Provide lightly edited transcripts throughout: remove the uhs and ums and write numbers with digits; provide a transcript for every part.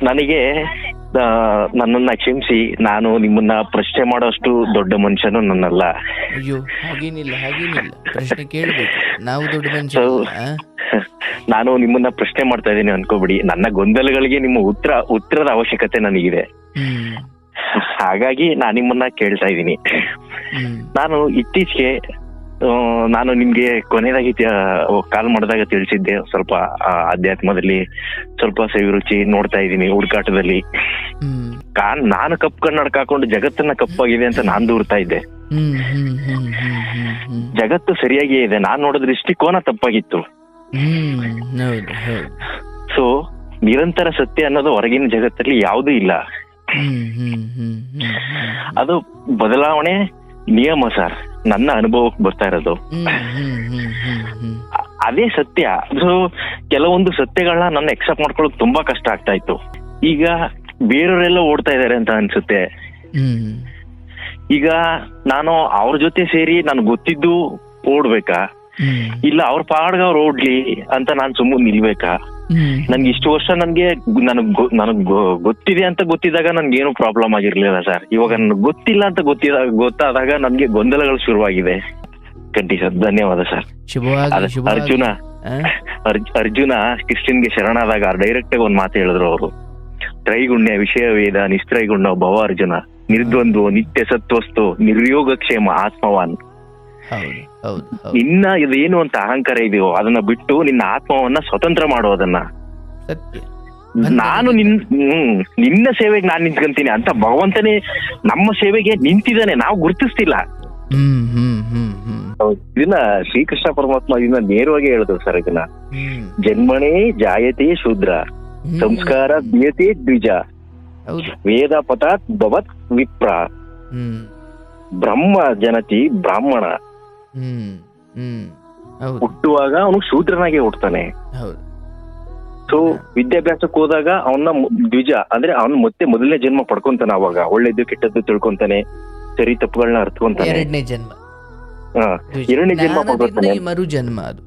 ನನಗೆ ಆ, ನನ್ನನ್ನ ಕ್ಷಮಿಸಿ. ನಾನು ನಿಮ್ಮನ್ನ ಪ್ರಶ್ನೆ ಮಾಡೋಷ್ಟು ದೊಡ್ಡ ಮನುಷ್ಯನು ನನ್ನಲ್ಲ. ಅಯ್ಯೋ, ಹಾಗೇನಿಲ್ಲ ಹಾಗೇನಿಲ್ಲ, ಪ್ರಶ್ನೆ ಕೇಳಬೇಕು, ನಾವು ದೊಡ್ಡ ಸೊ ಮನುಷ್ಯರಲ್ಲ. ನಾನು ನಿಮ್ಮನ್ನ ಪ್ರಶ್ನೆ ಮಾಡ್ತಾ ಇದ್ದೀನಿ ಅನ್ಕೋಬಿಡಿ. ನನ್ನ ಗೊಂದಲಗಳಿಗೆ ನಿಮ್ಮ ಉತ್ತರದ ಅವಶ್ಯಕತೆ ನನಗಿದೆ. ಹ್ಮ್ ಹಾಗಾಗಿ ನಾನು ನಿಮ್ಮನ್ನ ಕೇಳ್ತಾ ಇದ್ದೀನಿ. ಹ್ಮ್ ನಾನು ಇತ್ತೀಚೆಗೆ ನಾನು ನಿಮ್ಗೆ ಕೊನೆಯದಾಗಿ ಕಾಲ್ ಮಾಡಿದಾಗ ತಿಳಿಸಿದ್ದೆ, ಸ್ವಲ್ಪ ಅಧ್ಯಾತ್ಮದಲ್ಲಿ ಸ್ವಲ್ಪ ಸವಿರುಚಿ ನೋಡ್ತಾ ಇದ್ದೀನಿ, ಹುಡುಕಾಟದಲ್ಲಿ. ಹ್ಮ್ ನಾನು ಕಪ್ಪು ಕನ್ನಡಕ ಹಾಕೊಂಡು ಜಗತ್ತನ್ನ ಕಪ್ಪಾಗಿದೆ ಅಂತ ನಾನ್ ದೂರ್ತಾ ಇದ್ದೆ. ಹ್ಮ್ ಹ್ಮ್ ಹ್ಮ್ ಹ್ಮ್ ಹ್ಮ್ ಹ್ಮ್ ಜಗತ್ತು ಸರಿಯಾಗಿಯೇ ಇದೆ, ನಾನ್ ನೋಡೋ ದೃಷ್ಟಿಕೋನ ತಪ್ಪಾಗಿತ್ತು. ಹೌದು ಹೌದು. ಸೊ ನಿರಂತರ ಸತ್ಯ ಅನ್ನೋದು ಹೊರಗಿನ ಜಗತ್ತಲ್ಲಿ ಯಾವುದೂ ಇಲ್ಲ. ಹ್ಮ್ ಹ್ಮ್ ಹ್ಮ್ ಹ್ಮ್ ಹ್ಮ್ ಅದು ಬದಲಾವಣೆ ನಿಯಮ ಸರ್, ನನ್ನ ಅನುಭವಕ್ಕೆ ಬರ್ತಾ ಇರೋದು. ಹ್ಮ್ ಹ್ಮ್ ಹ್ಮ್ ಹ್ಮ್ ಹ್ಮ್ ಅದೇ ಸತ್ಯ. ಸೊ ಕೆಲವೊಂದು ಸತ್ಯಗಳನ್ನ ನನ್ನ ಎಕ್ಸೆಪ್ಟ್ ಮಾಡ್ಕೊಳ್ಳೋಕೆ ತುಂಬಾ ಕಷ್ಟ ಆಗ್ತಾ ಇತ್ತು. ಈಗ ಬೇರೆಯವರೆಲ್ಲ ಓಡ್ತಾ ಇದಾರೆ ಅಂತ ಅನ್ಸುತ್ತೆ. ಹ್ಮ್ ಈಗ ನಾನು ಅವ್ರ ಜೊತೆ ಸೇರಿ ನನ್ಗೆ ಗೊತ್ತಿದ್ದು ಓಡ್ಬೇಕಾ, ಹ್ಮ್ ಇಲ್ಲ ಅವ್ರ ಪಾಡ್ಗ ಅವ್ರು ಓಡ್ಲಿ ಅಂತ ನಾನ್ ಸುಮ್ಮನೆ ನಿಲ್ಬೇಕಾ? ಹ್ಮ್ ನನ್ಗೆ ಇಷ್ಟು ವರ್ಷ ನನಗ್ ಗೊತ್ತಿದೆ ಅಂತ ಗೊತ್ತಿದ್ದಾಗ ನನ್ಗೆ ಏನು ಪ್ರಾಬ್ಲಮ್ ಆಗಿರ್ಲಿಲ್ಲ ಸರ್. ಇವಾಗ ನನ್ಗೆ ಗೊತ್ತಿಲ್ಲ ಅಂತ ಗೊತ್ತಾದಾಗ ನನ್ಗೆ ಗೊಂದಲಗಳು ಶುರುವಾಗಿದೆ. ಖಂಡಿತ. ಧನ್ಯವಾದ ಸರ್. ಶುಭವಾಗಿ ಅರ್ಜುನ ಅರ್ಜುನ ಕೃಷ್ಣನ್ಗೆ ಶರಣಾದಾಗ ಡೈರೆಕ್ಟ್ ಆಗಿ ಒಂದ್ ಮಾತು ಹೇಳಿದ್ರು ಅವರು. ತ್ರೈಗುಣ್ಯ ವಿಷಯ ವೇದ ನಿಸ್ತ್ರೈಗುಣ್ಯ ಭವ ಅರ್ಜುನ ನಿರ್ದ್ವಂದ್ವ ನಿತ್ಯ ಸತ್ವಸ್ತು ನಿರ್ಯೋಗಕ್ಷೇಮ ಆತ್ಮವಾನ್. ಹೌದು ಹೌದು ಹೌದು. ನಿನ್ನ ಇದೇನು ಅಂತ ಅಹಂಕಾರ ಇದೆಯೋ ಅದನ್ನ ಬಿಟ್ಟು ನಿನ್ನ ಆತ್ಮವನ್ನ ಸ್ವತಂತ್ರ ಮಾಡೋದನ್ನ. ಸತ್ಯ. ನಾನು ನಿನ್ನ ಸೇವೆಗೆ ನಾನ್ ನಿಂತ್ಕೊಂತೀನಿ ಅಂತ ಭಗವಂತನೇ ನಮ್ಮ ಸೇವೆಗೆ ನಿಂತಿದ್ದಾನೆ, ನಾವು ಗುರುತಿಸ್ತಿಲ್ಲ. ಹ್ಮ್ ಹ್ಮ್ ಹ್ಮ್ ಹ್ಮ್ ಇದನ್ನ ಶ್ರೀಕೃಷ್ಣ ಪರಮಾತ್ಮ ಇದನ್ನ ನೇರವಾಗಿ ಹೇಳಿದ್ರು ಸರ್. ಇದನ್ನ ಹ್ಮ್ ಜನ್ಮನೇ ಜಾಯತೆ ಶೂದ್ರ ಸಂಸ್ಕಾರ ದೀಯತೆ ದ್ವಿಜ ಹೌದು. ವೇದ ಪತಾತ್ ಭವತ್ ವಿಪ್ರ ಹ್ಮ್ ಬ್ರಹ್ಮ ಜನತಿ ಬ್ರಾಹ್ಮಣ. ಹ್ಮ್ ಹ್ಮ್ ಹೌದು ಹುಟ್ಟುವಾಗ ಅವನು ಶೂದ್ರನಾಗೆ ಹುಟ್ಟತಾನೆ. ಹೌದು. ಸೊ ವಿದ್ಯಾಭ್ಯಾಸಕ್ಕೆ ಹೋದಾಗ ಅವನ ದ್ವಿಜ ಅಂದ್ರೆ ಅವನು ಮತ್ತೆ ಮೊದಲನೇ ಜನ್ಮ ಪಡ್ಕೊಂತಾನೆ. ಅವಾಗ ಒಳ್ಳೇದು ಕೆಟ್ಟದ್ದು ತಿಳ್ಕೊಂತಾನೆ, ಸರಿ ತಪ್ಪುಗಳನ್ನ ಅರ್ಥಕೊಂತಾನೆ. ಎರಡನೇ ಜನ್ಮ, ಎರಡನೇ ಜನ್ಮ ಪಡ್ಕೊತಾನೆ. ಮರು ಜನ್ಮ ಅದು.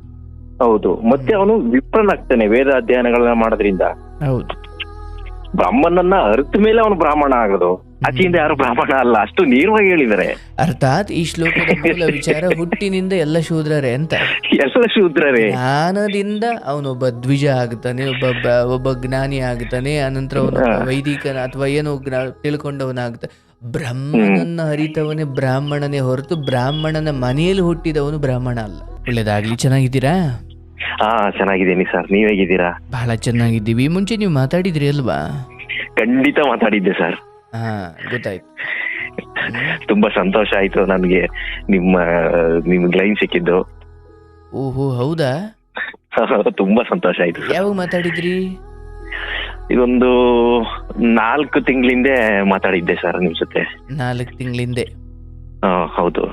ಹೌದು. ಮತ್ತೆ ಅವನು ವಿಪ್ರನಾಗ್ತಾನೆ ವೇದ ಅಧ್ಯಯನಗಳನ್ನ ಮಾಡೋದ್ರಿಂದ. ಹೌದು. ಬ್ರಾಹ್ಮಣನ್ನ ಅರ್ಥ ಮೇಲೆ ಅವನು ಬ್ರಾಹ್ಮಣ ಆಗೋದು, ಆಚೆಯಿಂದ ಯಾರು ಬ್ರಾಹ್ಮಣ ಅಲ್ಲ. ಅಷ್ಟು ನೇರವಾಗಿ ಹೇಳಿದ್ದಾರೆ. ಅರ್ಥಾತ್ ಈ ಶ್ಲೋಕದ ಮೂಲ ವಿಚಾರ ಹುಟ್ಟಿನಿಂದ ಎಲ್ಲ ಶೂದ್ರರೇ ಅಂತ. ಎಲ್ಲ ಶೂದ್ರರೇ. ಜ್ಞಾನದಿಂದ ಅವನೊಬ್ಬ ದ್ವಿಜ ಆಗ್ತಾನೆ, ಒಬ್ಬ ಜ್ಞಾನಿ ಆಗ್ತಾನೆ, ಅನಂತರ ಅವನು ವೈದಿಕ ಅಥವಾ ಏನೋ ತಿಳ್ಕೊಂಡವನಾಗ್ತಾನೆ. ಬ್ರಹ್ಮನನ್ನ ಹರಿತವನೇ ಬ್ರಾಹ್ಮಣನೇ ಹೊರತು ಬ್ರಾಹ್ಮಣನ ಮನೆಯಲ್ಲಿ ಹುಟ್ಟಿದವನು ಬ್ರಾಹ್ಮಣ ಅಲ್ಲ. ಒಳ್ಳೇದಾಗ್ಲಿ. ಚೆನ್ನಾಗಿದ್ದೀರಾ? ಚೆನ್ನಾಗಿದ್ದೀನಿ ಸರ್. ನೀವ್ ಹೇಗಿದ್ದೀರಾ? ಬಹಳ ಚೆನ್ನಾಗಿದ್ದೀವಿ. ಮುಂಚೆ ನೀವು ಮಾತಾಡಿದ್ರಿ ಅಲ್ವಾ? ಖಂಡಿತ ಮಾತಾಡಿದ್ದೆ ಸರ್. ಗೊತ್ತಾಯ್ತು. ತುಂಬಾ ಸಂತೋಷ ಆಯ್ತು ನನ್ಗೆ ನಿಮ್ಗೆ ಲೈನ್ ಸಿಕ್ಕಿದ್ದು. ಓಹೋ, ಹೌದಾ? ತುಂಬಾ ಸಂತೋಷ ಆಯ್ತು. ಯಾವಾಗ ಮಾತಾಡಿದ್ರಿ? ಇದೊಂದು 4 ತಿಂಗಳಿಂದೆ ಮಾತಾಡಿದ್ದೆ ಸರ್ ನಿಮ್ ಜೊತೆ. 4 ತಿಂಗಳಿಂದೆ? ಹೌದು.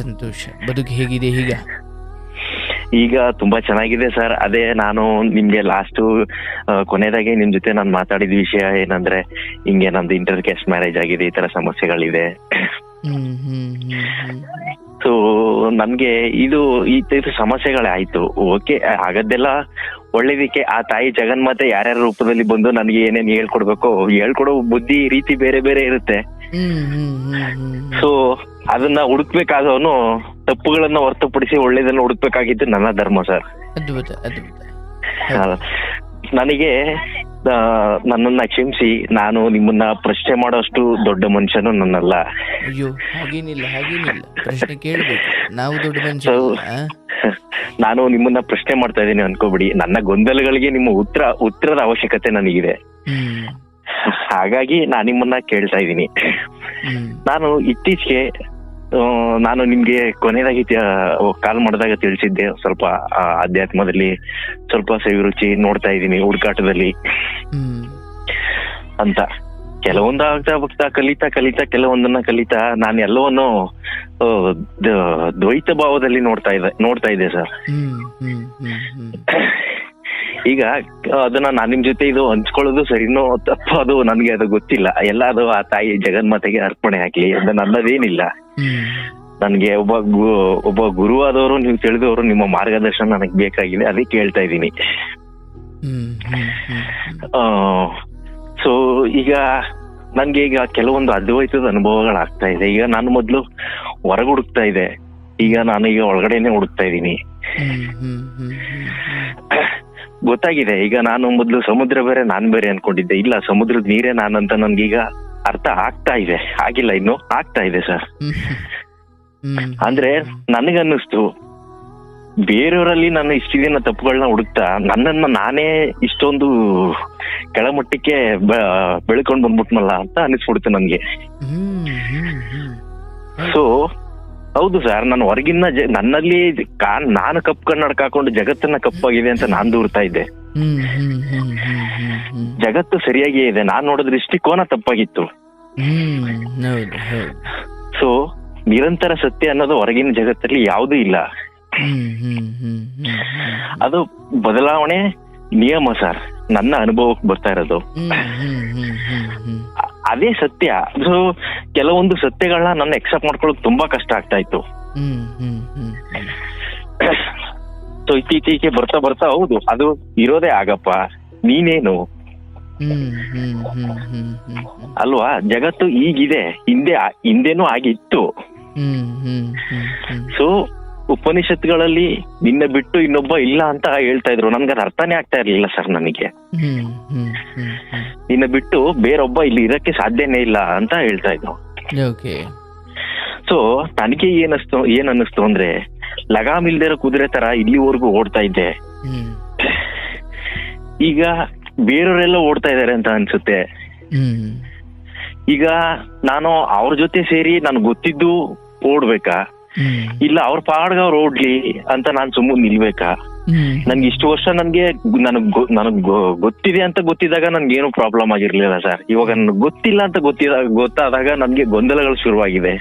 ಸಂತೋಷ. ಬದುಕು ಹೇಗಿದೆ ಈಗ? ಈಗ ತುಂಬಾ ಚೆನ್ನಾಗಿದೆ ಸರ್. ಅದೇ ನಾನು ನಿಮ್ಗೆ ಲಾಸ್ಟ್ ಕೊನೆದಾಗೆ ನಿಮ್ ಜೊತೆ ನಾನು ಮಾತಾಡಿದ ವಿಷಯ ಏನಂದ್ರೆ, ಹಿಂಗೆ ನಮ್ದು ಇಂಟರ್ ಕ್ಯಾಸ್ಟ್ ಮ್ಯಾರೇಜ್ ಆಗಿದೆ, ಈ ತರ ಸಮಸ್ಯೆಗಳಿದೆ. ಸೊ ನನ್ಗೆ ಇದು ಸಮಸ್ಯೆಗಳೇ ಆಯ್ತು. ಓಕೆ, ಆಗದ್ದೆಲ್ಲ ಒಳ್ಳೇದಕ್ಕೆ ಆ ತಾಯಿ ಜಗನ್ಮಾತೆ ಯಾರ್ಯಾರ ರೂಪದಲ್ಲಿ ಬಂದು ನನಗೆ ಏನೇನ್ ಹೇಳ್ಕೊಡ್ಬೇಕು, ಹೇಳ್ಕೊಡೋ ಬುದ್ಧಿ ರೀತಿ ಬೇರೆ ಬೇರೆ ಇರುತ್ತೆ. ಸೊ ಅದನ್ನ ಹುಡುಕ್ಬೇಕಾದವನು ತಪ್ಪುಗಳನ್ನ ಹೊರತುಪಡಿಸಿ ಒಳ್ಳೇದನ್ನ ಹುಡುಕ್ಬೇಕಾಗಿದ್ದು ನನ್ನ ಧರ್ಮ ಸರ್. ಅದ್ಭುತ ಅದ್ಭುತ. ನನಗೆ ನನ್ನನ್ನ ಕ್ಷಮಿಸಿ. ನಾನು ನಿಮ್ಮನ್ನ ಪ್ರಶ್ನೆ ಮಾಡೋಷ್ಟು ದೊಡ್ಡ ಮನುಷ್ಯನು ನನ್ನಲ್ಲ. ಅಯ್ಯೋ, ಹಾಗೇನಿಲ್ಲ ಹಾಗೇನಿಲ್ಲ, ಪ್ರಶ್ನೆ ಕೇಳಬೇಕು, ನಾವು ದೊಡ್ಡ ಮನುಷ್ಯರಲ್ಲ. ನಾನು ನಿಮ್ಮನ್ನ ಪ್ರಶ್ನೆ ಮಾಡ್ತಾ ಇದ್ದೀನಿ ಅನ್ಕೋಬಿಡಿ. ನನ್ನ ಗೊಂದಲಗಳಿಗೆ ನಿಮ್ಮ ಉತ್ತರದ ಅವಶ್ಯಕತೆ ನನಗಿದೆ. ಹಾಗಾಗಿ ನಾನು ನಿಮ್ಮನ್ನ ಕೇಳ್ತಾ ಇದ್ದೀನಿ. ನಾನು ಇತ್ತೀಚೆಗೆ ನಾನು ನಿಮ್ಗೆ ಕೊನೆಯದಾಗಿ ಕಾಲ್ ಮಾಡಿದಾಗ ತಿಳಿಸಿದ್ದೆ, ಸ್ವಲ್ಪ ಅಧ್ಯಾತ್ಮದಲ್ಲಿ ಸ್ವಲ್ಪ ಸವಿರುಚಿ ನೋಡ್ತಾ ಇದ್ದೀನಿ, ಹುಡುಕಾಟದಲ್ಲಿ ಅಂತ. ಕೆಲವೊಂದು ಆಗ್ತಾ ಕಲಿತಾ ಕೆಲವೊಂದನ್ನ ಕಲಿತಾ ನಾನು ಎಲ್ಲವನ್ನು ದ್ವೈತ ಭಾವದಲ್ಲಿ ನೋಡ್ತಾ ಇದ್ದೆ ಸರ್. ಈಗ ಅದನ್ನ ನಾನ್ ನಿಮ್ ಜೊತೆ ಇದು ಹಂಚ್ಕೊಳ್ಳೋದು ಸರಿನೋ ತಪ್ಪು ಅದು ನನ್ಗೆ ಅದು ಗೊತ್ತಿಲ್ಲ. ಎಲ್ಲ ಅದು ಆ ತಾಯಿ ಜಗನ್ಮಾತೆಗೆ ಅರ್ಪಣೆ ಆಗ್ಲಿ ಅಂತ ನನ್ನದೇನಿಲ್ಲ. ನನ್ಗೆ ಒಬ್ಬ ಗುರುವಾದವರು, ನೀವು ತಿಳಿದವರು, ನಿಮ್ಮ ಮಾರ್ಗದರ್ಶನ ನನಗೆ ಬೇಕಾಗಿದೆ, ಅದಕ್ಕೆ ಕೇಳ್ತಾ ಇದ್ದೀನಿ. ಸೊ ಈಗ ನನ್ಗೆ ಈಗ ಕೆಲವೊಂದು ಅದ್ವೈತದ ಅನುಭವಗಳಾಗ್ತಾ ಇದೆ. ಈಗ ನಾನು ಮೊದ್ಲು ಹೊರಗೆ ಹುಡುಕ್ತಾ ಇದೆ, ಈಗ ನಾನು ಈಗ ಒಳಗಡೆನೆ ಹುಡುಕ್ತಾ ಇದ್ದೀನಿ. ಗೊತ್ತಾಗಿದೆ, ಈಗ ನಾನು ಮೊದ್ಲು ಸಮುದ್ರ ಬೇರೆ ನಾನ್ ಬೇರೆ ಅನ್ಕೊಂಡಿದ್ದೆ. ಇಲ್ಲ, ಸಮುದ್ರದ ನೀರೇ ನಾನಂತ ನನ್ಗೀಗ ಅರ್ಥ ಆಗ್ತಾ ಇದೆ. ಆಗಿಲ್ಲ, ಇನ್ನು ಆಗ್ತಾ ಇದೆ ಸರ್. ಅಂದ್ರೆ ನನಗನ್ನಿಸ್ತು, ಬೇರೆಯವರಲ್ಲಿ ನಾನು ಇಷ್ಟು ದಿನ ತಪ್ಪುಗಳನ್ನ ಹುಡುಕ್ತಾ ನನ್ನನ್ನ ನಾನೇ ಇಷ್ಟೊಂದು ಕೆಳಮಟ್ಟಕ್ಕೆ ಬೆಳ್ಕೊಂಡ್ ಬಂದ್ಬಿಟ್ನಲ್ಲ ಅಂತ ಅನಿಸ್ಬಿಡ್ತು ನನ್ಗೆ. ಸೊ ಹೌದು ಸರ್, ನಾನು ಹೊರಗಿನ ನನ್ನಲ್ಲಿ ನಾನು ಕಪ್ಪು ಕನ್ನಡಕ ಹಾಕೊಂಡು ಜಗತ್ತನ್ನ ಕಪ್ಪಾಗಿದೆ ಅಂತ ನಾನ್ ದೂರ್ತಾ ಇದ್ದೆ. ಜಗತ್ತು ಸರಿಯಾಗಿಯೇ ಇದೆ, ನಾನ್ ನೋಡೋ ದೃಷ್ಟಿಕೋನ ತಪ್ಪಾಗಿತ್ತು. ಸೊ ನಿರಂತರ ಸತ್ಯ ಅನ್ನೋದು ಹೊರಗಿನ ಜಗತ್ತಲ್ಲಿ ಯಾವುದೂ ಇಲ್ಲ. ಅದು ಬದಲಾವಣೆ ನಿಯಮ ಸರ್, ನನ್ನ ಅನುಭವಕ್ಕೆ ಬರ್ತಾ ಇರೋದು ಅದೇ ಸತ್ಯ. ಅದು ಕೆಲವೊಂದು ಸತ್ಯಗಳನ್ನ ನನ್ನ ಎಕ್ಸೆಪ್ಟ್ ಮಾಡ್ಕೊಳ್ಳೋದು ತುಂಬಾ ಕಷ್ಟ ಆಗ್ತಾ ಇತ್ತು. ಸೊ ಇತ್ತೀಚೆಗೆ ಬರ್ತಾ ಬರ್ತಾ ಹೌದು ಅದು ಇರೋದೇ ಆಗಪ್ಪ, ನೀನೇನು ಅಲ್ವಾ, ಜಗತ್ತು ಈಗಿದೆ, ಹಿಂದೆನೂ ಆಗಿತ್ತು. ಸೊ ಉಪನಿಷತ್ಗಳಲ್ಲಿ ನಿನ್ನ ಬಿಟ್ಟು ಇನ್ನೊಬ್ಬ ಇಲ್ಲ ಅಂತ ಹೇಳ್ತಾ ಇದ್ರು. ನನ್ಗದು ಅರ್ಥನೇ ಆಗ್ತಾ ಇರ್ಲಿಲ್ಲ ಸರ್ ನನಗೆ. ನಿನ್ನ ಬಿಟ್ಟು ಬೇರೊಬ್ಬ ಇಲ್ಲಿ ಇರಕ್ಕೆ ಸಾಧ್ಯನೇ ಇಲ್ಲ ಅಂತ ಹೇಳ್ತಾ ಇದ್ರು. ಸೊ ನನಗೆ ಏನ್ ಅನ್ನಿಸ್ತು ಅಂದ್ರೆ, ಲಗಾಮ್ ಇಲ್ದಿರೋ ಕುದುರೆ ತರ ಇಲ್ಲಿವರೆಗೂ ಓಡ್ತಾ ಇದ್ದೆ. ಈಗ ಬೇರೆಯವರೆಲ್ಲ ಓಡ್ತಾ ಇದಾರೆ ಅಂತ ಅನ್ಸುತ್ತೆ. ಈಗ ನಾನು ಅವ್ರ ಜೊತೆ ಸೇರಿ ನನ್ಗೆ ಗೊತ್ತಿದ್ದು ಓಡ್ಬೇಕಾ, ಇಲ್ಲ ಅವ್ರ ಪಾಡ್ಗ ಅವ್ರು ಓಡ್ಲಿ ಅಂತ ನಾನ್ ಸುಮ್ಮನೆ ನಿಲ್ಬೇಕಾ? ನನ್ಗೆ ಇಷ್ಟು ವರ್ಷ ನನಗ್ ಗೊತ್ತಿದೆ ಅಂತ ಗೊತ್ತಿದ್ದಾಗ ನನ್ಗೇನು ಪ್ರಾಬ್ಲಮ್ ಆಗಿರ್ಲಿಲ್ಲ ಸರ್. ಇವಾಗ ನನ್ಗೆ ಗೊತ್ತಿಲ್ಲ ಅಂತ ಗೊತ್ತಾದಾಗ ನನ್ಗೆ ಗೊಂದಲಗಳು ಶುರುವಾಗಿದೆ.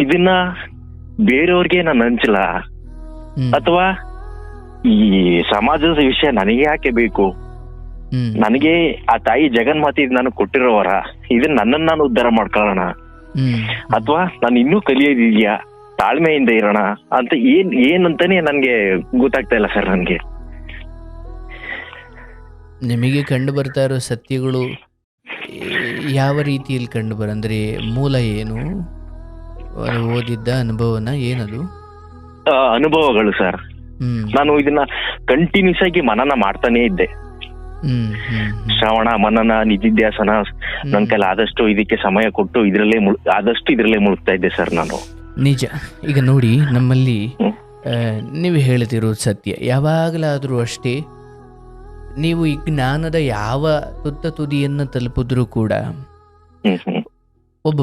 ಇದನ್ನ ಬೇರೆಯವ್ರಿಗೆ ನಾನು ಹಂಚಲ, ಅಥವಾ ಈ ಸಮಾಜದ ವಿಷಯ ನನಗೆ ಯಾಕೆ ಬೇಕು? ನನಗೆ ಆ ತಾಯಿ ಜಗನ್ಮಾತೆ ನನಗೆ ಕೊಟ್ಟಿರೋವರ, ಇದನ್ನ ನನ್ನನ್ನು ನಾನು ಉದ್ಧಾರ ಮಾಡ್ಕೊಳ್ಳೋಣ, ಅಥವಾ ನಾನು ಇನ್ನೂ ಕಲಿಯೋದಿದ್ಯಾ, ತಾಳ್ಮೆಯಿಂದ ಇರೋಣ ಅಂತ ಏನಂತಾನೆ ನನ್ಗೆ ಗೊತ್ತಾಗ್ತಾ ಇಲ್ಲ ಸರ್. ನನ್ಗೆ ನಿಮಗೆ ಕಂಡು ಬರ್ತಾ ಇರೋ ಸತ್ಯಗಳು ಯಾವ ರೀತಿಯಲ್ಲಿ ಕಂಡು ಅಂದ್ರೆ ಮೂಲ ಏನು, ಓದಿದ್ದ ಅನುಭವನ ಏನದು? ಅನುಭವಗಳು ಸರ್. ನಾನು ಇದನ್ನ ಕಂಟಿನ್ಯೂಸ್ ಆಗಿ ಮನನ ಮಾಡ್ತಾನೆ ಇದ್ದೆ. ಶ್ರವಣ, ಮನನ, ನಿಧಿಧ್ಯಾಸನ, ನನ್ ಕೈಲಿ ಆದಷ್ಟು ಇದಕ್ಕೆ ಸಮಯ ಕೊಟ್ಟು ಇದ್ರಲ್ಲೇ ಮುಳುಗ್ತಾ ಇದ್ದೆ ಸರ್ ನಾನು. ನಿಜ. ಈಗ ನೋಡಿ, ನಮ್ಮಲ್ಲಿ ನೀವು ಹೇಳ್ತಿರೋದು ಸತ್ಯ. ಯಾವಾಗಲಾದರೂ ಅಷ್ಟೇ, ನೀವು ಈ ಜ್ಞಾನದ ಯಾವ ತುದಿಯನ್ನು ತಲುಪಿದ್ರೂ ಕೂಡ ಒಬ್ಬ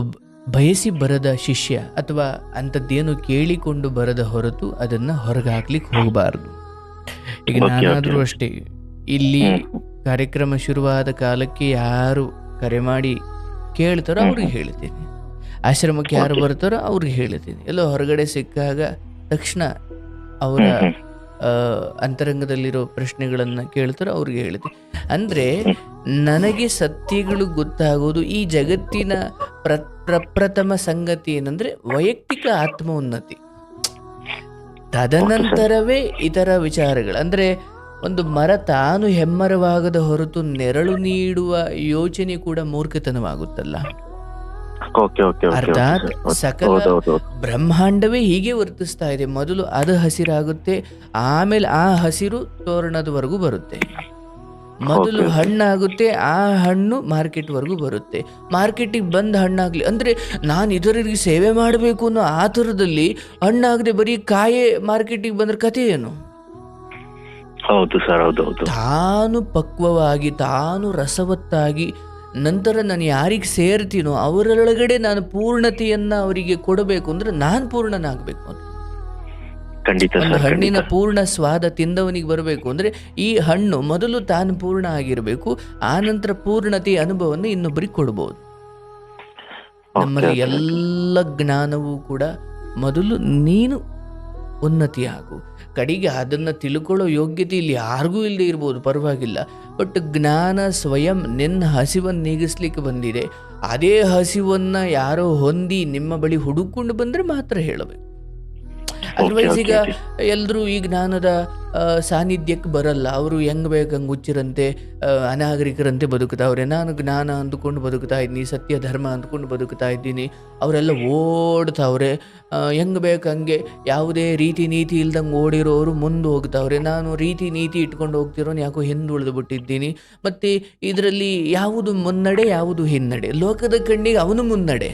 ಬಯಸಿ ಬರದ ಶಿಷ್ಯ ಅಥವಾ ಅಂಥದ್ದೇನು ಕೇಳಿಕೊಂಡು ಬರದ ಹೊರತು ಅದನ್ನ ಹೊರಗೆ ಹಾಕ್ಲಿಕ್ಕೆ ಹೋಗಬಾರ್ದು. ಈಗ ನಾನಾದ್ರೂ ಅಷ್ಟೇ, ಇಲ್ಲಿ ಕಾರ್ಯಕ್ರಮ ಶುರುವಾದ ಕಾಲಕ್ಕೆ ಯಾರು ಕರೆ ಮಾಡಿ ಕೇಳ್ತಾರೋ ಅವ್ರಿಗೆ ಹೇಳ್ತೀನಿ, ಆಶ್ರಮಕ್ಕೆ ಯಾರು ಬರ್ತಾರೋ ಅವ್ರಿಗೆ ಹೇಳ್ತೀನಿ, ಎಲ್ಲೋ ಹೊರಗಡೆ ಸಿಕ್ಕಾಗ ತಕ್ಷಣ ಅವರ ಅಂತರಂಗದಲ್ಲಿರೋ ಪ್ರಶ್ನೆಗಳನ್ನು ಕೇಳ್ತಾರೋ ಅವ್ರಿಗೆ ಹೇಳ್ತೀನಿ. ಅಂದರೆ ನನಗೆ ಸತ್ಯಗಳು ಗೊತ್ತಾಗೋದು ಈ ಜಗತ್ತಿನ ಪ್ರಪ್ರಥಮ ಸಂಗತಿ ಏನಂದ್ರೆ ವೈಯಕ್ತಿಕ ಆತ್ಮ ಉನ್ನತಿ, ತದನಂತರವೇ ಇತರ ವಿಚಾರಗಳು. ಅಂದರೆ ಒಂದು ಮರ ತಾನು ಹೆಮ್ಮರವಾಗದ ಹೊರತು ನೆರಳು ನೀಡುವ ಯೋಚನೆ ಕೂಡ ಮೂರ್ಖತನವಾಗುತ್ತಲ್ಲ. ಅರ್ಥಾತ್ ಸಕಲ ಬ್ರಹ್ಮಾಂಡವೇ ಹೀಗೆ ವರ್ತಿಸ್ತಾ ಇದೆ. ಮೊದಲು ಅದು ಹಸಿರಾಗುತ್ತೆ, ಆಮೇಲೆ ಆ ಹಸಿರು ತೋರಣದವರೆಗೂ ಬರುತ್ತೆ. ಮೊದಲು ಹಣ್ಣಾಗುತ್ತೆ, ಆ ಹಣ್ಣು ಮಾರ್ಕೆಟ್ವರೆಗೂ ಬರುತ್ತೆ. ಮಾರ್ಕೆಟಿಗೆ ಬಂದ ಹಣ್ಣಾಗ್ಲಿ ಅಂದ್ರೆ ನಾನು ಇದರಿಗೆ ಸೇವೆ ಮಾಡಬೇಕು ಅನ್ನೋ ಆತುರದಲ್ಲಿ ಹಣ್ಣಾಗದೆ ಬರೀ ಕಾಯೇ ಮಾರ್ಕೆಟಿಗೆ ಬಂದ್ರೆ ಕಥೆ ಏನು? ಹೌದು ಸರ್, ಹೌದು. ತಾನು ಪಕ್ವವಾಗಿ, ತಾನು ರಸವತ್ತಾಗಿ, ನಂತರ ನಾನು ಯಾರಿಗೆ ಸೇರ್ತೀನೋ ಅವರೊಳಗಡೆ ನಾನು ಪೂರ್ಣತೆಯನ್ನ ಅವರಿಗೆ ಕೊಡಬೇಕು ಅಂದ್ರೆ ನಾನು ಪೂರ್ಣನಾಗಬೇಕು. ಒಂದು ಹಣ್ಣಿನ ಪೂರ್ಣ ಸ್ವಾದ ತಿಂದವನಿಗೆ ಬರಬೇಕು ಅಂದ್ರೆ ಈ ಹಣ್ಣು ಮೊದಲು ತಾನು ಪೂರ್ಣ ಆಗಿರಬೇಕು, ಆ ನಂತರ ಪೂರ್ಣತೆಯ ಅನುಭವವನ್ನು ಇನ್ನೊಬ್ಬರಿಗೆ ಕೊಡಬಹುದು. ನಮ್ಮಲ್ಲಿ ಎಲ್ಲ ಜ್ಞಾನವೂ ಕೂಡ ಮೊದಲು ನೀನು ಉನ್ನತಿ ಆಗು, ಕಡೆಗೆ ಅದನ್ನು ತಿಳ್ಕೊಳ್ಳೋ ಯೋಗ್ಯತೆ ಇಲ್ಲಿ ಯಾರಿಗೂ ಇಲ್ಲದೆ ಇರ್ಬೋದು, ಪರವಾಗಿಲ್ಲ. ಬಟ್ ಜ್ಞಾನ ಸ್ವಯಂ ನಿನ್ನ ಹಸಿವನ್ನು ನೀಗಿಸ್ಲಿಕ್ಕೆ ಬಂದಿದೆ. ಅದೇ ಹಸಿವನ್ನು ಯಾರೋ ಹೊಂದಿ ನಿಮ್ಮ ಬಳಿ ಹುಡುಕೊಂಡು ಬಂದರೆ ಮಾತ್ರ ಹೇಳಬೇಕು. ಅದರ್ವೈಸ್ ಈಗ ಎಲ್ಲರೂ ಈ ಜ್ಞಾನದ ಸಾನ್ನಿಧ್ಯಕ್ಕೆ ಬರಲ್ಲ. ಅವರು ಹೆಂಗ್ ಬೇಕು ಹಂಗೆ ಹುಚ್ಚಿರಂತೆ ಅನಾಗರಿಕರಂತೆ ಬದುಕ್ತಾವ್ರೆ. ನಾನು ಜ್ಞಾನ ಅಂದ್ಕೊಂಡು ಬದುಕ್ತಾ ಇದ್ದೀನಿ, ಸತ್ಯ ಧರ್ಮ ಅಂದ್ಕೊಂಡು ಬದುಕ್ತಾ ಇದ್ದೀನಿ. ಅವರೆಲ್ಲ ಓಡ್ತಾವ್ರೆ, ಹೆಂಗ್ ಬೇಕು ಹಂಗೆ ಯಾವುದೇ ರೀತಿ ನೀತಿ ಇಲ್ದಂಗೆ ಓಡಿರೋರು ಮುಂದೆ ಹೋಗ್ತಾವ್ರೆ. ನಾನು ರೀತಿ ನೀತಿ ಇಟ್ಕೊಂಡು ಹೋಗ್ತಿರೋನು ಯಾಕೋ ಹಿಂದುಳಿದು ಬಿಟ್ಟಿದ್ದೀನಿ. ಮತ್ತು ಇದರಲ್ಲಿ ಯಾವುದು ಮುನ್ನಡೆ ಯಾವುದು ಹಿನ್ನಡೆ? ಲೋಕದ ಕಣ್ಣಿಗೆ ಅವನು ಮುನ್ನಡೆ,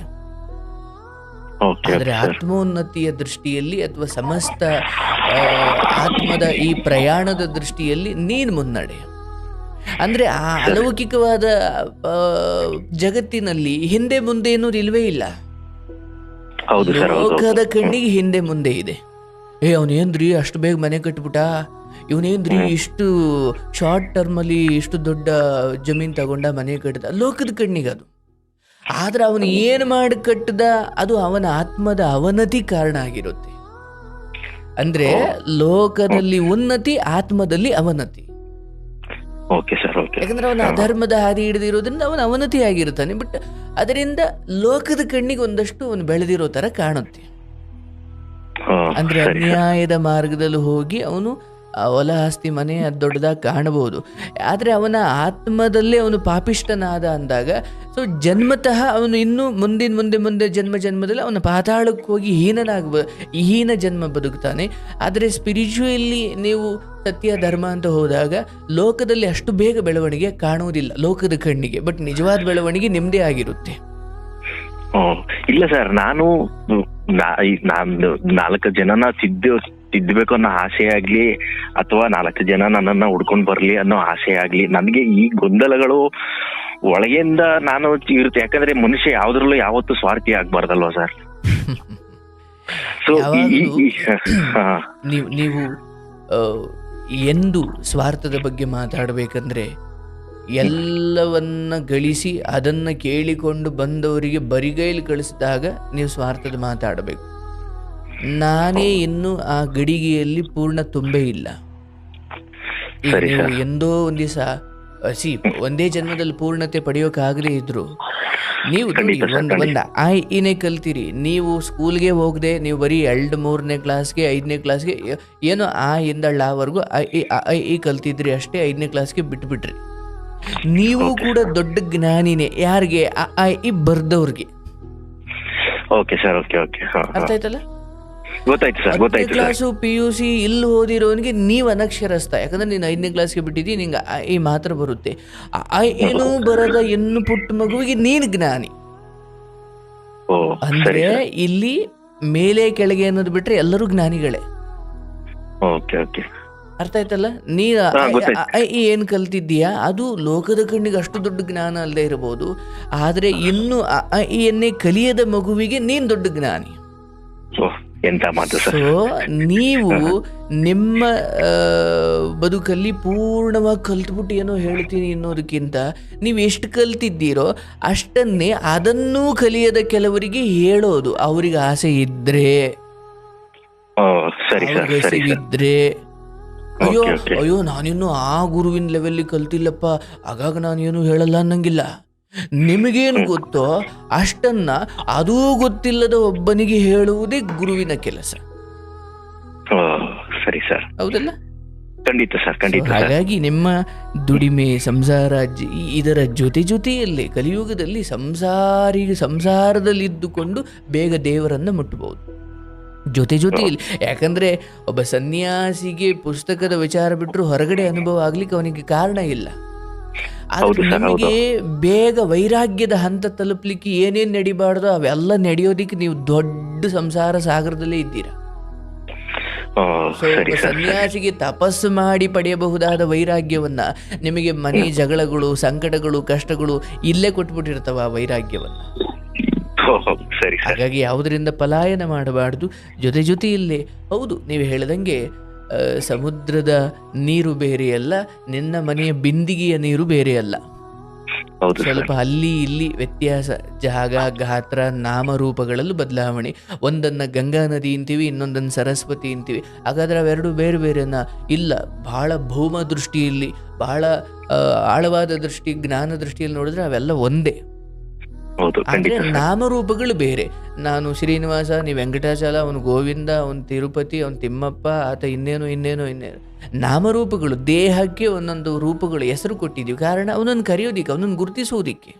ಆದರೆ ಆತ್ಮೋನ್ನತಿಯ ದೃಷ್ಟಿಯಲ್ಲಿ ಅಥವಾ ಸಮಸ್ತ ಆತ್ಮದ ಈ ಪ್ರಯಾಣದ ದೃಷ್ಟಿಯಲ್ಲಿ ನೀನು ಮುನ್ನಡೆ. ಅಂದರೆ ಆ ಅಲೌಕಿಕವಾದ ಜಗತ್ತಿನಲ್ಲಿ ಹಿಂದೆ ಮುಂದೆ ಅನ್ನೋದು ಇಲ್ವೇ ಇಲ್ಲ. ಲೋಕದ ಕಣ್ಣಿಗೆ ಹಿಂದೆ ಮುಂದೆ ಇದೆ. ಅವನೇನ್ರಿ ಅಷ್ಟು ಬೇಗ ಮನೆ ಕಟ್ಬಿಟ್ಟ, ಇವನೇನ್ರಿ ಇಷ್ಟು ಶಾರ್ಟ್ ಟರ್ಮಲ್ಲಿ ಇಷ್ಟು ದೊಡ್ಡ ಜಮೀನು ತಗೊಂಡ ಮನೆ ಕಟ್ಟಿದ, ಲೋಕದ ಕಣ್ಣಿಗೆ ಅದು. ಆದ್ರೆ ಅವನು ಏನು ಮಾಡಿ ಕಟ್ಟದ ಅದು ಅವನ ಆತ್ಮದ ಅವನತಿ ಕಾರಣ ಆಗಿರುತ್ತೆ. ಅಂದ್ರೆ ಲೋಕದಲ್ಲಿ ಉನ್ನತಿ, ಆತ್ಮದಲ್ಲಿ ಅವನತಿ. ಯಾಕಂದ್ರೆ ಅವನ ಅಧರ್ಮದ ಹಾದಿ ಹಿಡಿದಿರೋದ್ರಿಂದ ಅವನ ಅವನತಿ ಆಗಿರ್ತಾನೆ. ಬಟ್ ಅದರಿಂದ ಲೋಕದ ಕಣ್ಣಿಗೆ ಒಂದಷ್ಟು ಅವನು ಬೆಳೆದಿರೋ ತರ ಕಾಣುತ್ತೆ. ಅಂದ್ರೆ ಅನ್ಯಾಯದ ಮಾರ್ಗದಲ್ಲಿ ಹೋಗಿ ಅವನು ಹೊಲ ಆಸ್ತಿ ಮನೆ ಅದು ದೊಡ್ಡದಾಗಿ ಕಾಣಬಹುದು. ಆದರೆ ಅವನ ಆತ್ಮದಲ್ಲೇ ಅವನು ಪಾಪಿಷ್ಟನಾದ ಅಂದಾಗ ಸೊ ಜನ್ಮತಃ ಅವನು ಇನ್ನೂ ಮುಂದೆ ಜನ್ಮದಲ್ಲಿ ಅವನ ಪಾತಾಳಕ್ಕೆ ಹೋಗಿ ಹೀನ ಜನ್ಮ ಬದುಕ್ತಾನೆ. ಆದರೆ ಸ್ಪಿರಿಚುವಲಿ ನೀವು ಸತ್ಯ ಧರ್ಮ ಅಂತ ಹೋದಾಗ ಲೋಕದಲ್ಲಿ ಅಷ್ಟು ಬೇಗ ಬೆಳವಣಿಗೆ ಕಾಣುವುದಿಲ್ಲ ಲೋಕದ ಕಣ್ಣಿಗೆ. ಬಟ್ ನಿಜವಾದ ಬೆಳವಣಿಗೆ ನಿಮ್ಮದೇ ಆಗಿರುತ್ತೆ. ಇಲ್ಲ ಸರ್, ನಾನು 4 ಜನನ ತಿದ್ದಬೇಕು ಅನ್ನೋ ಆಸೆ ಆಗ್ಲಿ ಅಥವಾ 4 ಜನ ನನ್ನನ್ನ ಹುಡ್ಕೊಂಡ್ ಬರ್ಲಿ ಅನ್ನೋ ಆಸೆ ಆಗ್ಲಿ, ನನಗೆ ಈ ಗೊಂದಲಗಳು ಒಳಗಿಂದ ನಾನು ಇರುತ್ತೆ. ಯಾಕಂದ್ರೆ ಮನುಷ್ಯ ಯಾವ್ದ್ರಲ್ಲೂ ಯಾವತ್ತೂ ಸ್ವಾರ್ಥಿ ಆಗ್ಬಾರ್ದಲ್ವಾ ಸರ್? ಸೊ ನೀವು ಎಂದು ಸ್ವಾರ್ಥದ ಬಗ್ಗೆ ಮಾತಾಡಬೇಕಂದ್ರೆ ಎಲ್ಲವನ್ನ ಗಳಿಸಿ ಅದನ್ನ ಕೇಳಿಕೊಂಡು ಬಂದವರಿಗೆ ಬರಿಗೈಲಿ ಕಳಿಸಿದಾಗ ನೀವು ಸ್ವಾರ್ಥದ ಮಾತಾಡಬೇಕು. ನಾನೇ ಇನ್ನೂ ಆ ಗಡಿಗೆಯಲ್ಲಿ ಪೂರ್ಣ ತುಂಬೇ ಇಲ್ಲ. ನೀವು ಎಂದೋ ಒಂದ್ ದಿವಸ ಒಂದೇ ಜನ್ಮದಲ್ಲಿ ಪೂರ್ಣತೆ ಪಡೆಯೋಕಾಗದೇ ಇದ್ರು ನೀವು ಒಂದ ಇನೇ ಕಲ್ತೀರಿ. ನೀವು ಸ್ಕೂಲ್ಗೆ ಹೋಗದೆ ನೀವು ಬರೀ 2, 3ನೇ ಕ್ಲಾಸ್ಗೆ 5ನೇ ಕ್ಲಾಸ್ಗೆ ಏನೋ ಇಂದ ಳವರೆಗೂ ಈ ಕಲ್ತಿದ್ರಿ ಅಷ್ಟೇ. 5ನೇ ಕ್ಲಾಸ್ಗೆ ಬಿಟ್ಬಿಟ್ರಿ. ನೀವು ಕೂಡ ದೊಡ್ಡ ಜ್ಞಾನಿನೇ. ಯಾರಿಗೆ? ಈ ಬರ್ದವ್ರಿಗೆ. ಅರ್ಥ ಆಯ್ತಲ್ಲ? ಕ್ಲಾಸು PUC ಇಲ್ಲಿ ಓದಿರೋನಿಗೆ ನೀವು ಅನಕ್ಷರಸ್ಥ. ಯಾಕಂದ್ರೆ ನೀನು 5ನೇ ಕ್ಲಾಸ್ಗೆ ಬಿಟ್ಟಿದ್ದೀ, ನಿಂಗೆ ಈ ಮಾತ್ರ ಬರುತ್ತೆ. ಏನೂ ಬರದ ಹೆಣ್ಣು ಪುಟ್ಟ ಮಗುವಿಗೆ ನೀನು ಜ್ಞಾನಿ. ಅಂದ್ರೆ ಇಲ್ಲಿ ಮೇಲೆ ಕೆಳಗೆ ಅನ್ನೋದು ಬಿಟ್ರೆ ಎಲ್ಲರೂ ಜ್ಞಾನಿಗಳೇ. ಅರ್ಥ ಆಯ್ತಲ್ಲ? ನೀನು ಏನ್ ಕಲ್ತಿದ್ದೀಯಾ ಅದು ಲೋಕದ ಕಣ್ಣಿಗೆ ಅಷ್ಟು ದೊಡ್ಡ ಜ್ಞಾನ ಅಲ್ಲದೆ ಇರಬಹುದು. ಆದ್ರೆ ಇನ್ನು ಎನ್ನೇ ಕಲಿಯದ ಮಗುವಿಗೆ ನೀನ್ ದೊಡ್ಡ ಜ್ಞಾನಿ. ಸೊ ನೀವು ನಿಮ್ಮ ಬದುಕಲ್ಲಿ ಪೂರ್ಣವಾಗಿ ಕಲ್ತ್ಬಿಟ್ಟು ಏನೋ ಹೇಳ್ತೀನಿ ಅನ್ನೋದಕ್ಕಿಂತ ನೀವು ಎಷ್ಟು ಕಲ್ತಿದ್ದೀರೋ ಅಷ್ಟನ್ನೇ ಅದನ್ನೂ ಕಲಿಯದ ಕೆಲವರಿಗೆ ಹೇಳೋದು. ಅವ್ರಿಗೆ ಆಸೆ ಇದ್ರೆ, ಇದ್ರೆ ಅಯ್ಯೋ ನಾನಿನ್ನು ಆ ಗುರುವಿನ ಲೆವೆಲ್ ಕಲ್ತಿಲ್ಲಪ್ಪ, ಆಗಾಗ ನಾನೇನು ಹೇಳಲ್ಲ ಅನ್ನಂಗಿಲ್ಲ. ನಿಮಗೇನು ಗೊತ್ತೋ ಅಷ್ಟನ್ನ ಅದೂ ಗೊತ್ತಿಲ್ಲದ ಒಬ್ಬನಿಗೆ ಹೇಳುವುದೇ ಗುರುವಿನ ಕೆಲಸ. ಹೌದಲ್ಲ? ಹಾಗಾಗಿ ನಿಮ್ಮ ದುಡಿಮೆ, ಸಂಸಾರ, ಇದರ ಜೊತೆಯಲ್ಲೇ ಕಲಿಯುಗದಲ್ಲಿ ಸಂಸಾರದಲ್ಲಿ ಇದ್ದುಕೊಂಡು ಬೇಗ ದೇವರನ್ನ ಮುಟ್ಟಬಹುದು. ಜೊತೆಯಲ್ಲಿ. ಯಾಕಂದ್ರೆ ಒಬ್ಬ ಸನ್ಯಾಸಿಗೆ ಪುಸ್ತಕದ ವಿಚಾರ ಬಿಟ್ಟರು ಹೊರಗಡೆ ಅನುಭವ ಆಗ್ಲಿಕ್ಕೆ ಅವನಿಗೆ ಕಾರಣ ಇಲ್ಲ. ಆದ್ರೆ ನಿಮಗೆ ಬೇಗ ವೈರಾಗ್ಯದ ಹಂತ ತಲುಪಲಿಕ್ಕೆ ಏನೇನ್ ನಡಿಬಾರ್ದು ಅವೆಲ್ಲ ನಡೆಯೋದಿಕ್ಕೆ ನೀವು ದೊಡ್ಡ ಸಂಸಾರ ಸಾಗರದಲ್ಲೇ ಇದ್ದೀರಾ. ಸನ್ಯಾಸಿಗೆ ತಪಸ್ಸು ಮಾಡಿ ಪಡೆಯಬಹುದಾದ ವೈರಾಗ್ಯವನ್ನ ನಿಮಗೆ ಮನೆ ಜಗಳಗಳು, ಸಂಕಟಗಳು, ಕಷ್ಟಗಳು ಇಲ್ಲೇ ಕೊಟ್ಬಿಟ್ಟಿರ್ತಾವ ಆ ವೈರಾಗ್ಯವನ್ನ. ಹಾಗಾಗಿ ಯಾವುದರಿಂದ ಪಲಾಯನ ಮಾಡಬಾರ್ದು. ಜೊತೆಯಲ್ಲೇ ಹೌದು, ನೀವು ಹೇಳಿದಂಗೆ ಸಮುದ್ರದ ನೀರು ಬೇರೆಯಲ್ಲ, ನಿನ್ನ ಮನೆಯ ಬಿಂದಿಗೆಯ ನೀರು ಬೇರೆಯಲ್ಲ. ಸ್ವಲ್ಪ ಅಲ್ಲಿ ಇಲ್ಲಿ ವ್ಯತ್ಯಾಸ, ಜಾಗ, ಗಾತ್ರ, ನಾಮರೂಪಗಳಲ್ಲೂ ಬದಲಾವಣೆ. ಒಂದನ್ನ ಗಂಗಾ ನದಿ ಅಂತೀವಿ, ಇನ್ನೊಂದನ್ನು ಸರಸ್ವತಿ ಅಂತೀವಿ. ಹಾಗಾದ್ರೆ ಅವೆರಡು ಬೇರೆ ಬೇರೆನ? ಇಲ್ಲ. ಬಹಳ ಭೌಮ ದೃಷ್ಟಿಯಲ್ಲಿ, ಬಹಳ ಆಳವಾದ ದೃಷ್ಟಿ, ಜ್ಞಾನ ದೃಷ್ಟಿಯಲ್ಲಿ ನೋಡಿದ್ರೆ ಅವೆಲ್ಲ ಒಂದೇ. ಹೌದು ಆದ್ರೆ ಖಂಡಿತ ಸರ್. ನಾಮರೂಪಗಳು ಬೇರೆ. ನಾನು ಶ್ರೀನಿವಾಸ, ನೀ ವೆಂಕಟಾಚಲ, ಅವನು ಗೋವಿಂದ, ಅವನು ತಿರುಪತಿ, ಅವನು ತಿಮ್ಮಪ್ಪ, ಆತ ಇನ್ನೇನು. ನಾಮರೂಪಗಳು ದೇಹಕ್ಕೆ ಒಂದೊಂದು ರೂಪಗಳು ಹೆಸರು ಕೊಟ್ಟಿದ್ದೀವಿ, ಕಾರಣ ಅವನನ್ನು ಕರೆಯೋದಿಕ್ಕೆ, ಅವನನ್ನು ಗುರುತಿಸುವುದಿಕ್ಕೆ.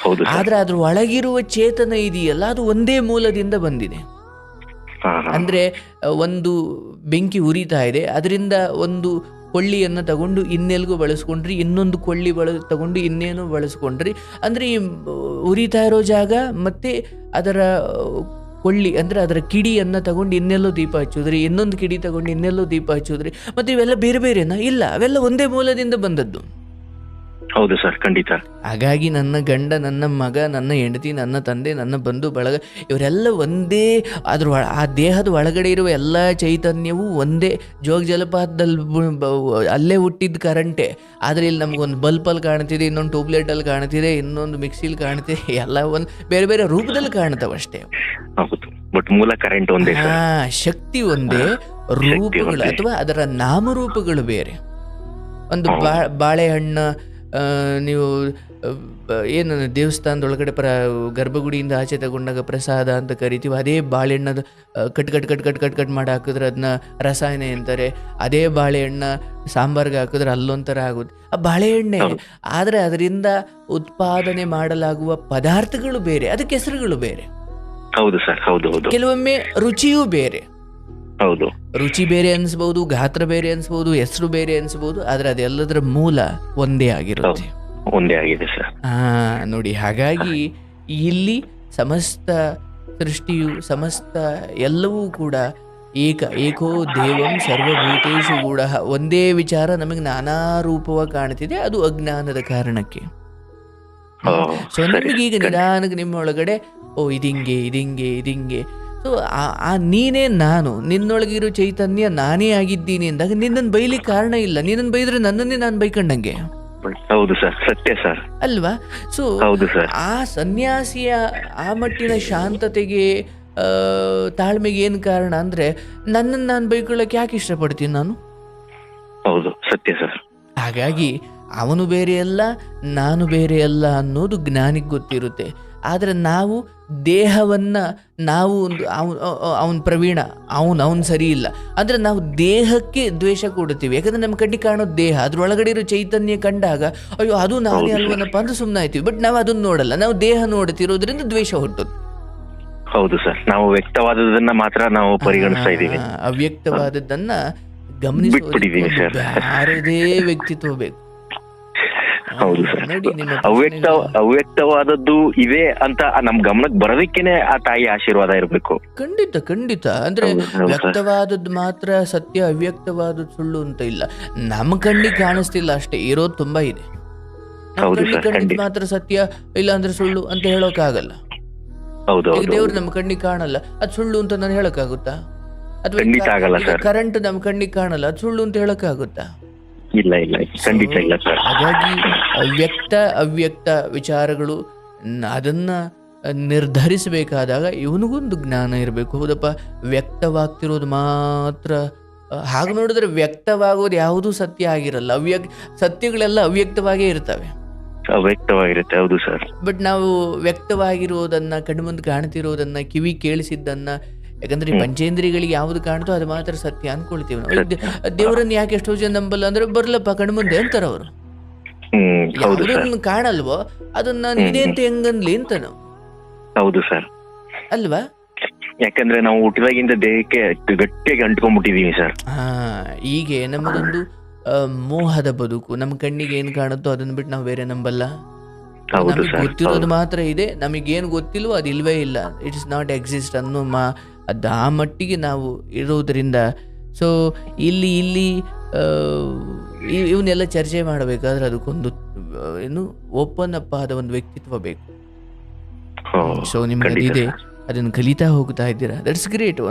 ಹೌದು ಸರ್. ಆದ್ರೆ ಅದ್ರ ಒಳಗಿರುವ ಚೇತನ ಇದೆಯಲ್ಲ, ಅದು ಒಂದೇ ಮೂಲದಿಂದ ಬಂದಿದೆ. ಹಾ ಹಾ ಅಂದ್ರೆ ಒಂದು ಬೆಂಕಿ ಉರಿತಾ ಇದೆ, ಅದರಿಂದ ಒಂದು ಕೊಳ್ಳಿಯನ್ನು ತಗೊಂಡು ಇನ್ನೆಲ್ಗೂ ಬಳಸ್ಕೊಂಡ್ರಿ, ಇನ್ನೊಂದು ಕೊಳ್ಳಿ ತಗೊಂಡು ಇನ್ನೇನು ಬಳಸ್ಕೊಂಡ್ರಿ. ಅಂದ್ರೆ ಈ ಉರಿತಾ ಇರೋ ಜಾಗ ಮತ್ತೆ ಅದರ ಕೊಳ್ಳಿ ಅಂದ್ರೆ ಅದರ ಕಿಡಿಯನ್ನು ತಗೊಂಡು ಇನ್ನೆಲ್ಲೋ ದೀಪ ಹಚ್ಚುದ್ರಿ, ಇನ್ನೊಂದು ಕಿಡಿ ತಗೊಂಡು ಇನ್ನೆಲ್ಲೋ ದೀಪ ಹಚ್ಚುದ್ರಿ. ಮತ್ತೆ ಇವೆಲ್ಲ ಬೇರೆ ಬೇರೆನಾ? ಇಲ್ಲ, ಅವೆಲ್ಲ ಒಂದೇ ಮೂಲದಿಂದ ಬಂದದ್ದು. ಹೌದು ಸರ್ ಖಂಡಿತ. ಹಾಗಾಗಿ ನನ್ನ ಗಂಡ, ನನ್ನ ಮಗ, ನನ್ನ ಹೆಂಡತಿ, ನನ್ನ ತಂದೆ, ನನ್ನ ಬಂಧು ಬಳಗ, ಇವರೆಲ್ಲ ಒಂದೇ. ಆ ದೇಹದ ಒಳಗಡೆ ಇರುವ ಎಲ್ಲ ಚೈತನ್ಯವೂ ಒಂದೇ. ಜೋಗ ಜಲಪಾತದಲ್ಲಿ ಅಲ್ಲೇ ಹುಟ್ಟಿದ ಕರೆಂಟೆ, ಆದರೆ ಇಲ್ಲಿ ನಮಗೊಂದು ಬಲ್ಪಲ್ಲಿ ಕಾಣ್ತಿದೆ, ಇನ್ನೊಂದು ಟ್ಯೂಬ್ಲೈಟಲ್ಲಿ ಕಾಣ್ತಿದೆ, ಇನ್ನೊಂದು ಮಿಕ್ಸಿಲಿ ಕಾಣ್ತಿದೆ, ಎಲ್ಲ ಒಂದು ಬೇರೆ ಬೇರೆ ರೂಪದಲ್ಲಿ ಕಾಣ್ತಾವಷ್ಟೇ. ಹೌದು, ಬಟ್ ಮೂಲ ಕರೆಂಟ್ ಒಂದೇ ಸರ್. ಶಕ್ತಿ ಒಂದೇ, ರೂಪಗಳು ಅಥವಾ ಅದರ ನಾಮರೂಪಗಳು ಬೇರೆ. ಒಂದು ಬಾಳೆಹಣ್ಣು ನೀವು ಏನು ದೇವಸ್ಥಾನದೊಳಗಡೆ ಗರ್ಭಗುಡಿಯಿಂದ ಆಚೆ ತಗೊಂಡಾಗ ಪ್ರಸಾದ ಅಂತ ಕರಿತೀವಿ, ಅದೇ ಬಾಳೆಹಣ್ಣದ ಕಟ್ ಮಾಡಿ ಹಾಕಿದ್ರೆ ಅದನ್ನ ರಸಾಯನ ಅಂತಾರೆ. ಅದೇ ಬಾಳೆಹಣ್ಣ ಸಾಂಬಾರ್ಗೆ ಹಾಕಿದ್ರೆ ಅಲ್ಲೊಂಥರ ಆಗುತ್ತೆ. ಆ ಬಾಳೆಹಣ್ಣೆ, ಆದರೆ ಅದರಿಂದ ಉತ್ಪಾದನೆ ಮಾಡಲಾಗುವ ಪದಾರ್ಥಗಳು ಬೇರೆ, ಅದಕ್ಕೆ ಹೆಸರುಗಳು ಬೇರೆ. ಹೌದು ಸರ್, ಹೌದು ಹೌದು. ಕೆಲವೊಮ್ಮೆ ರುಚಿಯೂ ಬೇರೆ. ಹೌದು, ರುಚಿ ಬೇರೆ ಅನ್ಸ್ಬಹುದು, ಗಾತ್ರ ಬೇರೆ ಅನ್ಸ್ಬಹುದು, ಹೆಸರು ಬೇರೆ ಅನ್ಸ್ಬಹುದು, ಆದ್ರೆ ಅದೆಲ್ಲದರ ಮೂಲ ಒಂದೇ ಆಗಿರುತ್ತೆ. ಒಂದೇ ಆಗಿದೆ ಸರ್. ನೋಡಿ, ಹಾಗಾಗಿ ಇಲ್ಲಿ ಸಮಸ್ತ ಸೃಷ್ಟಿಯು, ಸಮಸ್ತ ಎಲ್ಲವೂ ಕೂಡ ಏಕೋ ದೇವಂ ಸರ್ವಭೂತೇಷು ಗೂಢ. ಒಂದೇ ವಿಚಾರ ನಮಗೆ ನಾನಾ ರೂಪವಾಗಿ ಕಾಣ್ತಿದೆ, ಅದು ಅಜ್ಞಾನದ ಕಾರಣಕ್ಕೆ. ಸೊ ನಿಮಗೀಗ ನಿಧಾನಕ್ಕೆ ನಿಮ್ಮ ಒಳಗಡೆ ಇದಿಂಗೆ ಸೊ ಆ ನೀನೇ ನಾನು, ನಿನ್ನೊಳಗಿರೋ ಚೈತನ್ಯ ನಾನೇ ಆಗಿದ್ದೀನಿ ಅಂದಾಗ ನಿನ್ನನ್ನು ಬೈಲಿಕ್ಕೆ ಕಾರಣ ಇಲ್ಲ. ನಿನ್ನನ್ನು ಬೈದ್ರೆ ನನ್ನನ್ನೇ ನಾನು ಬೈಕೊಂಡಂಗೆ. ಹೌದು ಸರ್, ಸತ್ಯ ಸರ್ ಅಲ್ವಾ? ಸೊ ಹೌದು ಸರ್. ಆ ಸನ್ಯಾಸಿಯ ಆ ಮಟ್ಟಿನ ಶಾಂತತೆಗೆ, ತಾಳ್ಮೆಗೆ ಏನು ಕಾರಣ ಅಂದ್ರೆ ನನ್ನನ್ನು ನಾನು ಬೈಕೊಳ್ಳಕ್ಕೆ ಯಾಕೆ ಇಷ್ಟಪಡ್ತೀನಿ ನಾನು? ಹೌದು, ಸತ್ಯ ಸರ್. ಹಾಗಾಗಿ ಅವನು ಬೇರೆ ಅಲ್ಲ, ನಾನು ಬೇರೆ ಅಲ್ಲ ಅನ್ನೋದು ಜ್ಞಾನಿಗೆ ಗೊತ್ತಿರುತ್ತೆ. ಆದರೆ ನಾವು ದೇಹವನ್ನು ಅವನು ಪ್ರವೀಣ, ಅವನು ಸರಿ ಇಲ್ಲ ಅಂದರೆ ನಾವು ದೇಹಕ್ಕೆ ದ್ವೇಷ ಕೊಡ್ತೀವಿ. ಯಾಕಂದರೆ ನಮ್ಮ ಕಣ್ಣಿಗೆ ಕಾಣೋ ದೇಹ, ಅದ್ರೊಳಗಡೆ ಇರೋ ಚೈತನ್ಯ ಕಂಡಾಗ ಅಯ್ಯೋ ಅದು ನಾನೇ ಅಲ್ವನಪ್ಪ ಅಂದ್ರೆ ಸುಮ್ಮನೆ ಆಯ್ತೀವಿ. ಬಟ್ ನಾವು ಅದನ್ನು ನೋಡಲ್ಲ, ನಾವು ದೇಹ ನೋಡ್ತಿರೋದ್ರಿಂದ ದ್ವೇಷ ಹುಟ್ಟುತ್ತೆ. ಹೌದು ಸರ್, ನಾವು ವ್ಯಕ್ತವಾದದನ್ನ ಮಾತ್ರ ನಾವು ಪರಿಗಣಿಸ್ತಾ ಇದ್ದೀವಿ. ಅವ್ಯಕ್ತವಾದದ್ದನ್ನ ಗಮನಿಸೋದು ಯಾರದೇ ವ್ಯಕ್ತಿತ್ವ ಬೇಕು. ಹೌದು ಸರ್, ಅವ್ಯಕ್ತವಾದದ್ದು ಇದೆ ಅಂತ ನಮ್ ಗಮನಕ್ಕೆ ಬರೋದಕ್ಕೇನೆ ಆ ತಾಯಿ ಆಶೀರ್ವಾದ ಇರಬೇಕು. ಖಂಡಿತ. ಅಂದ್ರೆ ವ್ಯಕ್ತವಾದದ್ದು ಮಾತ್ರ ಸತ್ಯ, ಅವ್ಯಕ್ತವಾದದ್ದು ಸುಳ್ಳು ಅಂತ ಇಲ್ಲ. ನಮ್ಮ ಕಣ್ಣಿಗೆ ಕಾಣಿಸ್ತಿಲ್ಲ ಅಷ್ಟೇ, ಇರೋದು ತುಂಬಾ ಇದೆ. ಕಣ್ಣಿಗೆ ಮಾತ್ರ ಸತ್ಯ ಇಲ್ಲ ಅಂದ್ರೆ ಸುಳ್ಳು ಅಂತ ಹೇಳೋಕ್ಕಾಗಲ್ಲ. ದೇವ್ರು ನಮ್ಮ ಕಣ್ಣಿಗೆ ಕಾಣಲ್ಲ, ಅದು ಸುಳ್ಳು ಅಂತ ನಾನು ಹೇಳಕ್ಕಾಗುತ್ತಾ? ಅಥವಾ ಕರೆಂಟ್ ನಮ್ಮ ಕಣ್ಣಿಗೆ ಕಾಣಲ್ಲ, ಅದು ಸುಳ್ಳು ಅಂತ ಹೇಳಕ್ಕಾಗುತ್ತಾ? ಇಲ್ಲ, ಖಂಡಿತ ಇಲ್ಲ ಸರ್. ಹಾಗಾಗಿ ಅವ್ಯಕ್ತ ವಿಚಾರಗಳು ಅದನ್ನ ನಿರ್ಧರಿಸಬೇಕಾದಾಗ ಇವನಿಗೊಂದು ಜ್ಞಾನ ಇರಬೇಕು. ಹೌದಪ್ಪ, ವ್ಯಕ್ತವಾಗ್ತಿರೋದು ಮಾತ್ರ, ಹಾಗೆ ನೋಡಿದ್ರೆ ವ್ಯಕ್ತವಾಗೋದು ಯಾವುದೂ ಸತ್ಯ ಆಗಿರಲ್ಲ. ಸತ್ಯಗಳೆಲ್ಲ ಅವ್ಯಕ್ತವಾಗೇ ಇರ್ತವೆ, ಅವ್ಯಕ್ತವಾಗಿರುತ್ತೆ. ಹೌದು ಸರ್. ಬಟ್ ನಾವು ವ್ಯಕ್ತವಾಗಿರೋದನ್ನ, ಕಣ್ಮುಂದೆ ಕಾಣ್ತಿರೋದನ್ನ, ಕಿವಿ ಕೇಳಿಸಿದ್ದನ್ನ, ಯಾಕಂದ್ರೆ ಪಂಚೇಂದ್ರಿಯಗಳಿಗೆ ಯಾವ್ದು ಕಾಣ್ತೋ ಅದು ಮಾತ್ರ ಸತ್ಯ ಅನ್ಕೊಳ್ತೀವಿ ನಾವು. ದೇವರನ್ನ ಯಾಕೆ ಎಷ್ಟೋ ಜನ ನಂಬಲ್ಲ ಅಂದ್ರೆ, ಬರ್ಲಪ್ಪ ಕಣ್ಮುಂದೆ ಅಂತಾರ ಅವರು. ಯಾವುದನ್ನ ಕಾಣಲ್ವೋ ಅದನ್ನ ನೀನೇ ಅಂತ ಹೆಂಗನ್ಲಿ ಅಂತ ನಾವು. ಹೌದು ಸರ್, ಅಲ್ವಾ? ಯಾಕಂದ್ರೆ ನಾವು ಹುಟ್ಟಿದಾಗಿಂದ ದೇಹಕ್ಕೆ ಗಟ್ಟಿಯಾಗಿ ಅಂಟ್ಕೊಂಡ್ಬಿಟ್ಟಿದೀವಿ ಸರ್. ಹೀಗೆ ನಮ್ಮದೊಂದು ಮೋಹದ ಬದುಕು. ನಮ್ಮ ಕಣ್ಣಿಗೆ ಏನ್ ಕಾಣುತ್ತೋ ಅದನ್ನ ಬಿಟ್ಟು ನಾವು ಬೇರೆ ನಂಬಲ್ಲ. ನಮಗೆ ಗೊತ್ತಿರೋದು ಮಾತ್ರ ಇದೆ, ನಮಗೇನು ಗೊತ್ತಿಲ್ವೋ ಅದು ಇಲ್ವೇ ಇಲ್ಲ, ಇಟ್ ಇಸ್ ನಾಟ್ ಎಕ್ಸಿಸ್ಟ್ ಅನ್ನೋ ಅದು ಆ ಮಟ್ಟಿಗೆ ನಾವು ಇರೋದ್ರಿಂದ. ಸೊ ಇಲ್ಲಿ ಇವನ್ನೆಲ್ಲ ಚರ್ಚೆ ಮಾಡಬೇಕಾದ್ರೆ ಅದಕ್ಕೊಂದು ಓಪನ್ ಅಪ್ ಆದ ಒಂದು ವ್ಯಕ್ತಿತ್ವ ಬೇಕು. ಸೊ ನಿಮ್ಗೆ ಅದಿದೆ, ಅದನ್ನು ಕಲಿತಾ ಹೋಗ್ತಾ ಇದ್ದೀರಾ, ದಟ್ಸ್ ಗ್ರೇಟ್.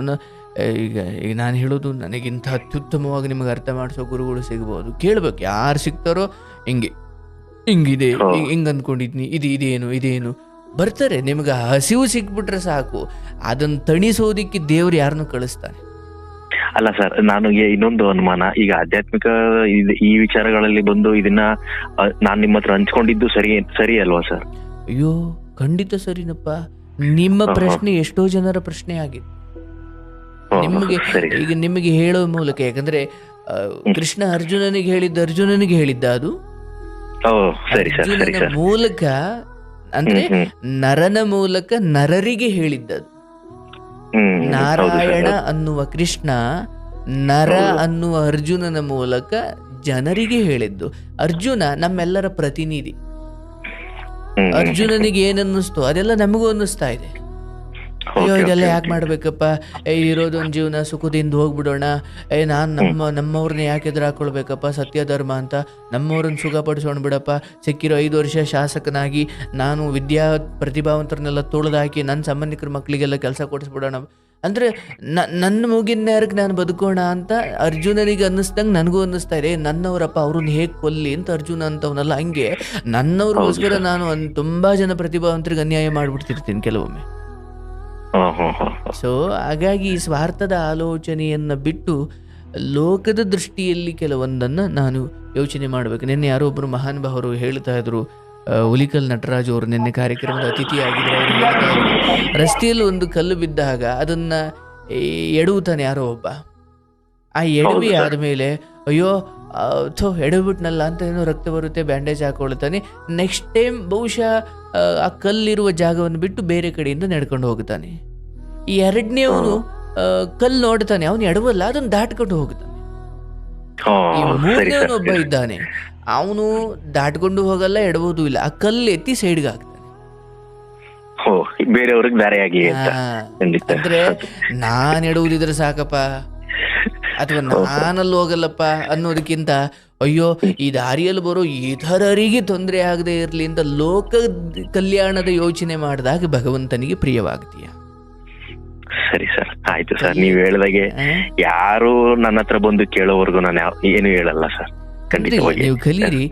ಈಗ ನಾನು ಹೇಳೋದು, ನನಗಿಂತ ಅತ್ಯುತ್ತಮವಾಗಿ ನಿಮಗೆ ಅರ್ಥ ಮಾಡಿಸೋ ಗುರುಗಳು ಸಿಗ್ಬೋದು, ಕೇಳ್ಬೇಕು. ಯಾರು ಸಿಗ್ತಾರೋ ಹಿಂಗಿದೆ, ಹಿಂಗೆ ಅಂದ್ಕೊಂಡಿದ್ನಿ, ಇದೇನು ಬರ್ತಾರೆ. ನಿಮ್ಗೆ ಹಸಿವು ಸಿಕ್ಬಿಟ್ರೆ ಸಾಕು, ಅದನ್ನು ತಣಿಸೋದಿಕ್ಕೆ ದೇವ್ರು ಯಾರನ್ನು ಕಳಿಸ್ತಾನೆ. ಅಲ್ಲ ಸರ್, ನನಗೆ ಇನ್ನೊಂದು ಅನುಮಾನ. ಈಗ ಆಧ್ಯಾತ್ಮಿಕ ಈ ವಿಚಾರಗಳಲ್ಲಿ ಬಂದು ಇದನ್ನ ನಾನು ನಿಮ್ಮ ಹತ್ರ ಹಂಚ್ಕೊಂಡಿದ್ದು ಸರಿ ಅಲ್ವಾ ಸರ್? ಅಯ್ಯೋ ಖಂಡಿತ ಸರಿನಪ್ಪ. ನಿಮ್ಮ ಪ್ರಶ್ನೆ ಎಷ್ಟೋ ಜನರ ಪ್ರಶ್ನೆ ಆಗಿದೆ. ನಿಮಗೆ ಈಗ ನಿಮಗೆ ಹೇಳೋ ಮೂಲಕ, ಯಾಕಂದ್ರೆ ಕೃಷ್ಣ ಅರ್ಜುನನಿಗೆ ಹೇಳಿದ್ದ ಅದು ಅರ್ಜುನನ ಮೂಲಕ, ಅಂದ್ರೆ ನರನ ಮೂಲಕ ನರರಿಗೆ ಹೇಳಿದ್ದದು. ನಾರಾಯಣ ಅನ್ನುವ ಕೃಷ್ಣ ನರ ಅನ್ನುವ ಅರ್ಜುನನ ಮೂಲಕ ಜನರಿಗೆ ಹೇಳಿದ್ದು. ಅರ್ಜುನ ನಮ್ಮೆಲ್ಲರ ಪ್ರತಿನಿಧಿ. ಅರ್ಜುನನಿಗೆ ಏನನ್ನಿಸ್ತು ಅದೆಲ್ಲ ನಮಗೂ ಅನ್ನಿಸ್ತಾ ಇದೆ. ಅಯ್ಯೋ ಇದೆಲ್ಲ ಯಾಕೆ ಮಾಡ್ಬೇಕಪ್ಪ, ಇರೋದೊಂದು ಜೀವನ ಸುಖದಿಂದ ಹೋಗ್ಬಿಡೋಣ, ನಮ್ಮವ್ರನ್ನ ಯಾಕೆ ಎದುರು ಹಾಕೊಳ್ಬೇಕಪ್ಪ, ಸತ್ಯ ಧರ್ಮ ಅಂತ ನಮ್ಮವ್ರನ್ನ ಸುಖ ಪಡಿಸೋಣ ಬಿಡಪ್ಪ, ಸಿಕ್ಕಿರೋ 5 ವರ್ಷ ಶಾಸಕನಾಗಿ ನಾನು ಪ್ರತಿಭಾವಂತರನ್ನೆಲ್ಲ ತುಳಿದಾಕಿ ನನ್ನ ಸಂಬಂಧಿಕರ ಮಕ್ಕಳಿಗೆಲ್ಲ ಕೆಲಸ ಕೊಡಿಸ್ಬಿಡೋಣ, ಅಂದ್ರೆ ನನ್ನ ಮುಗಿನ ನೇರಕ್ಕೆ ನಾನು ಬದುಕೋಣ ಅಂತ ಅರ್ಜುನನಿಗೆ ಅನ್ನಿಸ್ದಂಗೆ ನನಗೂ ಅನ್ನಿಸ್ತಾ ಇದೆ. ನನ್ನವರಪ್ಪ ಅವ್ರನ್ನ ಹೇಗೆ ಕೊಲ್ಲಿ ಅಂತ ಅರ್ಜುನ ಅಂತವನಲ್ಲ, ಹಂಗೆ ನನ್ನವ್ರಿಗೋಸ್ಕರ ನಾನು ತುಂಬಾ ಜನ ಪ್ರತಿಭಾವಂತರಿಗೆ ಅನ್ಯಾಯ ಮಾಡ್ಬಿಡ್ತಿರ್ತೀನಿ ಕೆಲವೊಮ್ಮೆ. ಸೊ ಹಾಗಾಗಿ ಸ್ವಾರ್ಥದ ಆಲೋಚನೆಯನ್ನ ಬಿಟ್ಟು ಲೋಕದ ದೃಷ್ಟಿಯಲ್ಲಿ ಕೆಲವೊಂದನ್ನು ನಾನು ಯೋಚನೆ ಮಾಡಬೇಕು. ನಿನ್ನೆ ಯಾರೋ ಒಬ್ಬರು ಮಹಾನುಭಾವರು ಹೇಳ್ತಾ ಇದ್ರು, ಹುಲಿಕಲ್ ನಟರಾಜ್ ಅವರು ನಿನ್ನೆ ಕಾರ್ಯಕ್ರಮದ ಅತಿಥಿಯಾಗಿದ್ರು. ಅವರು ಹೇಳ್ತಾ ಇದ್ರು, ರಸ್ತೆಯಲ್ಲಿ ಒಂದು ಕಲ್ಲು ಬಿದ್ದಾಗ ಅದನ್ನ ಎಡವುತ್ತಾನೆ ಯಾರೋ ಒಬ್ಬ. ಆ ಎಡವಿ ಆದಮೇಲೆ ಅಯ್ಯೋ ಎಡವಿಬಿಟ್ನಲ್ಲ ಅಂತ ಏನೋ ರಕ್ತ ಬರುತ್ತೆ, ಬ್ಯಾಂಡೇಜ್ ಹಾಕೊಳ್ತಾನೆ. ನೆಕ್ಸ್ಟ್ ಟೈಮ್ ಬಹುಶಃ ಆ ಕಲ್ಲಿರುವ ಜಾಗವನ್ನು ಬಿಟ್ಟು ಬೇರೆ ಕಡೆಯಿಂದ ನಡ್ಕೊಂಡು ಹೋಗ್ತಾನೆ. ಈ ಎರಡನೇವನು ಕಲ್ಲು ನೋಡ್ತಾನೆ, ಅವನು ಎಡವಲ್ಲ, ಅದನ್ನು ದಾಟ್ಕೊಂಡು ಹೋಗ್ತಾನೆ. ಈ ಮೂರನೇವನೊಬ್ಬ ಇದ್ದಾನೆ, ಅವನು ದಾಟ್ಕೊಂಡು ಹೋಗಲ್ಲ, ಎಡಬಹುದು ಇಲ್ಲ, ಆ ಕಲ್ಲು ಎತ್ತಿ ಸೈಡ್ಗೆ ಹಾಕ್ತಾನೆ. ಅಂದ್ರೆ ನಾನ್ ಎಡವುದಿದ್ರೆ ಸಾಕಪ್ಪ, ಅಥವಾ ನಾನಲ್ಲಿ ಹೋಗಲ್ಲಪ್ಪ ಅನ್ನೋದಕ್ಕಿಂತ ಅಯ್ಯೋ ಈ ದಾರಿಯಲ್ಲಿ ಬರೋ ಇತರರಿಗೆ ತೊಂದರೆ ಆಗದೆ ಇರಲಿ ಅಂತ ಲೋಕ ಕಲ್ಯಾಣದ ಯೋಚನೆ ಮಾಡಿದಾಗ ಭಗವಂತನಿಗೆ ಪ್ರಿಯವಾಗ್ತೀಯ. ಸರಿ ಸರ್, ಆಯ್ತು ಸರ್. ನೀವ್ ಹೇಳ್ದಾಗೆ ಯಾರು ನನ್ನ ಹತ್ರ ಬಂದು ಕೇಳೋವರೆಗೂ ನಾನು ಏನು ಹೇಳಲ್ಲ ಸರ್. ನೀವು ಕಲೀರಿ.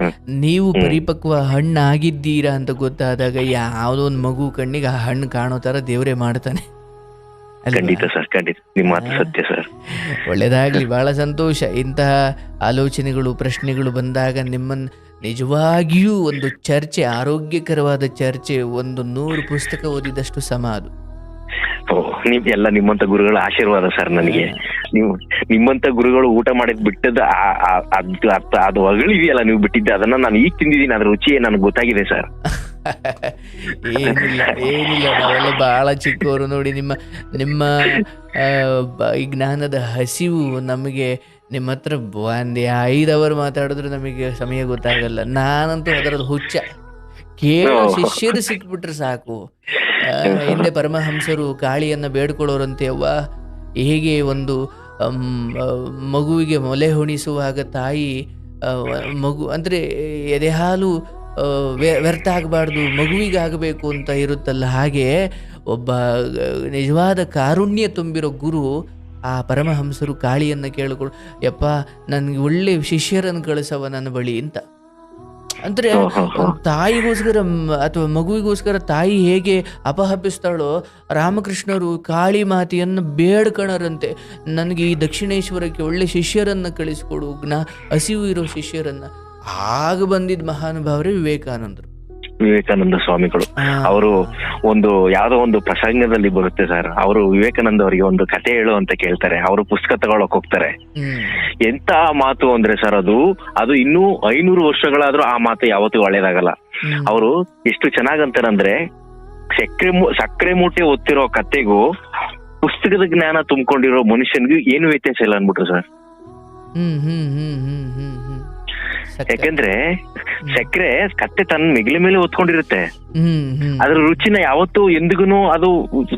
ನೀವು ಪರಿಪಕ್ವ ಹಣ್ಣಾಗಿದ್ದೀರಾ ಅಂತ ಗೊತ್ತಾದಾಗ ಯಾವುದೋ ಒಂದು ಮಗು ಕಣ್ಣಿಗೆ ಆ ಹಣ್ಣು ಕಾಣೋ ತರ ದೇವರೇ ಮಾಡ್ತಾನೆ. ಖಂಡಿತ ಸರ್, ಖಂಡಿತ ನಿಮ್ಮ ಮಾತು ಸತ್ಯ ಸರ್. ಒಳ್ಳೇದಾಗ್ಲಿ, ಬಹಳ ಸಂತೋಷ. ಇಂತಹ ಆಲೋಚನೆಗಳು ಪ್ರಶ್ನೆಗಳು ಬಂದಾಗ ನಿಮ್ಮನ್ನ ನಿಜವಾಗಿಯೂ ಒಂದು ಚರ್ಚೆ, ಆರೋಗ್ಯಕರವಾದ ಚರ್ಚೆ, 100 ಪುಸ್ತಕ ಓದಿದಷ್ಟು ಸಮ ಅದು. ಎಲ್ಲ ನಿಮ್ಮಂತ ಗುರುಗಳ ಆಶೀರ್ವಾದ ಸರ್ ನನಗೆ. ನಿಮ್ಮಂತ ಗುರುಗಳು ಊಟ ಮಾಡಿದ್ ಬಿಟ್ಟದ ಅದು ಅಗಳಿದೆಯಲ್ಲ ನೀವು ಬಿಟ್ಟಿದ್ದೆ, ಅದನ್ನ ನಾನು ಈಗ ತಿಂದಿದ್ದೀನಿ, ಅದ್ರ ರುಚಿ ನನಗೆ ಗೊತ್ತಾಗಿದೆ ಸರ್. ಏನಿಲ್ಲ ನಾವೆಲ್ಲ ಬಹಳ ಚಿಕ್ಕವರು ನೋಡಿ. ನಿಮ್ಮ ಈ ಜ್ಞಾನದ ಹಸಿವು ನಮಗೆ ನಿಮ್ಮ ಹತ್ರ ಒಂದೇ 5 ಅವರ್ ಮಾತಾಡಿದ್ರೆ ನಮಗೆ ಸಮಯ ಗೊತ್ತಾಗಲ್ಲ. ನಾನಂತೂ ಅದರದ್ದು ಹುಚ್ಚ. ಕೇವಲ ಶಿಷ್ಯರು ಸಿಕ್ಬಿಟ್ರೆ ಸಾಕು. ಹಿಂದೆ ಪರಮಹಂಸರು ಕಾಳಿಯನ್ನ ಬೇಡ್ಕೊಳ್ಳೋರಂತೆ, ಅವ್ವ ಹೇಗೆ ಒಂದು ಮಗುವಿಗೆ ಮೊಲೆ ಹೊಣಿಸುವಾಗ ತಾಯಿ ಮಗು ಅಂದ್ರೆ ಎದೆ ಹಾಲು ವ್ಯರ್ಥ ಆಗಬಾರ್ದು, ಮಗುವಿಗೆ ಆಗಬೇಕು ಅಂತ ಇರುತ್ತಲ್ಲ, ಹಾಗೆ ಒಬ್ಬ ನಿಜವಾದ ಕಾರುಣ್ಯ ತುಂಬಿರೋ ಗುರು ಆ ಪರಮಹಂಸರು ಕಾಳಿಯನ್ನ ಕೇಳಿಕೊಳ್ಳು, ಯಪ್ಪ ನನಗೆ ಒಳ್ಳೆ ಶಿಷ್ಯರನ್ನು ಕಳಿಸವ ನನ್ನ ಬಳಿ ಅಂತ. ಅಂದ್ರೆ ತಾಯಿಗೋಸ್ಕರ ಅಥವಾ ಮಗುವಿಗೋಸ್ಕರ ತಾಯಿ ಹೇಗೆ ಅಪಹಪಿಸ್ತಾಳೋ, ರಾಮಕೃಷ್ಣರು ಕಾಳಿ ಮಾತೆಯನ್ನು ಬೇಡ್ಕಣರಂತೆ, ನನಗೆ ಈ ದಕ್ಷಿಣೇಶ್ವರಕ್ಕೆ ಒಳ್ಳೆ ಶಿಷ್ಯರನ್ನ ಕಳಿಸ್ಕೊಡು, ಹಸಿವು ಇರೋ ಶಿಷ್ಯರನ್ನ. ಆಗ ಬಂದಿದ್ದ ಮಹಾನುಭಾವರೇ ವಿವೇಕಾನಂದ ಸ್ವಾಮಿಗಳು. ಅವರು ಯಾವ್ದೋ ಒಂದು ಪ್ರಸಂಗದಲ್ಲಿ ಬರುತ್ತೆ ಸರ್, ಅವರು ವಿವೇಕಾನಂದ ಅವರಿಗೆ ಒಂದು ಕತೆ ಹೇಳು ಅಂತ ಕೇಳ್ತಾರೆ. ಅವರು ಪುಸ್ತಕ ತಗೊಳಕ್ ಹೋಗ್ತಾರೆ. ಎಂತ ಮಾತು ಅಂದ್ರೆ ಸರ್, ಅದು ಇನ್ನೂ 500 ವರ್ಷಗಳಾದ್ರೂ ಆ ಮಾತು ಯಾವತ್ತೂ ಒಳ್ಳೇದಾಗಲ್ಲ. ಅವರು ಎಷ್ಟು ಚೆನ್ನಾಗಂತಾರಂದ್ರೆ, ಸಕ್ಕರೆ ಮೂಟೆ ಒತ್ತಿರೋ ಕತೆಗೂ ಪುಸ್ತಕದ ಜ್ಞಾನ ತುಂಬಿಕೊಂಡಿರೋ ಮನುಷ್ಯನ್ಗೂ ಏನು ವ್ಯತ್ಯಾಸ ಇಲ್ಲ ಅನ್ಬಿಟ್ರು ಸರ್. ಯಾಕೆಂದ್ರೆ ಸಕ್ಕರೆ ಕತ್ತೆ ತನ್ನ ಮಿಗಿಲ ಮೇಲೆ ಹೊತ್ಕೊಂಡಿರುತ್ತೆ, ಅದ್ರ ರುಚಿನ ಯಾವತ್ತೂ ಎಂದಿಗೂ ಅದು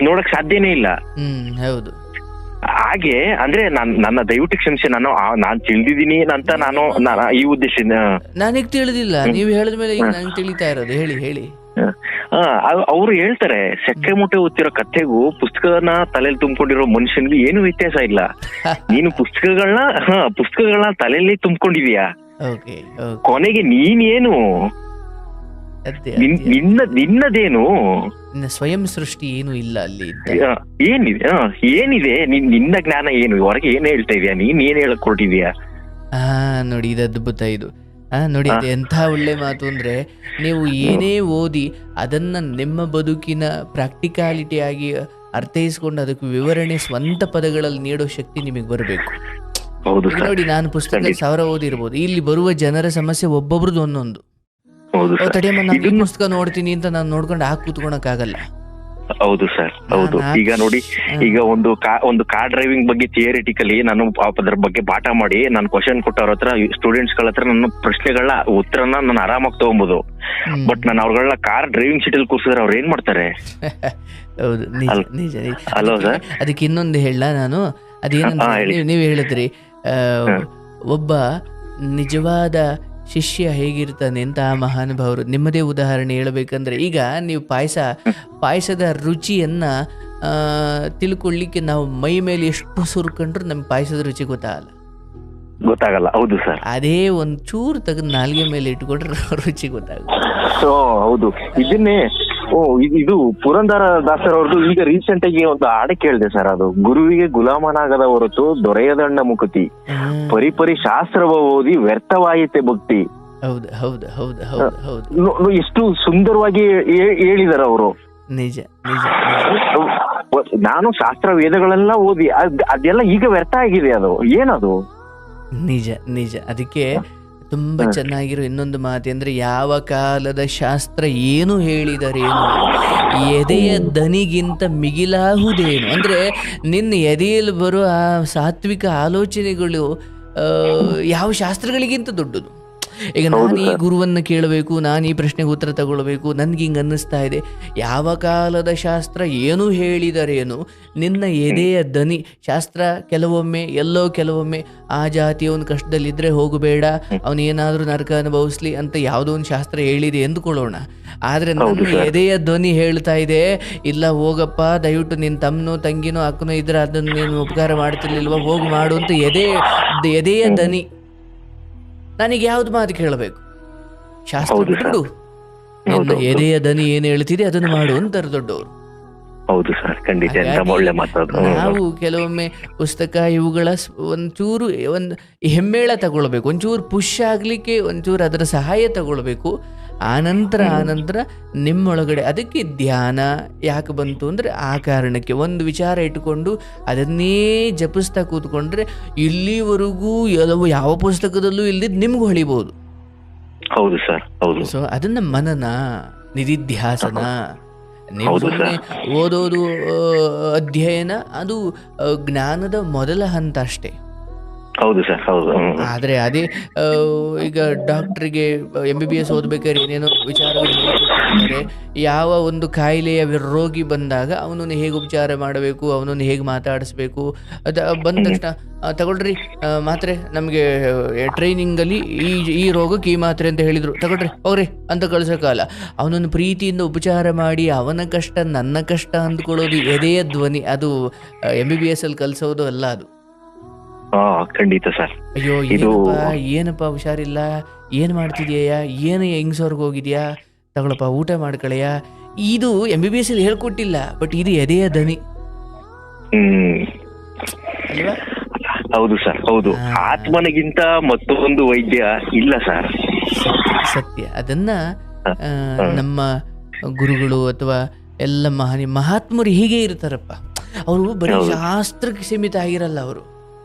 ನೋಡಕ್ ಸಾಧ್ಯನೇ ಇಲ್ಲ. ಹೌದು. ಹಾಗೆ ಅಂದ್ರೆ ನನ್ನ ದಯವಿಟ್ಟು ಕ್ಷಮಿಸಿ, ನಾನು ತಿಳಿದಿದ್ದೀನಿ ಅಂತ ನಾನು ಈ ಉದ್ದೇಶದಿಂದ. ನನಗ್ ತಿಳಿದಿಲ್ಲ, ನೀವು ಹೇಳಿದ ಮೇಲೆ ಈಗ ನನಗೆ ತಿಳಿತಾ ಇರೋದು. ಹೇಳಿ. ಅವ್ರು ಹೇಳ್ತಾರೆ, ಸಕ್ಕರೆ ಮೂಟೆ ಓದ್ತಿರೋ ಕಥೆಗೂ ಪುಸ್ತಕನ ತಲೆಯಲ್ಲಿ ತುಂಬಿಕೊಂಡಿರೋ ಮನುಷ್ಯನ್ಗೂ ಏನು ವ್ಯತ್ಯಾಸ ಇಲ್ಲ. ನೀನು ಪುಸ್ತಕಗಳನ್ನ ತಲೆಯಲ್ಲಿ ತುಂಬಿಕೊಂಡಿದ್ಯಾ, ಕೊನೆಗೆ ನೀನೇನು, ನಿನ್ನದೇನು, ಸ್ವಯಂ ಸೃಷ್ಟಿ ಏನು ಇಲ್ಲ ಅಲ್ಲಿ. ಏನಿದೆ ನಿನ್ನ ಜ್ಞಾನ ಏನು, ಹೊರಗೆ ಏನ್ ಹೇಳ್ತಾ ಇದೀಯಾ, ನೀನ್ ಏನ್ ಹೇಳಕ್ ಹೊರಟಿದ್ಯಾ? ನೋಡಿ, ಇದು ಅದ್ಭುತ. ಇದು ನೋಡಿ ಅದು ಎಂಥ ಒಳ್ಳೆ ಮಾತು ಅಂದರೆ, ನೀವು ಏನೇ ಓದಿ ಅದನ್ನು ನಿಮ್ಮ ಬದುಕಿನ ಪ್ರಾಕ್ಟಿಕಾಲಿಟಿಯಾಗಿ ಅರ್ಥೈಸ್ಕೊಂಡು ಅದಕ್ಕೆ ವಿವರಣೆ ಸ್ವಂತ ಪದಗಳಲ್ಲಿ ನೀಡೋ ಶಕ್ತಿ ನಿಮಗೆ ಬರಬೇಕು. ಹೌದು ಈಗ ಸರ್. ನೋಡಿ, ನಾನು ಪುಸ್ತಕದಲ್ಲಿ 1000 ಓದಿರ್ಬೋದು, ಇಲ್ಲಿ ಬರುವ ಜನರ ಸಮಸ್ಯೆ ಒಬ್ಬೊಬ್ರದ್ದು ಒಂದೊಂದು. ಹೌದು ಸರ್. ತಡೆಯಮ್ಮ, ನಾನು ಈ ಪುಸ್ತಕ ನೋಡ್ತೀನಿ ಅಂತ ನಾನು ನೋಡ್ಕೊಂಡು ಕೂತ್ಕೊಳಕ್ಕಾಗಲ್ಲ. ಹೌದು ಸರ್, ಹೌದು. ಈಗ ನೋಡಿ, ಈಗ ಒಂದು ಕಾರ್ ಡ್ರೈವಿಂಗ್ ಬಗ್ಗೆ ಥಿಯರಿಟಿಕಲಿ ನಾನು ಅದ್ರ ಬಗ್ಗೆ ಪಾಠ ಮಾಡಿ ನಾನು ಕ್ವಶನ್ ಕೊಟ್ಟವ್ರ ಹತ್ರ, ಸ್ಟೂಡೆಂಟ್ಸ್ ಗಳ ಹತ್ರ ನನ್ನ ಪ್ರಶ್ನೆಗಳ ಉತ್ತರನ ನಾನು ಆರಾಮಾಗಿ ತಗೊಬಹುದು. ಬಟ್ ನಾನು ಅವ್ರಗಳನ್ನ ಕಾರ್ ಡ್ರೈವಿಂಗ್ ಸೀಟಲ್ಲಿ ಕೂರ್ಸಿದ್ರೆ ಅವ್ರು ಏನ್ ಮಾಡ್ತಾರೆ? ಹೌದು, ನಿಜ ನಿಜ. ಅಲ್ವಾ ಸರ್? ಅದಕ್ಕೆ ಇನ್ನೊಂದು ಹೇಳ ನಾನು, ಅದೇನಂತ ನೀವು ಹೇಳಿದ್ರಿ, ಒಬ್ಬ ನಿಜವಾದ ಶಿಷ್ಯ ಹೇಗಿರ್ತಾನೆ ಅಂತ ಆ ಮಹಾನುಭಾವರು. ನಿಮ್ಮದೇ ಉದಾಹರಣೆ ಹೇಳ್ಬೇಕಂದ್ರೆ, ಈಗ ನೀವು ಪಾಯಸದ ರುಚಿಯನ್ನ ತಿಳ್ಕೊಳ್ಳಿಕ್ಕೆ ನಾವು ಮೈ ಮೇಲೆ ಎಷ್ಟು ಸುರ್ಕೊಂಡ್ರು ನಮ್ಗೆ ಪಾಯಸದ ರುಚಿ ಗೊತ್ತಾಗಲ್ಲ. ಹೌದು ಸರ್. ಅದೇ ಒಂದ್ ಚೂರು ತೆಗೆದು ನಾಲ್ಗೆ ಮೇಲೆ ಇಟ್ಕೊಂಡ್ರೆ ರುಚಿ ಗೊತ್ತಾಗುತ್ತೆ. ಹೌದು. ಇದನ್ನೇ ಇದು ಪುರಂದರ ದಾಸರವ್ರದ್ದು ಈಗ ರೀಸೆಂಟ್ ಆಗಿ ಒಂದು ಹಾಡು ಕೇಳಿದೆ ಸರ್. ಅದು ಗುರುವಿಗೆ ಗುಲಾಮನಾಗದ ಹೊರತು ದೊರೆಯದಣ್ಣ ಮುಕುತಿ, ಪರಿಪರಿ ಶಾಸ್ತ್ರವ ಓದಿ ವ್ಯರ್ಥವಾಯಿತೆ ಭಕ್ತಿ. ಹೌದು ಹೌದು ಹೌದು ಹೌದು ಹೌದು. ಎಷ್ಟು ಸುಂದರವಾಗಿ ಹೇಳಿದಾರ ಅವರು. ನಿಜ ನಿಜ. ನಾನು ಶಾಸ್ತ್ರ ವೇದಗಳೆಲ್ಲ ಓದಿ ಅದೆಲ್ಲ ಈಗ ವ್ಯರ್ಥ ಆಗಿದೆ. ಅದು ಏನದು? ನಿಜ ನಿಜ. ಅದಕ್ಕೆ ತುಂಬಾ ಚೆನ್ನಾಗಿರೋ ಇನ್ನೊಂದು ಮಾತು ಅಂದ್ರೆ, ಯಾವ ಕಾಲದ ಶಾಸ್ತ್ರ ಏನು ಹೇಳಿದರೇನು, ಎದೆಯ ದನಿಗಿಂತ ಮಿಗಿಲಾಹುದೇನು. ಅಂದ್ರೆ ನಿನ್ನ ಎದೆಯಲ್ಲಿ ಬರೋ ಆ ಸಾತ್ವಿಕ ಆಲೋಚನೆಗಳು ಯಾವ ಶಾಸ್ತ್ರಗಳಿಗಿಂತ ದೊಡ್ಡದು. ಈಗ ನಾನು ಈ ಗುರುವನ್ನ ಕೇಳಬೇಕು, ನಾನು ಈ ಪ್ರಶ್ನೆಗೆ ಉತ್ತರ ತಗೊಳ್ಬೇಕು, ನನ್ಗೆ ಹಿಂಗೆ ಅನ್ನಿಸ್ತಾ ಇದೆ. ಯಾವ ಕಾಲದ ಶಾಸ್ತ್ರ ಏನು ಹೇಳಿದರೇನು, ನಿನ್ನ ಎದೆಯ ದನಿ. ಶಾಸ್ತ್ರ ಕೆಲವೊಮ್ಮೆ ಕೆಲವೊಮ್ಮೆ ಆ ಜಾತಿಯವನು ಕಷ್ಟದಲ್ಲಿದ್ರೆ ಹೋಗಬೇಡ, ಅವನೇನಾದ್ರೂ ನರಕ ಅನುಭವಿಸ್ಲಿ ಅಂತ ಯಾವುದೋ ಒಂದು ಶಾಸ್ತ್ರ ಹೇಳಿದೆ ಎಂದುಕೊಳ್ಳೋಣ. ಆದ್ರೆ ನನ್ನ ಎದೆಯ ಧ್ವನಿ ಹೇಳ್ತಾ ಇದೆ, ಇಲ್ಲ ಹೋಗಪ್ಪ, ದಯವಿಟ್ಟು ನಿನ್ನ ತಮ್ಮನೋ ತಂಗಿನೋ ಅಕ್ಕನೋ ಇದ್ರೆ ಅದನ್ನು ನೀನು ಉಪಕಾರ ಮಾಡ್ತಿರ್ಲಿಲ್ವಾ, ಹೋಗಿ ಮಾಡು ಅಂತ ಎದೆಯ ದನಿ. ನನಗೆ ಯಾವ್ದು ಮಾತು ಕೇಳಬೇಕು? ಶಾಸ್ತ್ರ ಬಿಡು, ನಿನ್ನ ಎದೆಯ ದನಿ ಏನು ಹೇಳ್ತಿದೆ ಅದನ್ನು ಮಾಡು ಅಂತಾರೆ ದೊಡ್ಡವರು. ಹೌದು ಸರ್, ಖಂಡಿತ. ನಾವು ಕೆಲವೊಮ್ಮೆ ಪುಸ್ತಕ ಇವುಗಳ ಒಂಚೂರು ಒಂದು ಹೆಮ್ಮೇಳ ತಗೊಳ್ಬೇಕು, ಒಂಚೂರು ಪುಷ್ ಆಗ್ಲಿಕ್ಕೆ ಒಂಚೂರು ಅದರ ಸಹಾಯ ತಗೊಳ್ಬೇಕು. ಆನಂತರ ನಿಮ್ಮೊಳಗಡೆ ಅದಕ್ಕೆ ಧ್ಯಾನ ಯಾಕೆ ಬಂತು ಅಂದ್ರೆ ಆ ಕಾರಣಕ್ಕೆ. ಒಂದು ವಿಚಾರ ಇಟ್ಟುಕೊಂಡು ಅದನ್ನೇ ಜಪಿಸ್ತಾ ಕೂತ್ಕೊಂಡ್ರೆ ಇಲ್ಲಿವರೆಗೂ ಯಾವ ಪುಸ್ತಕದಲ್ಲೂ ಇಲ್ದಿದ್ದು ನಿಮ್ಗೂ ಹೊಳಿಬಹುದು. ಹೌದು ಸರ್, ಹೌದು. ಸೊ ಅದನ್ನ ಮನನ, ನಿಧಿಧ್ಯಾಸನ, ನೀವು ಸುಮ್ಮನೆ ಓದೋದು ಅಧ್ಯಯನ ಅದು ಜ್ಞಾನದ ಮೊದಲ ಹಂತ ಅಷ್ಟೇ. ಹೌದು ಸರ್, ಹೌದು. ಆದ್ರೆ ಅದೇ ಈಗ ಡಾಕ್ಟರ್ಗೆ MBBS ಓದ್ಬೇಕಾದ್ರೆ ಏನೇನೋ ವಿಚಾರಗಳು ಹೇಳ್ಕೊಡ್ತಾರೆ. ಯಾವ ಒಂದು ಕಾಯಿಲೆಯ ರೋಗಿ ಬಂದಾಗ ಅವನನ್ನು ಹೇಗೆ ಉಪಚಾರ ಮಾಡಬೇಕು, ಅವನನ್ನು ಹೇಗೆ ಮಾತಾಡಿಸ್ಬೇಕು, ಬಂದ ತಕ್ಷಣ ತಗೊಳ್ರಿ ಮಾತ್ರೆ, ನಮಗೆ ಟ್ರೈನಿಂಗಲ್ಲಿ ಈ ರೋಗಕ್ಕೆ ಈ ಮಾತ್ರೆ ಅಂತ ಹೇಳಿದ್ರು, ತಗೊಳ್ರಿ ಹೋಗ್ರಿ ಅಂತ ಕಳ್ಸೋಕ್ಕಲ್ಲ. ಅವನನ್ನು ಪ್ರೀತಿಯಿಂದ ಉಪಚಾರ ಮಾಡಿ ಅವನ ಕಷ್ಟ ನನ್ನ ಕಷ್ಟ ಅಂದ್ಕೊಳ್ಳೋದು ಎದೆಯ ಧ್ವನಿ. ಅದು MBBS ಅಲ್ಲಿ ಕಲಿಸೋದು ಅಲ್ಲ ಅದು. ಖಂಡಿತ ಸರ್. ಅಯ್ಯೋ ಏನಪ್ಪ ಹುಷಾರಿಲ್ಲ, ಏನ್ ಮಾಡ್ತಿದ್ಯಾ, ಏನು ಹೆಂಗ್ಸವ್ರಿಗೆ ಹೋಗಿದ್ಯಾ, ತಗೊಳಪ್ಪ ಊಟ ಮಾಡ್ಕಳೆಯ, ಇದು MBBS ಅಲ್ಲಿ ಹೇಳ್ಕೊಟ್ಟಿಲ್ಲ. ಬಟ್ ಇದು ಎದೆಯ ದನಿ ಅಲ್ವಾ? ಹೌದು ಸರ್, ಹೌದು. ಆತ್ಮನಿಗಿಂತ ಮತ್ತೊಂದು ವೈದ್ಯ ಇಲ್ಲ ಸರ್. ಸತ್ಯ. ಅದನ್ನ ನಮ್ಮ ಗುರುಗಳು ಅಥವಾ ಎಲ್ಲ ಮಹಾತ್ಮರು ಹೀಗೆ ಇರ್ತಾರಪ್ಪ. ಅವರು ಬರೀ ಶಾಸ್ತ್ರಕ್ಕೆ ಸೀಮಿತ ಆಗಿರಲ್ಲ. ಅವರು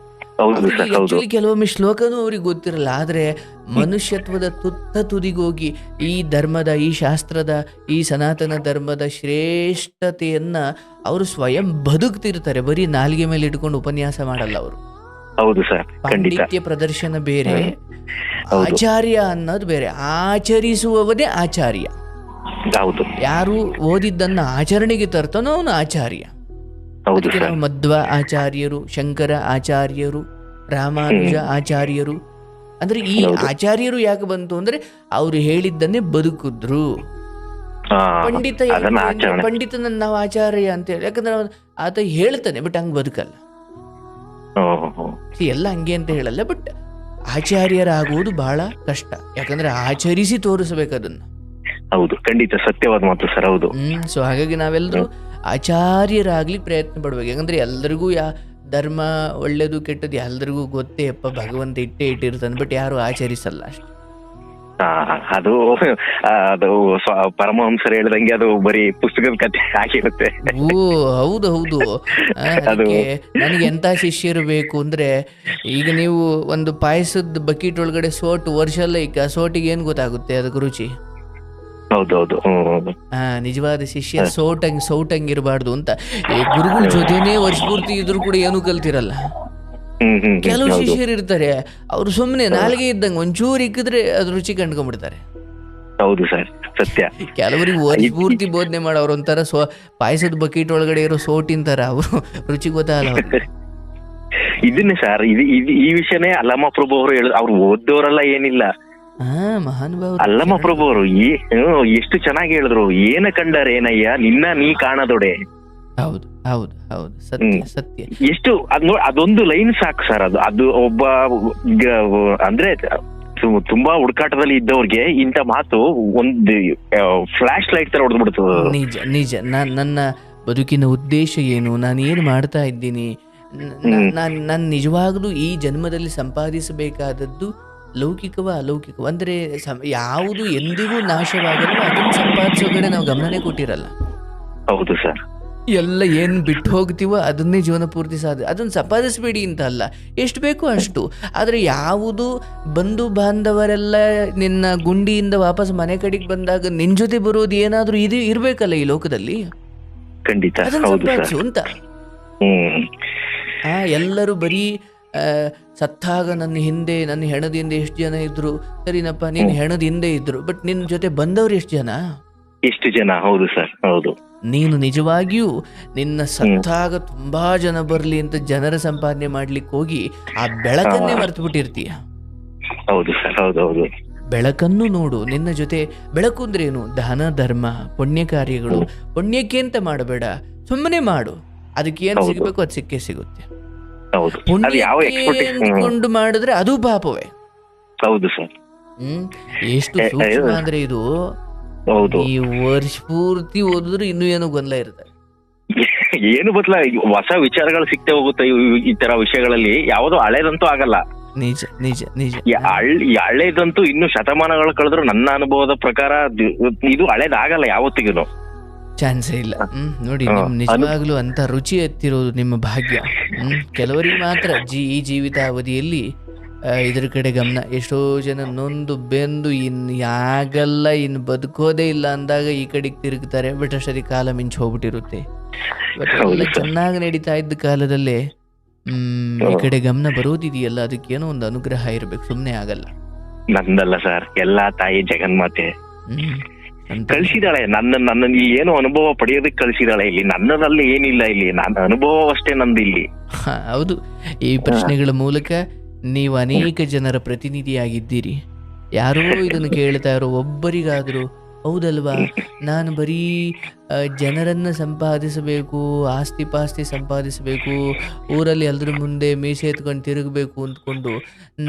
ಆಕ್ಚುಲಿ ಕೆಲವೊಮ್ಮೆ ಶ್ಲೋಕನೂ ಅವ್ರಿಗೆ ಗೊತ್ತಿರಲ್ಲ. ಆದ್ರೆ ಮನುಷ್ಯತ್ವದ ತುದಿಗೋಗಿ ಈ ಧರ್ಮದ, ಈ ಶಾಸ್ತ್ರದ, ಈ ಸನಾತನ ಧರ್ಮದ ಶ್ರೇಷ್ಠತೆಯನ್ನ ಅವರು ಸ್ವಯಂ ಬದುಕ್ತಿರ್ತಾರೆ. ಬರೀ ನಾಲ್ಗೆ ಮೇಲೆ ಇಟ್ಕೊಂಡು ಉಪನ್ಯಾಸ ಮಾಡಲ್ಲ ಅವರು. ಹೌದು ಸರ್, ಪಾಂಡಿತ್ಯ ಪ್ರದರ್ಶನ ಬೇರೆ, ಆಚಾರ್ಯ ಅನ್ನೋದು ಬೇರೆ. ಆಚರಿಸುವವನೇ ಆಚಾರ್ಯ. ಯಾರು ಓದಿದ್ದನ್ನ ಆಚರಣೆಗೆ ತರ್ತಾನೋ ಅವನು ಆಚಾರ್ಯ. ಅದಕ್ಕೆ ನಾವು ಮಧ್ವ ಆಚಾರ್ಯರು, ಶಂಕರ ಆಚಾರ್ಯರು, ರಾಮಾನುಜ ಆಚಾರ್ಯರು ಅಂದ್ರೆ ಈ ಆಚಾರ್ಯರು ಯಾಕೆ ಬಂತು ಅಂದ್ರೆ ಅವರು ಹೇಳಿದ್ದನ್ನೇ ಬದುಕಿದ್ರು. ಪಂಡಿತನ ನಾವು ಆಚಾರ್ಯ ಅಂತ ಹೇಳಿ, ಯಾಕಂದ್ರೆ ಆತ ಹೇಳ್ತಾನೆ ಬಟ್ ಹಂಗ್ ಬದುಕಲ್ಲ. ಎಲ್ಲ ಹಂಗೆ ಅಂತ ಹೇಳಲ್ಲ, ಬಟ್ ಆಚಾರ್ಯರಾಗುವುದು ಬಹಳ ಕಷ್ಟ. ಯಾಕಂದ್ರೆ ಆಚರಿಸಿ ತೋರಿಸಬೇಕು ಅದನ್ನ. ಹೌದು, ಖಂಡಿತ ಸತ್ಯವಾದ ಮಾತು ಸರ್. ಹೌದು. ಸೊ ಹಾಗಾಗಿ ನಾವೆಲ್ಲರೂ ಆಚಾರ್ಯರಾಗ್ಲಿ ಪ್ರಯತ್ನ ಪಡ್ಬೇಕು. ಯಾಕಂದ್ರೆ ಎಲ್ರಿಗೂ ಧರ್ಮ ಒಳ್ಳೇದು ಕೆಟ್ಟದ್ದು ಎಲ್ರಿಗೂ ಗೊತ್ತೇ ಅಪ್ಪ, ಭಗವಂತ ಇಟ್ಟಿರ್ತಾನೆ, ಬಟ್ ಯಾರು ಆಚರಿಸಲ್ಲ ಅಷ್ಟೆ. ಅದು ಅದು ಪರಮಹಂಸರು ಹೇಳ್ದಂಗೆ ಅದು ಬರೀ ಪುಸ್ತಕದ ಕಥೆ ಆಗಿರುತ್ತೆ. ಓ ಹೌದು ಹೌದು. ಅದಕ್ಕೆ ನನಗೆ ಎಂತ ಶಿಷ್ಯರು ಬೇಕು ಅಂದ್ರೆ, ಈಗ ನೀವು ಒಂದು ಪಾಯಸದ ಬಕೆಟ್ ಒಳಗಡೆ ಸೋಟು ವರ್ಷಲ್ಲ, ಈಗ ಸೋಟಿಗೆ ಏನ್ ಗೊತ್ತಾಗುತ್ತೆ ಅದಕ್ಕೆ ರುಚಿ? ಹೌದೌದು. ನಿಜವಾದ ಶಿಷ್ಯ ಸೌಟಂಗಿರಬಾರ್ದು ಅಂತ. ಈ ಗುರುಗಳ ಜೊತೆನೆ ವರ್ಷ ಪೂರ್ತಿ ಇದ್ರು ಕೂಡ ಏನು ಕಲ್ತಿರಲ್ಲ. ಕೆಲವು ಶಿಷ್ಯರು ಇರ್ತಾರೆ, ಅವ್ರು ಸುಮ್ಮನೆ ನಾಲ್ಗೆ ಇದ್ದಂಗೆ ಒಂಚೂರು ಇಕ್ಕಿದ್ರೆ ಅದ್ರ ರುಚಿ ಕಂಡ್ಕೊಂಡ್ಬಿಡ್ತಾರೆ. ಹೌದು ಸರ್, ಸತ್ಯ. ಕೆಲವರಿಗೆ ವರ್ಷ ಪೂರ್ತಿ ಬೋಧನೆ ಮಾಡೋರು ಒಂಥರ ಪಾಯಸದ ಬಕೆಟ್ ಒಳಗಡೆ ಇರೋ ಸೋಟಿಂತಾರ, ಅವರು ರುಚಿ ಗೊತ್ತಾಗಲ್ಲ ಅವ್ರಿಗೆ. ಇದನ್ನೇ ಸರ್, ಈ ವಿಷಯನೇ ಅಲ್ಲಮ್ಮ ಪ್ರಭು ಅವರು ಹೇಳ, ಅವ್ರು ಓದ್ದವರಲ್ಲ ಏನಿಲ್ಲ. ಮಹಾನುಭಾವ ಅಲ್ಲಮ್ಮ ಪ್ರಭು ಅವರು ಎಷ್ಟು ಚೆನ್ನಾಗಿ ಹೇಳಿದ್ರು, ಏನ ಕಂಡರೇನಯ್ಯ ನಿನ್ನ ನೀ ಕಾಣದೊಡೆ. ಹೌದು ಹೌದು ಹೌದು, ಸತ್ಯ ಸತ್ಯ. ಎಷ್ಟು ಅದೊಂದು ಲೈನ್ ಸಾಕು ಸರ್. ಅದು ಒಬ್ಬ ಅಂದ್ರೆ ತುಂಬಾ ಹುಡುಕಾಟದಲ್ಲಿ ಇದ್ದವ್ರಿಗೆ ಇಂಥ ಮಾತು ಒಂದು ಫ್ಲಾಶ್ ಲೈಟ್ ತರ ಹೊಡೆದ್ಬಿಡ್ತು. ನಿಜ ನಿಜ. ನನ್ನ ಬದುಕಿನ ಉದ್ದೇಶ ಏನು, ನಾನು ಏನು ಮಾಡ್ತಾ ಇದ್ದೀನಿ, ನಾನು ನಿಜವಾಗ್ಲೂ ಈ ಜನ್ಮದಲ್ಲಿ ಸಂಪಾದಿಸಬೇಕಾದದ್ದು ಲೌಕಿಕವ ಅಲೌಕಿಕವ ಅಂದ್ರೆ ಯಾವುದು ಎಂದಿಗೂ ನಾಶವಾಗಲ್ಲ, ಅದನ್ನು ಸಂಪಾದಿಸೋ ಕಡೆ ನಾವು ಗಮನನೇ ಕೊಟ್ಟಿರಲ್ಲ. ಹೌದು ಸರ್. ಎಲ್ಲ ಏನು ಬಿಟ್ಟು ಹೋಗ್ತೀವೋ ಅದನ್ನೇ ಜೀವನ ಪೂರ್ತಿ ಅದನ್ನು ಸಂಪಾದಿಸಬೇಡಿ ಅಂತ ಅಲ್ಲ, ಎಷ್ಟು ಬೇಕೋ ಅಷ್ಟು. ಆದರೆ ಯಾವುದು ಬಂಧು ಬಾಂಧವರೆಲ್ಲ ನಿನ್ನ ಗುಂಡಿಯಿಂದ ವಾಪಸ್ ಮನೆ ಕಡೆಗೆ ಬಂದಾಗ ನಿನ್ ಜೊತೆ ಬರೋದು ಏನಾದರೂ ಇದು ಇರ್ಬೇಕಲ್ಲ ಈ ಲೋಕದಲ್ಲಿ, ಖಂಡಿತ ಅದನ್ನು ಸಂಪಾದಿಸು ಅಂತ. ಎಲ್ಲರೂ ಬರೀ ಸತ್ತಾಗ ನನ್ನ ಹೆಣದ ಹಿಂದೆ ಎಷ್ಟು ಜನ ಇದ್ರು, ಸರಿನಪ್ಪ ನಿನ್ನ ಹೆಣದ ಹಿಂದೆ ಇದ್ರು, ಬಟ್ ನಿನ್ನ ಜೊತೆ ಬಂದವ್ರು ಎಷ್ಟು ಜನ? ಹೌದು ಸರ್, ಹೌದು. ನೀನು ನಿಜವಾಗಿಯೂ ನಿನ್ನ ಸತ್ತಾಗ ತುಂಬಾ ಜನ ಬರ್ಲಿ ಅಂತ ಜನರ ಸಂಪಾದನೆ ಮಾಡ್ಲಿಕ್ಕೆ ಹೋಗಿ ಆ ಬೆಳಕನ್ನೇ ಮರ್ತು ಬಿಟ್ಟಿರ್ತೀಯ. ಹೌದು ಸರ್, ಹೌದೌದು. ಬೆಳಕನ್ನು ನೋಡು. ನಿನ್ನ ಜೊತೆ ಬೆಳಕು ಅಂದ್ರೆ ಏನು? ದಾನ ಧರ್ಮ ಪುಣ್ಯ ಕಾರ್ಯಗಳು. ಪುಣ್ಯಕ್ಕೆ ಅಂತ ಮಾಡಬೇಡ, ಸುಮ್ಮನೆ ಮಾಡು, ಅದಕ್ಕೆ ಏನ್ ಸಿಗಬೇಕು ಅದು ಸಿಕ್ಕೇ ಸಿಗುತ್ತೆ. ಪುಣ್ಯಕೊಂಡು ಮಾಡಿದ್ರೆ ಅದು ಪಾಪವೇ. ಹೌದು ಸರ್. ಎಷ್ಟು ಸೂಕ್ಷ್ಮ ಅಂದ್ರೆ ಇದು. ಈ ವರ್ಷ ಪೂರ್ತಿ ಓದಿದ್ರು ಇನ್ನೂ ಏನೋ ಗೊಂದಲ ಇರುತ್ತೆ, ಏನು ಬದಲ ಹೊಸ ವಿಚಾರಗಳು ಸಿಕ್ತೇ ಹೋಗುತ್ತೆ ಈ ತರ ವಿಷಯಗಳಲ್ಲಿ. ಯಾವುದೋ ಹಳೇದಂತೂ ಆಗಲ್ಲ. ನಿಜ ನಿಜ ನಿಜ. ಹಳೇದಂತೂ ಇನ್ನು ಶತಮಾನಗಳು ಕಳೆದ್ರು ನನ್ನ ಅನುಭವದ ಪ್ರಕಾರ ಇದು ಹಳೇದಾಗಲ್ಲ ಯಾವತ್ತಿಗೂ, ಚಾನ್ಸೇ ಇಲ್ಲ. ನೋಡಿ, ನಿಜವಾಗ್ಲೂ ಅಂತ ರುಚಿ ಎತ್ತಿರೋದು ನಿಮ್ಮ ಭಾಗ್ಯ. ಕೆಲವರಿಗೆ ಮಾತ್ರ ಈ ಜೀವಿತಾವಧಿಯಲ್ಲಿ ಇದ್ರ ಕಡೆ ಗಮನ. ಎಷ್ಟೋ ಜನ ನೊಂದು ಬೆಂದು ಆಗಲ್ಲ, ಇನ್ನು ಬದುಕೋದೇ ಇಲ್ಲ ಅಂದಾಗ ಈ ಕಡೆಗೆ ತಿರುಗ್ತಾರೆ. ಬಟ್ ಅಷ್ಟೇ ಕಾಲ ಮಿಂಚು ಹೋಗ್ಬಿಟ್ಟಿರುತ್ತೆ. ಬಟ್ ಎಲ್ಲ ಚೆನ್ನಾಗಿ ನಡೀತಾ ಇದ್ದ ಕಾಲದಲ್ಲೇ ಈ ಕಡೆ ಗಮನ ಬರೋದಿದೆಯಲ್ಲ, ಅದಕ್ಕೇನೋ ಒಂದು ಅನುಗ್ರಹ ಇರ್ಬೇಕು, ಸುಮ್ನೆ ಆಗಲ್ಲ. ನಂದಲ್ಲ ಸರ್, ಎಲ್ಲಾ ತಾಯಿ ಜಗನ್ಮಾತೆ ಕಳ್ಸಿದಾಳೆ. ನನ್ನ ಏನೋ ಅನುಭವ ಪಡೆಯೋದಕ್ಕೆ ಕಳ್ಸಿದಾಳೆ. ಇಲ್ಲಿ ನನ್ನದಲ್ಲಿ ಏನಿಲ್ಲ, ಇಲ್ಲಿ ನನ್ನ ಅನುಭವ ಅಷ್ಟೇ ನಂದು ಇಲ್ಲಿ. ಹೌದು. ಈ ಪ್ರಶ್ನೆಗಳ ಮೂಲಕ ನೀವು ಅನೇಕ ಜನರ ಪ್ರತಿನಿಧಿಯಾಗಿದ್ದೀರಿ. ಯಾರೋ ಇದನ್ನು ಕೇಳ್ತಾ ಇರೋ ಒಬ್ಬರಿಗಾದರೂ ಹೌದಲ್ವಾ, ನಾನು ಬರೀ ಜನರನ್ನು ಸಂಪಾದಿಸಬೇಕು, ಆಸ್ತಿ ಪಾಸ್ತಿ ಸಂಪಾದಿಸಬೇಕು, ಊರಲ್ಲಿ ಎಲ್ಲರ ಮುಂದೆ ಮೀಸೆ ಎತ್ಕೊಂಡು ತಿರುಗಬೇಕು ಅಂದ್ಕೊಂಡು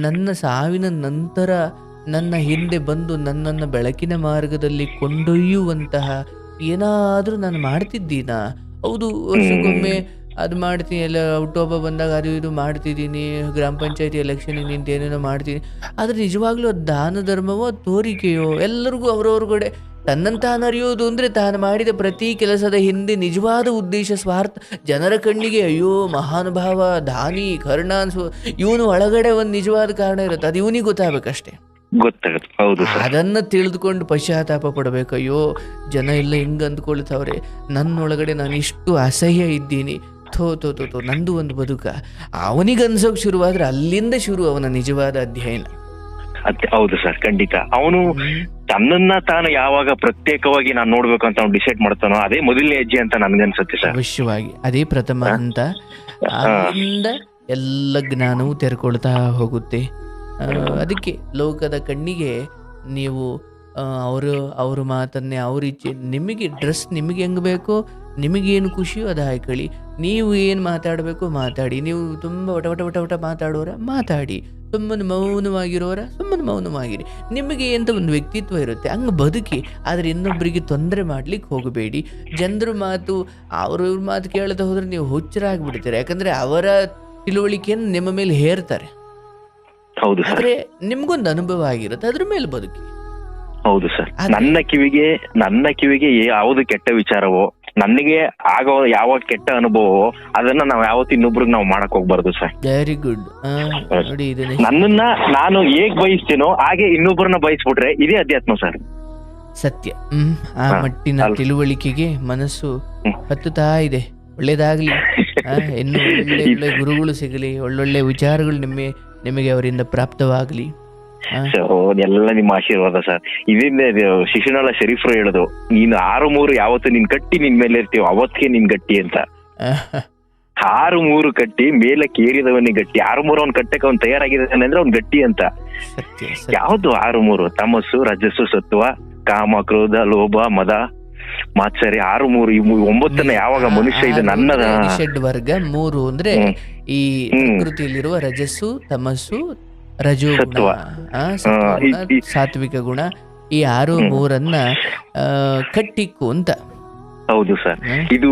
ನನ್ನ ಸಾವಿನ ನಂತರ ನನ್ನ ಹಿಂದೆ ಬಂದು ನನ್ನನ್ನು ಬೆಳಕಿನ ಮಾರ್ಗದಲ್ಲಿ ಕೊಂಡೊಯ್ಯುವಂತಹ ಏನಾದರೂ ನಾನು ಮಾಡ್ತಿದ್ದೀನಾ? ಹೌದು, ವರ್ಷಕ್ಕೊಮ್ಮೆ ಅದು ಮಾಡ್ತೀನಿ, ಎಲ್ಲ ಹುಟ್ಟುಹಬ್ಬ ಬಂದಾಗ ಅದು ಇದು ಮಾಡ್ತಿದ್ದೀನಿ, ಗ್ರಾಮ ಪಂಚಾಯತಿ ಎಲೆಕ್ಷನಿಗೆ ನಿಂತು ಏನೇನೋ ಮಾಡ್ತೀನಿ. ಆದರೆ ನಿಜವಾಗ್ಲೂ ಅದು ದಾನ ಧರ್ಮವೋ ತೋರಿಕೆಯೋ? ಎಲ್ಲರಿಗೂ ಅವ್ರವ್ರಗಡೆ ತನ್ನಂತಾನು ಅರಿಯೋದು ಅಂದರೆ ತಾನು ಮಾಡಿದ ಪ್ರತಿ ಕೆಲಸದ ಹಿಂದೆ ನಿಜವಾದ ಉದ್ದೇಶ ಸ್ವಾರ್ಥ. ಜನರ ಕಣ್ಣಿಗೆ ಅಯ್ಯೋ ಮಹಾನುಭಾವ, ದಾನಿ, ಕರ್ಣ ಅನ್ಸೋ, ಇವನು ಒಳಗಡೆ ಒಂದು ನಿಜವಾದ ಕಾರಣ ಇರುತ್ತೆ, ಅದು ಇವನಿಗೆ ಗೊತ್ತಾಗಬೇಕಷ್ಟೇ. ಅದನ್ನ ತಿಳಿದುಕೊಂಡು ಪಶ್ಚಾತ್ತಾಪ ಪಡಬೇಕು. ಅಯ್ಯೋ ಜನ ಎಲ್ಲ ಹಿಂಗ ಅಂದ್ಕೊಳ್ತಾವ್ರೆ, ನನ್ನೊಳಗಡೆ ನಾನು ಇಷ್ಟು ಅಸಹ್ಯ ಇದ್ದೀನಿ, ಥೋ ಥೋ ಥೋ ಥೋ ನಂದು ಒಂದು ಬದುಕ. ಅವನಿಗೆ ಅನ್ಸೋಕ್ ಶುರುವಾದ್ರೆ ಅಲ್ಲಿಂದ ಶುರು ಅವನ ನಿಜವಾದ ಅಧ್ಯಯನ. ಹೌದು ಸರ್, ಖಂಡಿತ. ಅವನು ತನ್ನನ್ನ ತಾನು ಯಾವಾಗ ಪ್ರತ್ಯೇಕವಾಗಿ ನಾನು ನೋಡ್ಬೇಕು ಅಂತ ಅವ್ನು ಡಿಸೈಡ್ ಮಾಡ್ತಾನೋ ಅದೇ ಮೊದಲನೇ ಹೆಜ್ಜೆ ಅಂತ ನನ್ಗನ್ಸುತ್ತೆ ಸರ್. ಅವಶ್ಯವಾಗಿ ಅದೇ ಪ್ರಥಮ ಹಂತ. ಅಲ್ಲಿಂದ ಎಲ್ಲ ಜ್ಞಾನವೂ ತೆರ್ಕೊಳ್ತಾ ಹೋಗುತ್ತೆ. ಅದಕ್ಕೆ ಲೋಕದ ಕಣ್ಣಿಗೆ ನೀವು ಅವ್ರ ಮಾತನ್ನೇ, ಅವ್ರ ಇಚ್ಛೆ, ನಿಮಗೆ ಡ್ರೆಸ್ ನಿಮಗೆ ಹೆಂಗೆ ಬೇಕೋ, ನಿಮಗೇನು ಖುಷಿಯೋ ಅದು ಹಾಕೊಳ್ಳಿ. ನೀವು ಏನು ಮಾತಾಡಬೇಕು ಮಾತಾಡಿ. ನೀವು ತುಂಬ ವಟ ಮಾತಾಡೋರ ಮಾತಾಡಿ, ಸುಮ್ಮನೆ ಮೌನವಾಗಿರೋರ ಸುಮ್ಮನೆ ಮೌನವಾಗಿರಿ. ನಿಮಗೆ ಅಂತ ಒಂದು ವ್ಯಕ್ತಿತ್ವ ಇರುತ್ತೆ, ಹಂಗೆ ಬದುಕಿ. ಆದರೆ ಇನ್ನೊಬ್ಬರಿಗೆ ತೊಂದರೆ ಮಾಡ್ಲಿಕ್ಕೆ ಹೋಗಬೇಡಿ. ಜನರ ಮಾತು ಅವ್ರ ಮಾತು ಕೇಳ್ತಾ ಹೋದ್ರೆ ನೀವು ಹುಚ್ಚರಾಗ್ಬಿಡ್ತೀರ. ಯಾಕಂದರೆ ಅವರ ತಿಳುವಳಿಕೆಯನ್ನು ನಿಮ್ಮ ಮೇಲೆ ಹೇರ್ತಾರೆ. ಹೌದು. ಆದ್ರೆ ನಿಮ್ಗೊಂದು ಅನುಭವ ಆಗಿರುತ್ತೆ, ಅದ್ರ ಮೇಲೆ ಬದುಕಿ. ಹೌದು ಸರ್. ನನ್ನ ಕಿವಿಗೆ ಯಾವುದು ಕೆಟ್ಟ ವಿಚಾರವೋ, ನನಗೆ ಆಗೋ ಯಾವ ಕೆಟ್ಟ ಅನುಭವವೋ ಅದನ್ನ ನಾವ್ ಯಾವತ್ತು ಇನ್ನೊಬ್ರಿಗೆ ನಾವು ಮಾಡಕ್ ಹೋಗ್ಬಾರ್ದು ಸರ್. Very good. ನೋಡಿ ನನ್ನನ್ನ ನಾನು ಹೇಗ್ ಬಯಸ್ತೀನೋ ಹಾಗೆ ಇನ್ನೊಬ್ಬರನ್ನ ಬಯಸ್ಬಿಟ್ರೆ ಇದೇ ಅಧ್ಯಾತ್ಮ ಸರ್. ಸತ್ಯ. ಆ ಮಟ್ಟಿನ ತಿಳುವಳಿಕೆಗೆ ಮನಸ್ಸು ಹತ್ತುತ್ತಾ ಇದೆ. ಒಳ್ಳೇದಾಗ್ಲಿ. ಇನ್ನು ಒಳ್ಳೆ ಗುರುಗಳು ಸಿಗಲಿ, ಒಳ್ಳೊಳ್ಳೆ ವಿಚಾರಗಳು ನಿಮಗೆ ಅವರಿಂದ ಪ್ರಾಪ್ತವಾಗ್ಲಿ. ಎಲ್ಲ ನಿಮ್ಮ ಆಶೀರ್ವಾದ ಸರ್. ಇದರಿಂದ ಶಿಶುನಾಳ ಶರೀಫ್ರು ಹೇಳುದು, ನೀನು 6-3 ಯಾವತ್ತು ನಿನ್ ಕಟ್ಟಿ ನಿನ್ ಮೇಲೆ ಇರ್ತೀವ ಅವತ್ತಿಗೆ ನಿನ್ ಗಟ್ಟಿ ಅಂತ. 6-3 ಕಟ್ಟಿ ಮೇಲೆ ಕೇರಿದವನೇ ಗಟ್ಟಿ. 6-3 ಅವ್ನ್ ಕಟ್ಟಕ್ಕೆ ಅವ್ನ್ ತಯಾರಾಗಿದ್ದಾನೆ ಅಂದ್ರೆ ಅವ್ನ್ ಗಟ್ಟಿ ಅಂತ. ಯಾವ್ದು 6-3? ತಮಸ್ಸು, ರಜಸ್ಸು, ಸತ್ವ, ಕಾಮ, ಕ್ರೋಧ, ಲೋಭ, ಮದ, ಮಾತ್ಸರ್ಯ. 6-3 9ನ್ನ ಯಾವಾಗ ಮನುಷ್ಯ ಇದು ನನ್ನ ಷಡ್ ವರ್ಗ 3 ಅಂದ್ರೆ ಈ ಪ್ರಕೃತಿಯಲ್ಲಿರುವ ರಜಸ್ಸು, ತಮಸ್ಸು, ರಜೋಗುಣ, ಸಾತ್ವಿಕ ಗುಣ, ಈ 6-3 ಕಟ್ಟಿಕ್ಕು ಅಂತ. ಹೌದು ಸರ್. ಇದು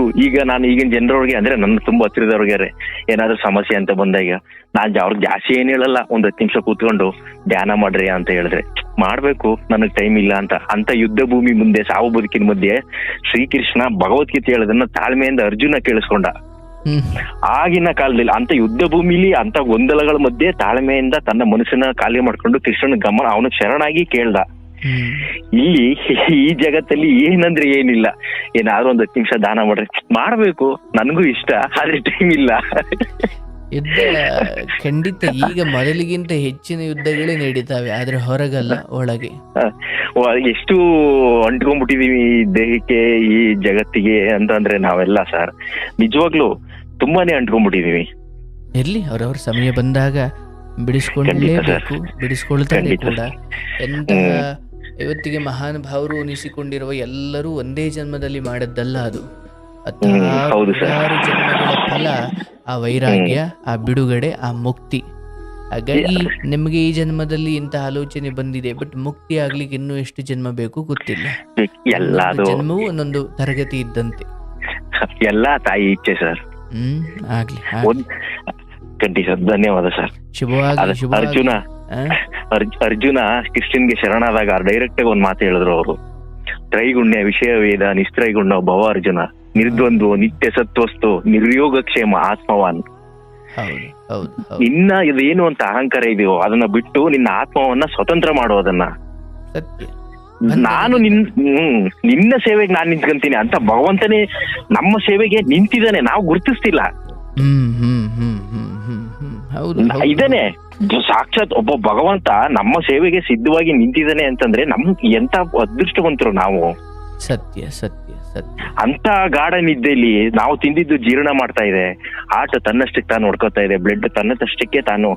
ನಾನು ಈಗಿನ ಜನರವ್ರಿಗೆ ಅಂದ್ರೆ ನನ್ನ ತುಂಬಾ ಹತ್ತಿರದವ್ರಿಗೆ ಏನಾದ್ರು ಸಮಸ್ಯೆ ಅಂತ ಬಂದಾಗ ನಾನ್ ಅವ್ರಿಗೆ ಜಾಸ್ತಿ ಏನ್ ಹೇಳಲ್ಲ. 10 ನಿಮಿಷ ಕೂತ್ಕೊಂಡು ಧ್ಯಾನ ಮಾಡ್ರಿ ಅಂತ ಹೇಳಿದ್ರೆ ಮಾಡ್ಬೇಕು, ನನಗ್ ಟೈಮ್ ಇಲ್ಲ ಅಂತ ಯುದ್ಧ ಭೂಮಿ ಮುಂದೆ, ಸಾವು ಬದುಕಿನ ಮಧ್ಯೆ ಶ್ರೀಕೃಷ್ಣ ಭಗವದ್ಗೀತೆ ಹೇಳೋದನ್ನ ತಾಳ್ಮೆಯಿಂದ ಅರ್ಜುನ ಕೇಳಿಸ್ಕೊಂಡ. ಆಗಿನ ಕಾಲದಲ್ಲಿ ಅಂತ ಯುದ್ಧ ಭೂಮಿಲಿ ಅಂತ ಗೊಂದಲಗಳ ಮಧ್ಯೆ ತಾಳ್ಮೆಯಿಂದ ತನ್ನ ಮನಸ್ಸನ್ನ ಖಾಲಿ ಮಾಡ್ಕೊಂಡು ಕೃಷ್ಣನ ಗಮನ ಅವನಿಗೆ ಶರಣಾಗಿ ಕೇಳ್ದ. ಇಲ್ಲಿ ಈ ಜಗತ್ತಲ್ಲಿ ಏನಂದ್ರೆ ಏನಿಲ್ಲ, ಏನಾದ್ರು 10 ನಿಮಿಷ ದಾನ ಮಾಡ್ರಿ, ಮಾಡ್ಬೇಕು, ನನ್ಗೂ ಇಷ್ಟ, ಆದ್ರೆ ಟೈಮ್ ಇಲ್ಲ. ಯುದ್ಧ ಖಂಡಿತ ಈಗ ಮೊದಲಿಗಿಂತ ಹೆಚ್ಚಿನ ಯುದ್ಧಗಳೇ ನಡೀತಾವೆ, ಆದ್ರೆ ಹೊರಗಲ್ಲ, ಒಳಗೆ. ಎಷ್ಟು ಅಂಟ್ಕೊಂಡ್ಬಿಟ್ಟಿದೀವಿ ಈ ದೇಹಕ್ಕೆ, ಈ ಜಗತ್ತಿಗೆ ಅಂತಂದ್ರೆ ನಾವೆಲ್ಲ ಸರ್ ನಿಜವಾಗ್ಲೂ ತುಂಬಾನೇ ಅಂಟ್ಕೊಂಡ್ಬಿಟ್ಟಿದೀವಿ. ಇರ್ಲಿ, ಅವ್ರವ್ರ ಸಮಯ ಬಂದಾಗ ಬಿಡಿಸ್ಕೊಳ್ಳೇಬೇಕು, ಬಿಡಿಸ್ಕೊಳ್ತಾರೆ ಕೂಡ. ಎಂತಹ ಇವತ್ತಿಗೆ ಮಹಾನುಭಾವರು ಉಣಿಸಿಕೊಂಡಿರುವ ಎಲ್ಲರೂ ಒಂದೇ ಜನ್ಮದಲ್ಲಿ ಮಾಡದ್ದಲ್ಲ, ಅದು 16 ಜನ್ಮಗಳ ಫಲ, ಆ ವೈರಾಗ್ಯ, ಆ ಬಿಡುಗಡೆ, ಆ ಮುಕ್ತಿ. ಹಾಗಾಗಿ ನಿಮಗೆ ಈ ಜನ್ಮದಲ್ಲಿ ಇಂಥ ಆಲೋಚನೆ ಬಂದಿದೆ, ಬಟ್ ಮುಕ್ತಿ ಆಗ್ಲಿಕ್ಕೆ ಇನ್ನೂ ಎಷ್ಟು ಜನ್ಮ ಬೇಕು ಗೊತ್ತಿಲ್ಲ. ಜನ್ಮವೂ ಒಂದೊಂದು ತರಗತಿ ಇದ್ದಂತೆ. ಎಲ್ಲ ತಾಯಿ ಇಚ್ಛೆ ಸರ್. ಆಗ್ಲಿ. ಖಂಡಿತ. ಧನ್ಯವಾದ ಸರ್. ಶುಭವಾಗಿ. ಅರ್ಜುನ ಕೃಷ್ಣನ್ಗೆ ಶರಣಾದಾಗ ಡೈರೆಕ್ಟ್ ಆಗಿ ಒಂದ್ ಮಾತು ಹೇಳಿದ್ರು ಅವರು, ತ್ರೈಗುಣ್ಯ ವಿಷಯ ವೇದ ನಿಸ್ತ್ರೈಗುಣ್ಯ ಭವ ಅರ್ಜುನ, ನಿರ್ದ್ವಂದ್ವ ನಿತ್ಯ ಸತ್ವಸ್ತು ನಿರ್ಯೋಗಕ್ಷೇಮ ಆತ್ಮವಾನ್. ನಿನ್ನ ಇದೇನು ಅಂತ ಅಹಂಕಾರ ಇದೆಯೋ ಅದನ್ನ ಬಿಟ್ಟು ನಿನ್ನ ಆತ್ಮವನ್ನ ಸ್ವತಂತ್ರ ಮಾಡೋದನ್ನ. ನಾನು ನಿನ್ನ ಸೇವೆಗೆ ನಾನ್ ನಿಂತ್ಕೊಂತೀನಿ ಅಂತ ಭಗವಂತನೇ ನಮ್ಮ ಸೇವೆಗೆ ನಿಂತಿದ್ದಾನೆ, ನಾವು ಗುರುತಿಸ್ತಿಲ್ಲ. ಇದಾನೆ ಸಾಕ್ಷಾತ್ ಒಬ್ಬ ಭಗವಂತ ನಮ್ಮ ಸೇವೆಗೆ ಸಿದ್ಧವಾಗಿ ನಿಂತಿದ್ದಾನೆ ಅಂತಂದ್ರೆ ಎಂತ ಅದೃಷ್ಟವಂತರು ನಾವು. ಸತ್ಯ ಸತ್ಯ ಸತ್ಯ. ಅಂತ ಗಾಢ ನಿದ್ದೆಯಲ್ಲಿ ನಾವು ತಿಂದಿದ್ದು ಜೀರ್ಣ ಮಾಡ್ತಾ ಇದೆ, ಹಾರ್ಟ್ ತನ್ನಷ್ಟಕ್ಕೆ ತಾನು ಹೊಡ್ಕೋತಾ ಇದೆ, ಬ್ಲಡ್ ತನ್ನಷ್ಟಕ್ಕೆ ತಾನು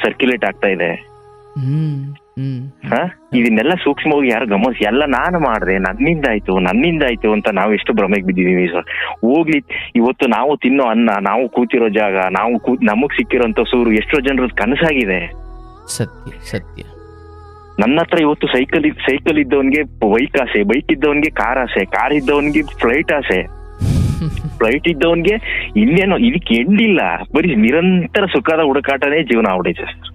ಸರ್ಕ್ಯುಲೇಟ್ ಆಗ್ತಾ ಇದೆ. ಇದನ್ನೆಲ್ಲ ಸೂಕ್ಷ್ಮವಾಗಿ ಯಾರು ಗಮನಿಸಿ, ಎಲ್ಲ ನಾನು ಮಾಡ್ದೆ, ನನ್ನಿಂದಾಯ್ತು ಅಂತ ನಾವು ಎಷ್ಟು ಭ್ರಮೆಗೆ ಬಿದ್ದಿದೀವಿ ಸರ್. ಹೋಗ್ಲಿ, ಇವತ್ತು ನಾವು ತಿನ್ನೋ ಅನ್ನ, ನಾವು ಕೂತಿರೋ ಜಾಗ, ನಮಗ್ ಸಿಕ್ಕಿರೋಂತ ಸೂರು ಎಷ್ಟೋ ಜನರದ್ದು ಕನಸಾಗಿದೆ. ಸತ್ಯ ಸತ್ಯ. ನನ್ನ ಹತ್ರ ಇವತ್ತು ಸೈಕಲ್ ಇದ್ದವನ್ಗೆ ಬೈಕ್ ಆಸೆ, ಬೈಕ್ ಇದ್ದವನ್ಗೆ ಕಾರ್ ಆಸೆ, ಕಾರ್ ಇದ್ದವನ್ಗೆ ಫ್ಲೈಟ್ ಆಸೆ, ಫ್ಲೈಟ್ ಇದ್ದವನ್ಗೆ ಇನ್ನೇನೋ. ಇದಕ್ಕೆ ಎಂಡಿಲ್ಲ, ಬರೀ ನಿರಂತರ ಸುಖದ ಹುಡುಕಾಟನೇ ಜೀವನ ಆಗ್ಬಿಡೈತೆ ಸರ್.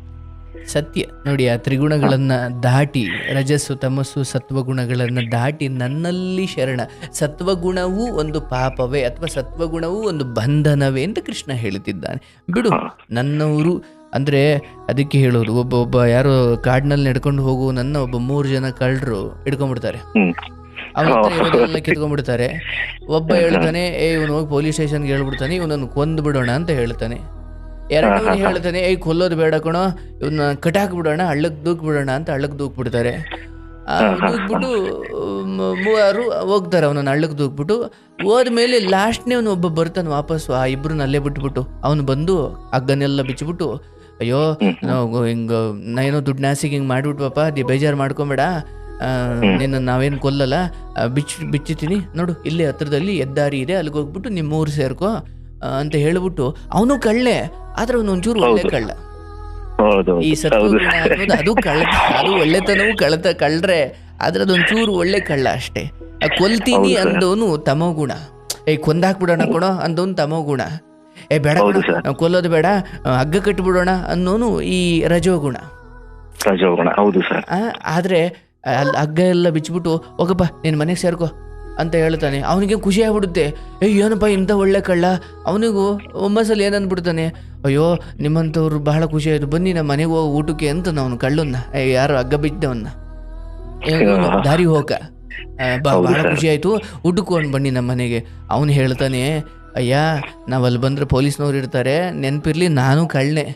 ಸತ್ಯ. ನೋಡಿ, ಆ ತ್ರಿಗುಣಗಳನ್ನ ದಾಟಿ, ರಜಸ್ಸು ತಮಸ್ಸು ಸತ್ವಗುಣಗಳನ್ನ ದಾಟಿ ನನ್ನಲ್ಲಿ ಶರಣ. ಸತ್ವಗುಣವೂ ಒಂದು ಪಾಪವೇ ಅಥವಾ ಸತ್ವಗುಣವೂ ಒಂದು ಬಂಧನವೇ ಅಂತ ಕೃಷ್ಣ ಹೇಳುತ್ತಿದ್ದಾನೆ. ಬಿಡು, ನನ್ನವರು ಅಂದ್ರೆ ಅದಕ್ಕೆ ಹೇಳೋದು, ಒಬ್ಬ ಯಾರೋ ಕಾಡಿನಲ್ಲಿ ನಡ್ಕೊಂಡು ಹೋಗುವನನ್ನ ಒಬ್ಬ 3 ಜನ ಕಳ್ಳರು ಹಿಡ್ಕೊಂಡ್ಬಿಡ್ತಾರೆ. ಅವನ್ನೆಲ್ಲ ಕಿತ್ಕೊಂಡ್ಬಿಡ್ತಾರೆ. ಒಬ್ಬ ಹೇಳ್ತಾನೆ, ಇವನು ಹೋಗಿ ಪೊಲೀಸ್ ಸ್ಟೇಷನ್ಗೆ ಹೇಳ್ಬಿಡ್ತಾನೆ, ಇವನನ್ನು ಕೊಂದು ಬಿಡೋಣ ಅಂತ ಹೇಳ್ತಾನೆ. ಎರಡನೇ ಹೇಳ್ತಾನೆ, ಕೊಲ್ಲೋದು ಬೇಡ ಕಣೋ, ಇವನ್ನ ಕಟಾಕ್ ಬಿಡೋಣ, ಹಳ್ಳಕ್ಕೆ ದೂಕ್ ಬಿಡೋಣ ಅಂತ ಹಳ್ಳಕ್ಕೆ ದೂಕ್ ಬಿಡ್ತಾರೆ. ದೂಕ್ಬಿಟ್ಟು 3 ಹೋಗ್ತಾರೆ, ಅವನನ್ನು ಹಳ್ಳಕ್ಕೆ ದೂಕ್ಬಿಟ್ಟು ಹೋದ್ಮೇಲೆ ಲಾಸ್ಟ್ನೇ ಅವನು ಒಬ್ಬ ಬರ್ತಾನೆ ವಾಪಸ್ಸು, ಆ ಇಬ್ರನ್ನ ಅಲ್ಲೇ ಬಿಟ್ಬಿಟ್ಟು. ಅವನು ಬಂದು ಹಗ್ಗನೆಲ್ಲ ಬಿಚ್ಚಿಬಿಟ್ಟು, ಅಯ್ಯೋ ನಾವು ನಾನೇನೋ ದುಡ್ಡು ನಾಸಿಗೆ ಹಿಂಗೆ ಮಾಡ್ಬಿಟ್ವಪ್ಪ, ಬೇಜಾರು ಮಾಡ್ಕೊಂಬೇಡ, ನಿನ್ನ ನಾವೇನು ಕೊಲ್ಲಲ್ಲ, ಬಿಚ್ಚಿತೀನಿ ನೋಡು, ಇಲ್ಲೇ ಹತ್ರದಲ್ಲಿ ಹೆದ್ದಾರಿ ಇದೆ, ಅಲ್ಲಿಗೆ ಹೋಗ್ಬಿಟ್ಟು ನಿಮ್ಮ ಊರು ಸೇರ್ಕೋ ಅಂತ ಹೇಳ್ಬಿಟ್ಟು. ಅವನು ಕಳ್ಳೆ, ಆದ್ರೆ ಅವನು ಒಂಚೂರು ಒಳ್ಳೆ ಕಳ್ಳ. ಈ ಸತ್ವಗುಣ ಅನ್ನೋದು ಅದು ಅದು ಒಳ್ಳೆತನವು ಕಳ್ರೆ, ಆದ್ರೆ ಅದೊಂಚೂರು ಒಳ್ಳೆ ಕಳ್ಳ ಅಷ್ಟೇ. ಕೊಲ್ತೀನಿ ಅಂದವನು ತಮೋಗುಣ, ಕೊಂದಾಕ್ಬಿಡೋಣ ಕೊಡೋ ಅಂದವನು ತಮೋಗುಣ. ಬೇಡ ಕೊಲ್ಲೋದು ಬೇಡ, ಹಗ್ಗ ಕಟ್ಬಿಡೋಣ ಅನ್ನೋನು ಈ ರಜೋಗುಣ. ಹೌದು ಸರ್. ಆದ್ರೆ ಅಲ್ಲಿ ಹಗ್ಗ ಎಲ್ಲ ಬಿಚ್ಚಿಬಿಟ್ಟು ಹೋಗಪ್ಪ ನೀನು ಮನೆಗೆ ಸೇರ್ಕೊ ಅಂತ ಹೇಳ್ತಾನೆ. ಅವನಿಗೆ ಖುಷಿ ಆಗ್ಬಿಡುತ್ತೆ, ಏನಪ್ಪ ಇಂಥ ಒಳ್ಳೆ ಕಳ್ಳ. ಅವನಿಗೂ ಒಮ್ಮಸಲ್ಲಿ ಏನಂದ್ಬಿಡ್ತಾನೆ, ಅಯ್ಯೋ ನಿಮ್ಮಂಥವ್ರು ಬಹಳ ಖುಷಿ ಆಯಿತು, ಬನ್ನಿ ನಮ್ಮ ಮನೆಗೆ ಹೋಗಿ ಊಟಕ್ಕೆ ಅಂತ ಅವನು ಕಳ್ಳನ್ನ, ಯಾರು ಹಗ್ಗ ಬಿದ್ದವನ್ನ ದಾರಿ ಹೋಗ ಬಹಳ ಖುಷಿ ಆಯಿತು, ಊಟಕ್ಕೆ ಬನ್ನಿ ನಮ್ಮ ಮನೆಗೆ. ಅವನು ಹೇಳ್ತಾನೆ, ಅಯ್ಯ ನಾವಲ್ಲಿ ಬಂದರೆ ಪೊಲೀಸ್ನವ್ರು ಇರ್ತಾರೆ, ನೆನಪಿರ್ಲಿ ನಾನು ಕಳ್ಳನೆ,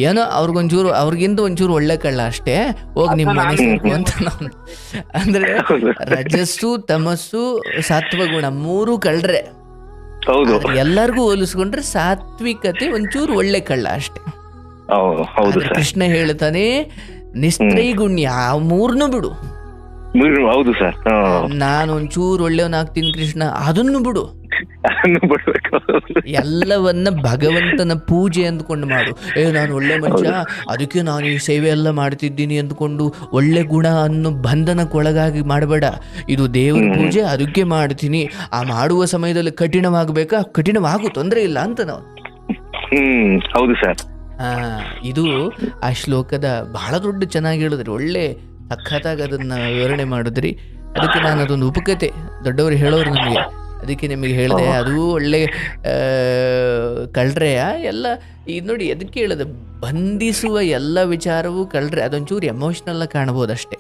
ಏನೋ ಅವ್ರಿಗಿಂತ ಒಂಚೂರು ಒಳ್ಳೆ ಕಳ್ಳ ಅಷ್ಟೇ, ಹೋಗಿ ನಿಮ್ಮ ಮನೆ ಸೇರ್ಕು ಅಂತ ನಾವು. ಅಂದ್ರೆ ರಜಸ್ಸು ತಮಸ್ಸು ಸತ್ವಗುಣ ಮೂರು ಕಳ್ರೆ, ಎಲ್ಲರಿಗೂ ಹೋಲಿಸ್ಕೊಂಡ್ರೆ ಸಾತ್ವಿಕತೆ ಒಂಚೂರು ಒಳ್ಳೆ ಕಳ್ಳ ಅಷ್ಟೇ. ಕೃಷ್ಣ ಹೇಳ್ತಾನೆ ನಿಸ್ತ್ರೈಗುಣ್ಯ ಮೂರ್ನು ಬಿಡು. ಹೌದು ಸರ್, ನಾನು ಒಂಚೂರು ಒಳ್ಳೆಯವನಾಗ್ತೀನಿ ಕೃಷ್ಣ, ಅದನ್ನು ಬಿಡು. ಎಲ್ಲವನ್ನ ಭಗವಂತನ ಪೂಜೆ ಅಂದ್ಕೊಂಡು ಮಾಡು. ನಾನು ಒಳ್ಳೆ ಮನುಷ್ಯ, ಅದಕ್ಕೆ ನಾನು ಈ ಸೇವೆ ಎಲ್ಲ ಮಾಡ್ತಿದ್ದೀನಿ ಅಂದ್ಕೊಂಡು ಒಳ್ಳೆ ಗುಣ ಅನ್ನೋ ಬಂಧನಕ್ಕೊಳಗಾಗಿ ಮಾಡಬೇಡ. ಇದು ದೇವ್ರ ಪೂಜೆ, ಅದಕ್ಕೆ ಮಾಡ್ತೀನಿ. ಆ ಮಾಡುವ ಸಮಯದಲ್ಲಿ ಕಠಿಣವಾಗಬೇಕಾ, ಕಠಿಣವಾಗು, ತೊಂದರೆ ಇಲ್ಲ ಅಂತ ನಾವು. ಹೌದು ಸರ್. ಇದು ಆ ಶ್ಲೋಕದ ಬಹಳ ದೊಡ್ಡ ಚೆನ್ನಾಗಿ ಹೇಳಿದ್ರಿ, ಒಳ್ಳೆ ಸಖತ್ತಾಗಿ ಅದನ್ನ ವಿವರಣೆ ಮಾಡಿದ್ರಿ. ಅದಕ್ಕೆ ನಾನು ಅದೊಂದು ಉಪಕತೆ ದೊಡ್ಡವರು ಹೇಳೋರು ನಮಗೆ, ಅದಕ್ಕೆ ನಿಮಗೆ ಹೇಳಿದೆ. ಅದು ಒಳ್ಳೆ ಕಳ್ರೆಯ ಎಲ್ಲ ಈಗ ನೋಡಿ, ಅದಕ್ಕೆ ಹೇಳೋದು ಬಂಧಿಸುವ ಎಲ್ಲ ವಿಚಾರವೂ ಕಳ್ರೆ, ಅದೊಂಚೂರು ಎಮೋಷನಲ್ ಕಾಣಬಹುದಷ್ಟೇ.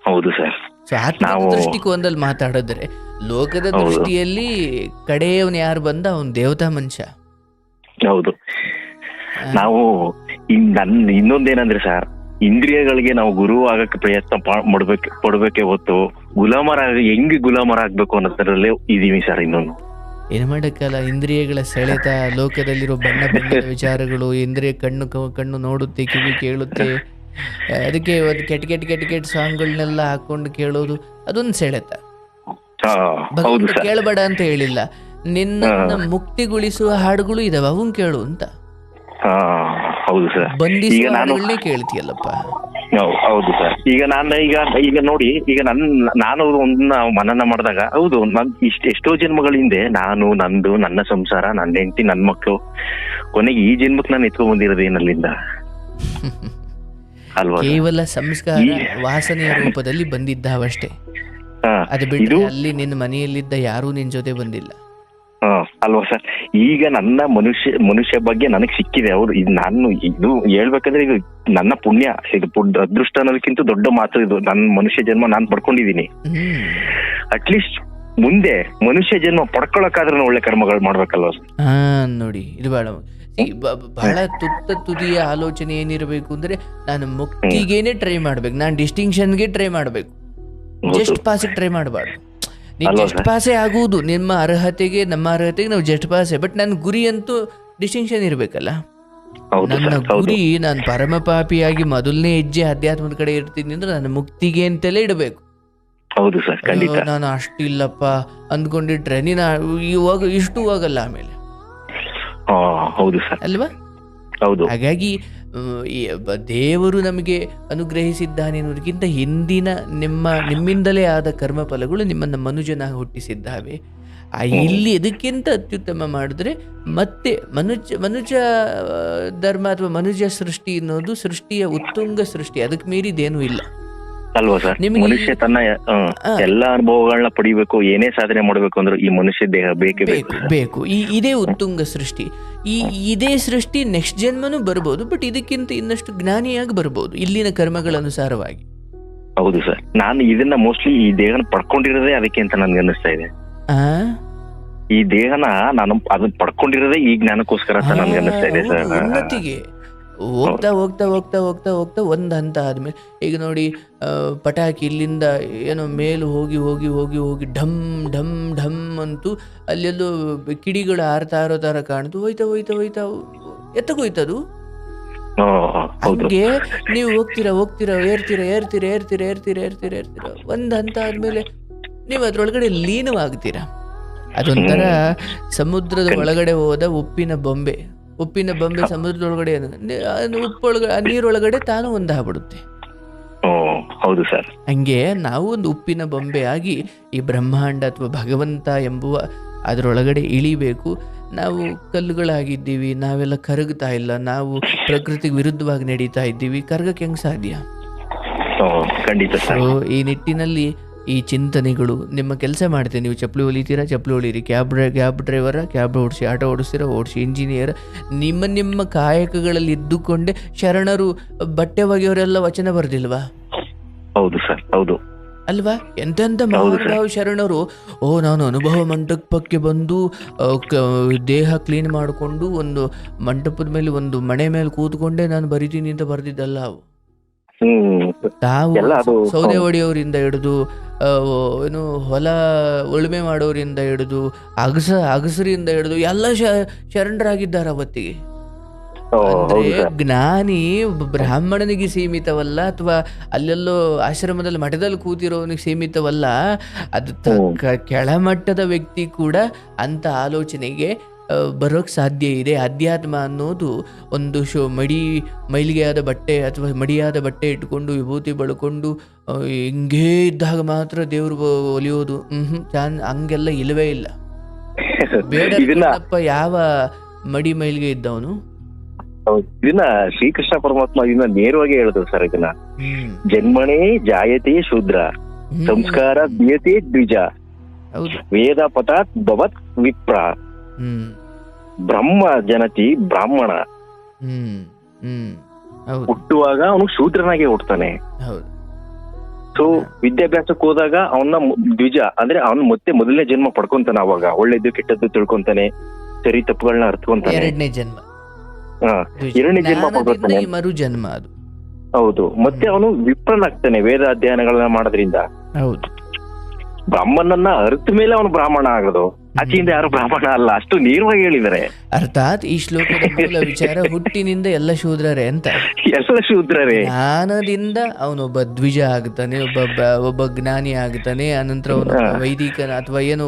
ಹೌದು ಸರ್. ಸೊ ಆತ್ಮ ದೃಷ್ಟಿಕೋನದಲ್ಲಿ ಮಾತಾಡಿದ್ರೆ, ಲೋಕದ ದೃಷ್ಟಿಯಲ್ಲಿ ಕಡೆಯವನು ಯಾರು ಬಂದ ಅವನು ದೇವತಾ ಮನುಷ್ಯ. ಹೌದು. ನಾವು ಇನ್ನೊಂದೇನಂದ್ರೆ ಸರ್, ಇಂದ್ರಿಯಗಳಿಗೆ ನಾವು ಗುರು ಆಗಕ್ಕೆ ಪ್ರಯತ್ನ ಪಡ್ಬೇಕೆ ಹೊತ್ತು ಹೆಂಗೆ ಗುಲಾಮರಾಗ್ಬೇಕು ಅನ್ನೋದ್ರಲ್ಲೇ ಇದೀವಿ ಸರ್. ಇನ್ನೊಂದು ಏನ್ ಮಾಡಕ್ಕಲ್ಲ, ಇಂದ್ರಿಯಗಳ ಸೆಳೆತ, ಲೋಕದಲ್ಲಿರೋ ಬಣ್ಣ ಬಣ್ಣದ ವಿಚಾರಗಳು, ಇಂದ್ರಿಯ ಕಣ್ಣು ನೋಡುತ್ತೆ, ಕಿವಿ ಕೇಳುತ್ತೆ, ಅದಕ್ಕೆ ಒಂದು ಕೆಟ್ಟ ಸಾಂಗ್ಗಳನ್ನೆಲ್ಲ ಹಾಕೊಂಡು ಕೇಳೋದು, ಅದೊಂದು ಸೆಳೆತ. ಭಗವಂತ ಕೇಳಬೇಡ ಅಂತ ಹೇಳಿಲ್ಲ, ನಿನ್ನ ಮುಕ್ತಿಗೊಳಿಸುವ ಹಾಡುಗಳು ಇದಾವೆ, ಅವನ್ ಕೇಳು ಅಂತ. ಹೌದು ಸರ್. ಬಂಧಿಸುವ ಹಾಡುಗಳನ್ನೇ ಕೇಳ್ತೀಯಲ್ಲಪ್ಪ. ಹೌದು ಸರ್. ಈಗ ನೋಡಿ, ಈಗ ನಾನು ಒಂದನ್ನ ಮನನ ಮಾಡಿದಾಗ, ಹೌದು ಎಷ್ಟೋ ಜನ್ಮಗಳ ಹಿಂದೆ ನಾನು, ನನ್ನ ಸಂಸಾರ, ನನ್ನ ಹೆಂಡತಿ, ನನ್ನ ಮಕ್ಕಳು, ಕೊನೆಗೆ ಈ ಜನ್ಮಕ್ಕೆ ನಾನು ಎತ್ಕೊಂಡ್ ಬಂದಿರೋದೇನಲ್ಲಿಂದ ಅಲ್ವಾ? ಕೇವಲ ಸಂಸ್ಕಾರ ವಾಸನೆಯ ರೂಪದಲ್ಲಿ ಬಂದಿದ್ದಾವಷ್ಟೇ. ಅದು ಬಿಟ್ಟು ಅಲ್ಲಿ ನಿನ್ನ ಮನೆಯಲ್ಲಿದ್ದ ಯಾರೂ ನಿನ್ ಜೊತೆ ಬಂದಿಲ್ಲ ಅಲ್ವಾ ಸರ್? ಈಗ ನನ್ನ ಮನುಷ್ಯ ಬಗ್ಗೆ ನನಗ್ ಸಿಕ್ಕಿದೆ. ನಾನು ಇದು ಹೇಳ್ಬೇಕಂದ್ರೆ ಇದು ನನ್ನ ಪುಣ್ಯ, ಇದು ಅದೃಷ್ಟ ಅನ್ನೋದಕ್ಕಿಂತ ದೊಡ್ಡ ಮಾತು. ಇದು ನನ್ನ ಮನುಷ್ಯ ಜನ್ಮ ನಾನು ಪಡ್ಕೊಂಡಿದೀನಿ. ಅಟ್ಲೀಸ್ಟ್ ಮುಂದೆ ಮನುಷ್ಯ ಜನ್ಮ ಪಡ್ಕೊಳಕಾದ್ರೂ ಒಳ್ಳೆ ಕರ್ಮಗಳು ಮಾಡ್ಬೇಕಲ್ವ ಸರ್? ನೋಡಿ, ಇದು ಬಹಳ ತುದಿಯ ಆಲೋಚನೆ ಏನಿರಬೇಕು ಅಂದ್ರೆ, ನಾನು ಮುಕ್ತಿಗೇನೆ ಟ್ರೈ ಮಾಡ್ಬೇಕು, ನಾನು ಡಿಸ್ಟಿಂಕ್ಷನ್ಗೆ ಟ್ರೈ ಮಾಡ್ಬೇಕು, ಜಸ್ಟ್ ಪಾಸಿಗೆ ಟ್ರೈ ಮಾಡಬಾರ್ದು. ನೀನು ಜಸ್ಟ್ ಪಾಸೇ ಆಗುವುದು, ನಿಮ್ಮ ಅರ್ಹತೆಗೆ ನಮ್ಮ ಅರ್ಹತೆಗೆ ನಾವು ಜಸ್ಟ್ ಪಾಸೇ, ಬಟ್ ನನ್ನ ಗುರಿ ಅಂತೂ ಡಿಸ್ಟಿಂಕ್ಷನ್ ಇರ್ಬೇಕಲ್ಲ. ನನ್ನ ಗುರಿ, ನಾನು ಪರಮ ಪಾಪಿಯಾಗಿ ಮೊದಲನೇ ಹೆಜ್ಜೆ ಅಧ್ಯಾತ್ಮದ ಕಡೆ ಇರ್ತೀನಿ ಅಂದ್ರೆ ನನ್ನ ಮುಕ್ತಿಗೆ ಅಂತಲೇ ಇಡಬೇಕು. ಹೌದು ಸರ್, ಖಂಡಿತ. ನಾನು ಅಷ್ಟು ಇಲ್ಲಪ್ಪ ಅಂದ್ಕೊಂಡಿಟ್ರೆ ನೀನು ಇಷ್ಟು ಹೋಗಲ್ಲ ಆಮೇಲೆ. ಹೌದು ಸರ್, ಅಲ್ವಾ? ಹೌದು. ಹಾಗಾಗಿ ದೇವರು ನಮಗೆ ಅನುಗ್ರಹಿಸಿದ್ದಾನೆ ಅನ್ನೋದಕ್ಕಿಂತ ಹಿಂದಿನ ನಿಮ್ಮಿಂದಲೇ ಆದ ಕರ್ಮ ಫಲಗಳು ನಿಮ್ಮನ್ನು ಮನುಜನಾಗಿ ಹುಟ್ಟಿಸಿದ್ದಾವೆ. ಇಲ್ಲಿ ಇದಕ್ಕಿಂತ ಅತ್ಯುತ್ತಮ ಮಾಡಿದ್ರೆ ಮತ್ತೆ ಮನುಜ ಧರ್ಮ ಅಥವಾ ಮನುಜ ಸೃಷ್ಟಿ ಅನ್ನೋದು ಸೃಷ್ಟಿಯ ಉತ್ತುಂಗ ಸೃಷ್ಟಿ, ಅದಕ್ಕೆ ಮೀರಿದೇನೂ ಇಲ್ಲ ಅಲ್ವಾ ಸರ್? ಮನುಷ್ಯ ತನ್ನ ಎಲ್ಲಾ ಅನುಭವಗಳನ್ನ ಪಡಿಬೇಕು, ಏನೇ ಸಾಧನೆ ಮಾಡ್ಬೇಕು ಅಂದ್ರೆ ಈ ಮನುಷ್ಯ ದೇಹ ಬೇಕು. ಇದೇ ಉತ್ತುಂಗ ಸೃಷ್ಟಿ. ಇದೇ ಸೃಷ್ಟಿ ನೆಕ್ಸ್ಟ್ ಜನ್ಮನೂ ಬರ್ಬೋದು, ಬಟ್ ಇದಕ್ಕಿಂತ ಇನ್ನಷ್ಟು ಜ್ಞಾನಿಯಾಗಿ ಬರ್ಬೋದು ಇಲ್ಲಿನ ಕರ್ಮಗಳ ಅನುಸಾರವಾಗಿ. ಹೌದು ಸರ್, ನಾನು ಇದನ್ನ ಮೋಸ್ಟ್ಲಿ ಈ ದೇಹನ ಪಡ್ಕೊಂಡಿರೋದೇ ಅದಕ್ಕೆ ಅಂತ ನನ್ಗೆ ಅನ್ನಿಸ್ತಾ ಇದೆ. ಈ ದೇಹನ ನಾನು ಅದನ್ನ ಪಡ್ಕೊಂಡಿರೋದೇ ಈ ಜ್ಞಾನಕ್ಕೋಸ್ಕರ ಅಂತ ನನ್ಗೆ ಅನ್ನಿಸ್ತಾ ಇದೆ ಸರ್. ಉನ್ನತಿಗೆ ಹೋಗ್ತಾ ಹೋಗ್ತಾ ಹೋಗ್ತಾ ಹೋಗ್ತಾ ಹೋಗ್ತಾ ಒಂದು ಹಂತ ಆದ್ಮೇಲೆ, ಈಗ ನೋಡಿ ಪಟಾಕಿ ಇಲ್ಲಿಂದ ಏನೋ ಮೇಲು ಹೋಗಿ ಹೋಗಿ ಹೋಗಿ ಹೋಗಿ ಢಮ್ ಢಮ್ ಢಮ್ ಅಂತೂ ಅಲ್ಲೆಲ್ಲೋ ಕಿಡಿಗಳು ಆರ್ತಾ ಇರೋ ತರ ಕಾಣ್ತು, ಹೋಯ್ತಾ ಹೋಯ್ತಾ ಹೋಯ್ತಾ ಎತ್ತಗೋಯ್ತದು. ಹಂಗೆ ನೀವು ಹೋಗ್ತೀರಾ ಏರ್ತೀರಾ ಒಂದ್ ಹಂತ ಆದ್ಮೇಲೆ ನೀವು ಅದ್ರೊಳಗಡೆ ಲೀನವಾಗ್ತೀರಾ. ಅದೊಂಥರ ಸಮುದ್ರದ ಒಳಗಡೆ ಹೋದ ಉಪ್ಪಿನ ಬೊಂಬೆ ಸಮುದ್ರದೊಳಗಡೆ ನೀರೊಳಗಡೆ ತಾನು ಒಂದಾಗ್ಬಿಡುತ್ತೆ. ಹೌದು ಸರ್. ಹಂಗೆ ನಾವು ಒಂದು ಉಪ್ಪಿನ ಬೊಂಬೆ ಆಗಿ ಈ ಬ್ರಹ್ಮಾಂಡ ಅಥವಾ ಭಗವಂತ ಎಂಬುವ ಅದರೊಳಗಡೆ ಇಳಿಬೇಕು. ನಾವು ಕಲ್ಲುಗಳಾಗಿದ್ದೀವಿ, ನಾವೆಲ್ಲ ಕರಗ್ತಾ ಇಲ್ಲ, ನಾವು ಪ್ರಕೃತಿಗೆ ವಿರುದ್ಧವಾಗಿ ನಡೀತಾ ಇದ್ದೀವಿ. ಕರಗಕ್ಕೆ ಹೆಂಗ್ ಸಾಧ್ಯ? ಖಂಡಿತ ಸೊ ಸರ್. ಈ ನಿಟ್ಟಿನಲ್ಲಿ ಈ ಚಿಂತನೆಗಳು ನಿಮ್ಮ ಕೆಲಸ ಮಾಡ್ತೀರಿ. ನೀವು ಚಪ್ಪಲಿ ಹೊಲಿತೀರಾ, ಚಪ್ಪಲಿ ಹೊಲೀರಿ. ಕ್ಯಾಬ್ ಡ್ರೈವರ, ಕ್ಯಾಬ್ ಓಡಿಸಿ. ಆಟೋ ಓಡಿಸ್ತೀರಾ, ಓಡಿಸಿ. ಇಂಜಿನಿಯರ್. ನಿಮ್ಮ ಕಾಯಕಗಳಲ್ಲಿ ಇದ್ದುಕೊಂಡೇ ಶರಣರು ಬಟ್ಟೆ ಒಗೆಯವರೆಲ್ಲ ವಚನ ಬರ್ದಿಲ್ವಾ? ಹೌದು ಸರ್, ಹೌದು ಅಲ್ವಾ? ಎಂತೆಂಥ ಮಹಾನುಭಾವ ಶರಣರು. ನಾನು ಅನುಭವ ಮಂಟಪಕ್ಕೆ ಬಂದು ದೇಹ ಕ್ಲೀನ್ ಮಾಡಿಕೊಂಡು ಒಂದು ಮಂಟಪದ ಮೇಲೆ ಒಂದು ಮಣೆ ಮೇಲೆ ಕೂತ್ಕೊಂಡೇ ನಾನು ಬರಿತೀನಿ ಅಂತ ಬರ್ದಿದ್ದಲ್ಲ ಅವು. ತಾವು ಸೌದೆ ಹೊಡೆಯೋರಿಂದ ಹಿಡಿದು ಏನು ಹೊಲ ಉಳುಮೆ ಮಾಡೋರಿಂದ ಹಿಡಿದು ಅಗಸರಿಂದ ಹಿಡಿದು ಎಲ್ಲ ಶರಣರಾಗಿದ್ದಾರೆ ಅವತ್ತಿಗೆ. ಅಂದ್ರೆ ಜ್ಞಾನಿ ಬ್ರಾಹ್ಮಣನಿಗೆ ಸೀಮಿತವಲ್ಲ, ಅಥವಾ ಅಲ್ಲೆಲ್ಲೋ ಆಶ್ರಮದಲ್ಲಿ ಮಠದಲ್ಲಿ ಕೂತಿರೋನಿಗೆ ಸೀಮಿತವಲ್ಲ. ಅದು ಕೆಳಮಟ್ಟದ ವ್ಯಕ್ತಿ ಕೂಡ ಅಂತ ಆಲೋಚನೆಗೆ ಬರೋಕ್ ಸಾಧ್ಯ ಇದೆ. ಅಧ್ಯಾತ್ಮ ಅನ್ನೋದು ಒಂದು ಮೈಲಿಗೆಯಾದ ಬಟ್ಟೆ ಅಥವಾ ಮಡಿಯಾದ ಬಟ್ಟೆ ಇಟ್ಕೊಂಡು ವಿಭೂತಿ ಬಳ್ಕೊಂಡು ಹಿಂಗೇ ಇದ್ದಾಗ ಮಾತ್ರ ದೇವ್ರು ಒಲಿಯೋದು ಹಂಗೆಲ್ಲ ಇಲ್ಲವೇ ಇಲ್ಲ. ಬೇಡಪ್ಪ ಯಾವ ಮಡಿ ಮೈಲಿಗೆ ಇದ್ದವನು. ಇದನ್ನ ಶ್ರೀಕೃಷ್ಣ ಪರಮಾತ್ಮ ಇದನ್ನ ನೇರವಾಗಿ ಹೇಳಿದ್ರು ಸರ್. ಇದನ್ನ ಜನ್ಮನೇ ಜಾಯತೆ ಶೂದ್ರ, ಸಂಸ್ಕಾರ ದೀಯತೆ ದ್ವಿಜ, ವೇದ ಪತಾತ್ ಭವತ್ ವಿಪ್ರ, ಬ್ರಹ್ಮ ಜನತಿ ಬ್ರಾಹ್ಮಣ. ಹುಟ್ಟುವಾಗ ಅವನು ಶೂದ್ರನಾಗೆ ಹುಟ್ಟತಾನೆ. ಸೊ ವಿದ್ಯಾಭ್ಯಾಸಕ್ಕೆ ಹೋದಾಗ ಅವನ ದ್ವಿಜ ಅಂದ್ರೆ ಅವನು ಮತ್ತೆ ಮೊದಲನೇ ಜನ್ಮ ಪಡ್ಕೊಂತಾನೆ. ಅವಾಗ ಒಳ್ಳೇದು ಕೆಟ್ಟದ್ದು ತಿಳ್ಕೊಂತಾನೆ, ಸರಿ ತಪ್ಪುಗಳನ್ನ ಅರ್ಥಕೊಂತಾನೆ. ಎರಡನೇ ಜನ್ಮ ಪಡ್ಕೊತಾನೆ, ಮರು ಜನ್ಮ ಅದು. ಹೌದು. ಮತ್ತೆ ಅವನು ವಿಪ್ರನಾಗ್ತಾನೆ ವೇದ ಅಧ್ಯಯನಗಳನ್ನ ಮಾಡೋದ್ರಿಂದ. ಹೌದು. ಬ್ರಾಹ್ಮಣನ ಅರ್ಥ ಮೇಲೆ ಅವನು ಬ್ರಾಹ್ಮಣ ಆಗೋದು, ಆಚೆಯಿಂದ ಯಾರು ಬ್ರಾಹ್ಮಣ ಅಲ್ಲ. ಅಷ್ಟು ನೇರವಾಗಿ ಹೇಳಿದ್ದಾರೆ. ಅರ್ಥಾತ್ ಈ ಶ್ಲೋಕದ ಮೂಲ ವಿಚಾರ ಹುಟ್ಟಿನಿಂದ ಎಲ್ಲ ಶೂದ್ರರೇ ಅಂತ. ಎಲ್ಲ ಶೂದ್ರರೇ. ಜ್ಞಾನದಿಂದ ಅವನೊಬ್ಬ ದ್ವಿಜ ಆಗ್ತಾನೆ, ಒಬ್ಬ ಜ್ಞಾನಿ ಆಗ್ತಾನೆ. ಅನಂತರ ಅವನು ವೈದಿಕನ ಅಥವಾ ಏನೋ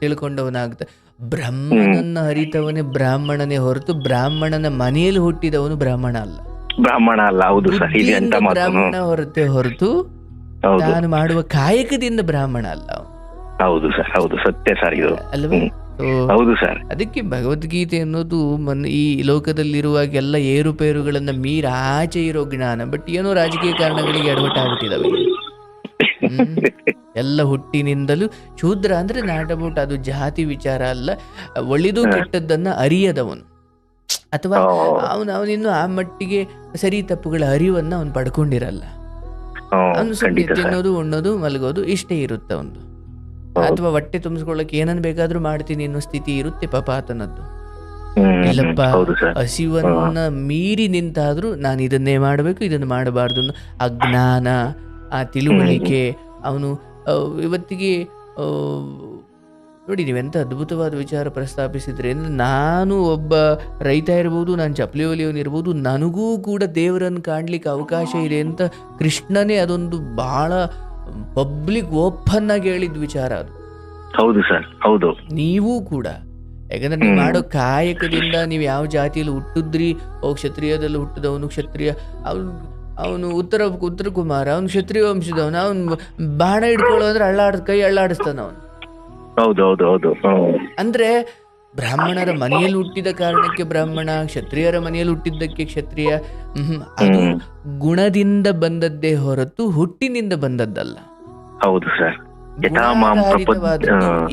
ತಿಳ್ಕೊಂಡವನಾಗ್ತಾನೆ. ಬ್ರಹ್ಮನನ್ನ ಅರಿತವನೇ ಬ್ರಾಹ್ಮಣನೇ ಹೊರತು ಬ್ರಾಹ್ಮಣನ ಮನೆಯಲ್ಲಿ ಹುಟ್ಟಿದವನು ಬ್ರಾಹ್ಮಣ ಅಲ್ಲ. ಹೌದು ಸರ್. ಬ್ರಾಹ್ಮಣ ಹೊರತು ತಾನು ಮಾಡುವ ಕಾಯಕದಿಂದ ಬ್ರಾಹ್ಮಣ ಅಲ್ಲ. ಹೌದು ಸರ್, ಹೌದು, ಸತ್ಯ ಸರ್ ಇದು. ಅಲ್ವಾ? ಹೌದು ಸರ್. ಅದಕ್ಕೆ ಭಗವದ್ಗೀತೆ ಅನ್ನೋದು ಈ ಲೋಕದಲ್ಲಿರುವಾಗೆಲ್ಲ ಏರುಪೇರುಗಳನ್ನ ಆಚೆ ಇರೋ ಜ್ಞಾನ. ಬಟ್ ಏನೋ ರಾಜಕೀಯ ಕಾರಣಗಳಿಗೆ ಎಡವಟ್ಟಾಗ್ಬಿಟ್ಟಿದಾವೆ. ಎಲ್ಲ ಹುಟ್ಟಿನಿಂದಲೂ ಶೂದ್ರ ಅಂದ್ರೆ ನಾಟ್ ಅಬೌಟ್ ಅದು ಜಾತಿ ವಿಚಾರ ಅಲ್ಲ. ಒಳ್ಳೆದು ಕೆಟ್ಟದ್ದನ್ನ ಅರಿಯದವನು, ಅಥವಾ ಅವನಿನ್ನು ಆ ಮಟ್ಟಿಗೆ ಸರಿ ತಪ್ಪುಗಳ ಅರಿವನ್ನ ಅವನು ಪಡ್ಕೊಂಡಿರಲ್ಲ. ಅವನು ಸುಮ್ಮನೆ ತಿನ್ನೋದು, ಉಣ್ಣೋದು, ಮಲಗೋದು ಇಷ್ಟೇ ಇರುತ್ತೆ ಒಂದು. ಅಥವಾ ಹೊಟ್ಟೆ ತುಂಬಿಸ್ಕೊಳ್ಳಕ್ಕೆ ಏನನ್ ಬೇಕಾದ್ರೂ ಮಾಡ್ತೀನಿ ಅನ್ನೋ ಸ್ಥಿತಿ ಇರುತ್ತೆ ಪಾಪ ಆತನದ್ದು. ಇಲ್ಲಪ್ಪ, ಹಸಿವನ್ನ ಮೀರಿ ನಿಂತಾದ್ರೂ ನಾನು ಇದನ್ನೇ ಮಾಡಬೇಕು, ಇದನ್ನು ಮಾಡಬಾರ್ದು ಅನ್ನೋ ಆ ಜ್ಞಾನ, ಆ ತಿಳುವಳಿಕೆ ಅವನು ಇವತ್ತಿಗೆ ನೋಡಿ. ನೀವೆಂತ ಅದ್ಭುತವಾದ ವಿಚಾರ ಪ್ರಸ್ತಾಪಿಸಿದ್ರೆ, ನಾನು ಒಬ್ಬ ರೈತ ಇರ್ಬೋದು, ನಾನು ಚಪ್ಪಲಿ ಹೊಲಿಯವನಿರ್ಬೋದು, ನನಗೂ ಕೂಡ ದೇವರನ್ನು ಕಾಣ್ಲಿಕ್ಕೆ ಅವಕಾಶ ಇದೆ ಅಂತ ಕೃಷ್ಣನೇ ಅದೊಂದು ಬಹಳ ಪಬ್ಲಿಕ್ ಓಪನ್ ಆಗಿ ಹೇಳಿದ ವಿಚಾರ ಅದು. ಹೌದು ಸರ್, ಹೌದು. ನೀವು ಕೂಡ, ಯಾಕಂದ್ರೆ ನೀವು ಮಾಡೋ ಕಾಯಕದಿಂದ ನೀವು ಯಾವ ಜಾತಿಯಲ್ಲಿ ಹುಟ್ಟಿದ್ರಿ, ಕ್ಷತ್ರಿಯದಲ್ಲಿ ಹುಟ್ಟಿದವನು ಕ್ಷತ್ರಿಯ, ಅವನು ಉತ್ತರ ಕುಮಾರ, ಅವನು ಕ್ಷತ್ರಿಯ ವಂಶದವನು, ಅವನು ಬಾಣ ಹಿಡ್ಕೊಳ್ಳೋದ್ರೆ ಕೈ ಅಳ್ಳಾಡಿಸ್ತಾನ ಅವನು. ಹೌದು. ಅಂದ್ರೆ ಬ್ರಾಹ್ಮಣರ ಮನೆಯಲ್ಲಿ ಹುಟ್ಟಿದ ಕಾರಣಕ್ಕೆ ಬ್ರಾಹ್ಮಣ, ಕ್ಷತ್ರಿಯರ ಮನೆಯಲ್ಲಿ ಹುಟ್ಟಿದ್ದಕ್ಕೆ ಕ್ಷತ್ರಿಯ. ಅದು ಗುಣದಿಂದ ಬಂದದ್ದೇ ಹೊರತು ಹುಟ್ಟಿನಿಂದ ಬಂದದ್ದಲ್ಲ. ಹೌದು ಸರ್.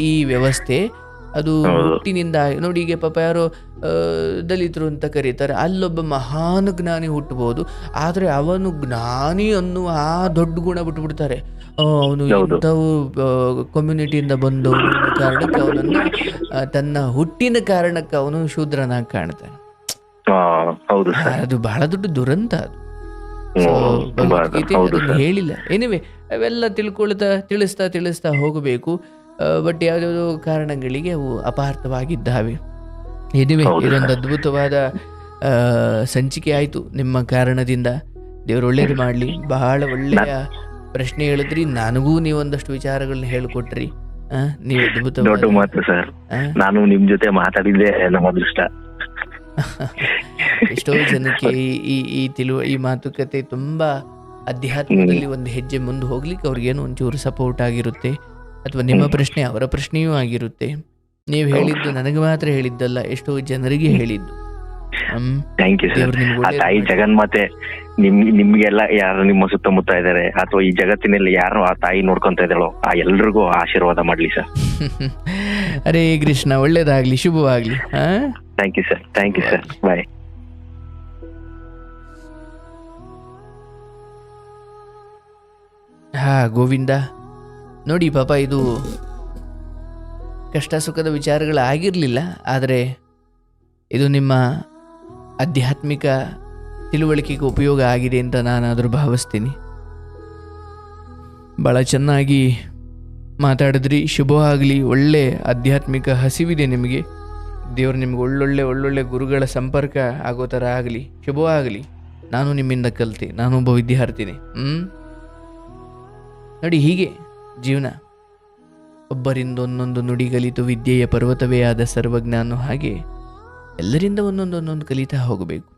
ಈ ವ್ಯವಸ್ಥೆ ಅದು ಹುಟ್ಟಿನಿಂದ. ನೋಡಿ, ಈಗ ಪಾಪ ಯಾರೋ ದಲಿತರು ಅಂತ ಕರೀತಾರೆ, ಅಲ್ಲೊಬ್ಬ ಮಹಾನ್ ಜ್ಞಾನಿ ಹುಟ್ಟಬಹುದು, ಆದ್ರೆ ಅವನು ಜ್ಞಾನಿ ಅನ್ನುವ ಆ ದೊಡ್ಡ ಗುಣ ಬಿಟ್ಬಿಡ್ತಾರೆ. ಅವನು ಇಂಥವು ಕಮ್ಯುನಿಟಿಯಿಂದ ಬಂದವನು ಕಾರಣಕ್ಕೆ ಅವನನ್ನು ತನ್ನ ಹುಟ್ಟಿನ ಕಾರಣಕ್ಕೆ ಅವನು ಶೂದ್ರನಾಗಿ ಕಾಣ್ತಾನೆ. ಅದು ಬಹಳ ದೊಡ್ಡ ದುರಂತ ಅದು. ಭಗವದ್ಗೀತೆ ಹೇಳಿಲ್ಲ. ಎನಿವೆ, ಅವೆಲ್ಲ ತಿಳಿಸ್ತಾ ಹೋಗಬೇಕು. ಬಟ್ ಯಾವ್ಯಾವುದೋ ಕಾರಣಗಳಿಗೆ ಅವು ಅಪಾರ್ಥವಾಗಿದ್ದಾವೆ. ಎನಿವೆ, ಇದೊಂದು ಅದ್ಭುತವಾದ ಸಂಚಿಕೆ ಆಯ್ತು ನಿಮ್ಮ ಕಾರಣದಿಂದ. ದೇವರು ಒಳ್ಳೇದು ಮಾಡ್ಲಿ. ಬಹಳ ಒಳ್ಳೆಯ ಪ್ರಶ್ನೆ ಹೇಳಿದ್ರಿ. ನನಗೂ ನೀವೊಂದಷ್ಟು ವಿಚಾರಗಳನ್ನ ಹೇಳ್ಕೊಟ್ರಿ. ನೀವು ದೊಡ್ಡ ಮಾತು ಸರ್. ನಾನು ನಿಮ್ ಜೊತೆ ಮಾತಾಡಿದ್ದೆ ನಮ್ಮ ಅದೃಷ್ಟ. ಎಷ್ಟೋ ಜನಕ್ಕೆ ಈ ಮಾತುಕತೆ ತುಂಬಾ ಅಧ್ಯಾತ್ಮದಲ್ಲಿ ಒಂದು ಹೆಜ್ಜೆ ಮುಂದೆ ಹೋಗ್ಲಿಕ್ಕೆ ಅವ್ರಿಗೇನು ಒಂಚೂರು ಸಪೋರ್ಟ್ ಆಗಿರುತ್ತೆ, ಅಥವಾ ನಿಮ್ಮ ಪ್ರಶ್ನೆ ಅವರ ಪ್ರಶ್ನೆಯೂ ಆಗಿರುತ್ತೆ. ನೀವು ಹೇಳಿದ್ದು ನನಗೆ ಮಾತ್ರ ಹೇಳಿದ್ದಲ್ಲ, ಎಷ್ಟೋ ಜನರಿಗೆ ಹೇಳಿದ್ದು. Thank you sir. ದೇವ್ರು ನಿಮ್ಗೆ ಆ ತಾಯಿ ಜಗನ್ಮಾತೆ ನಿಮ್ಗೆಲ್ಲ ಯಾರು ನಿಮ್ಮ ಸುತ್ತಮುತ್ತ ಇದಾರೆ ಅಥವಾ ಈ ಜಗತ್ತಿನಲ್ಲಿ ಯಾರು ಆ ತಾಯಿ ನೋಡ್ಕೊಂತ ಇದ್ದಾಳೋ ಆ ಎಲ್ರಿಗೂ ಆಶೀರ್ವಾದ ಮಾಡ್ಲಿ ಸರ್. ಹರೇ ಕೃಷ್ಣ, ಒಳ್ಳೇದಾಗ್ಲಿ, ಶುಭವಾಗ್ಲಿ. Thank you sir. Thank you sir. Bye. Govinda, ನೋಡಿ ಪಾಪ, ಇದು ಕಷ್ಟ ಸುಖದ ವಿಚಾರಗಳಾಗಿರಲಿಲ್ಲ, ಆದರೆ ಇದು ನಿಮ್ಮ ಆಧ್ಯಾತ್ಮಿಕ ತಿಳುವಳಿಕೆಗೆ ಉಪಯೋಗ ಆಗಿದೆ ಅಂತ ನಾನಾದರೂ ಭಾವಿಸ್ತೀನಿ. ಭಾಳ ಚೆನ್ನಾಗಿ ಮಾತಾಡಿದ್ರಿ, ಶುಭವಾಗಲಿ. ಒಳ್ಳೆ ಆಧ್ಯಾತ್ಮಿಕ ಹಸಿವಿದೆ ನಿಮಗೆ. ದೇವರು ನಿಮ್ಗೆ ಒಳ್ಳೊಳ್ಳೆ ಗುರುಗಳ ಸಂಪರ್ಕ ಆಗೋ ಥರ ಆಗಲಿ, ಶುಭವಾಗಲಿ. ನಾನು ನಿಮ್ಮಿಂದ ಕಲಿತೆ, ನಾನೊಬ್ಬ ವಿದ್ಯಾರ್ಥಿನಿ. ನೋಡಿ, ಹೀಗೆ ಜೀವನ. ಒಬ್ಬರಿಂದ ಒಂದೊಂದು ನುಡಿ ಕಲಿತು ವಿದ್ಯೆಯ ಪರ್ವತವೇ ಆದ ಸರ್ವಜ್ಞಾನು ಹಾಗೆ ಎಲ್ಲರಿಂದ ಒಂದೊಂದು ಕಲಿತಾ ಹೋಗಬೇಕು.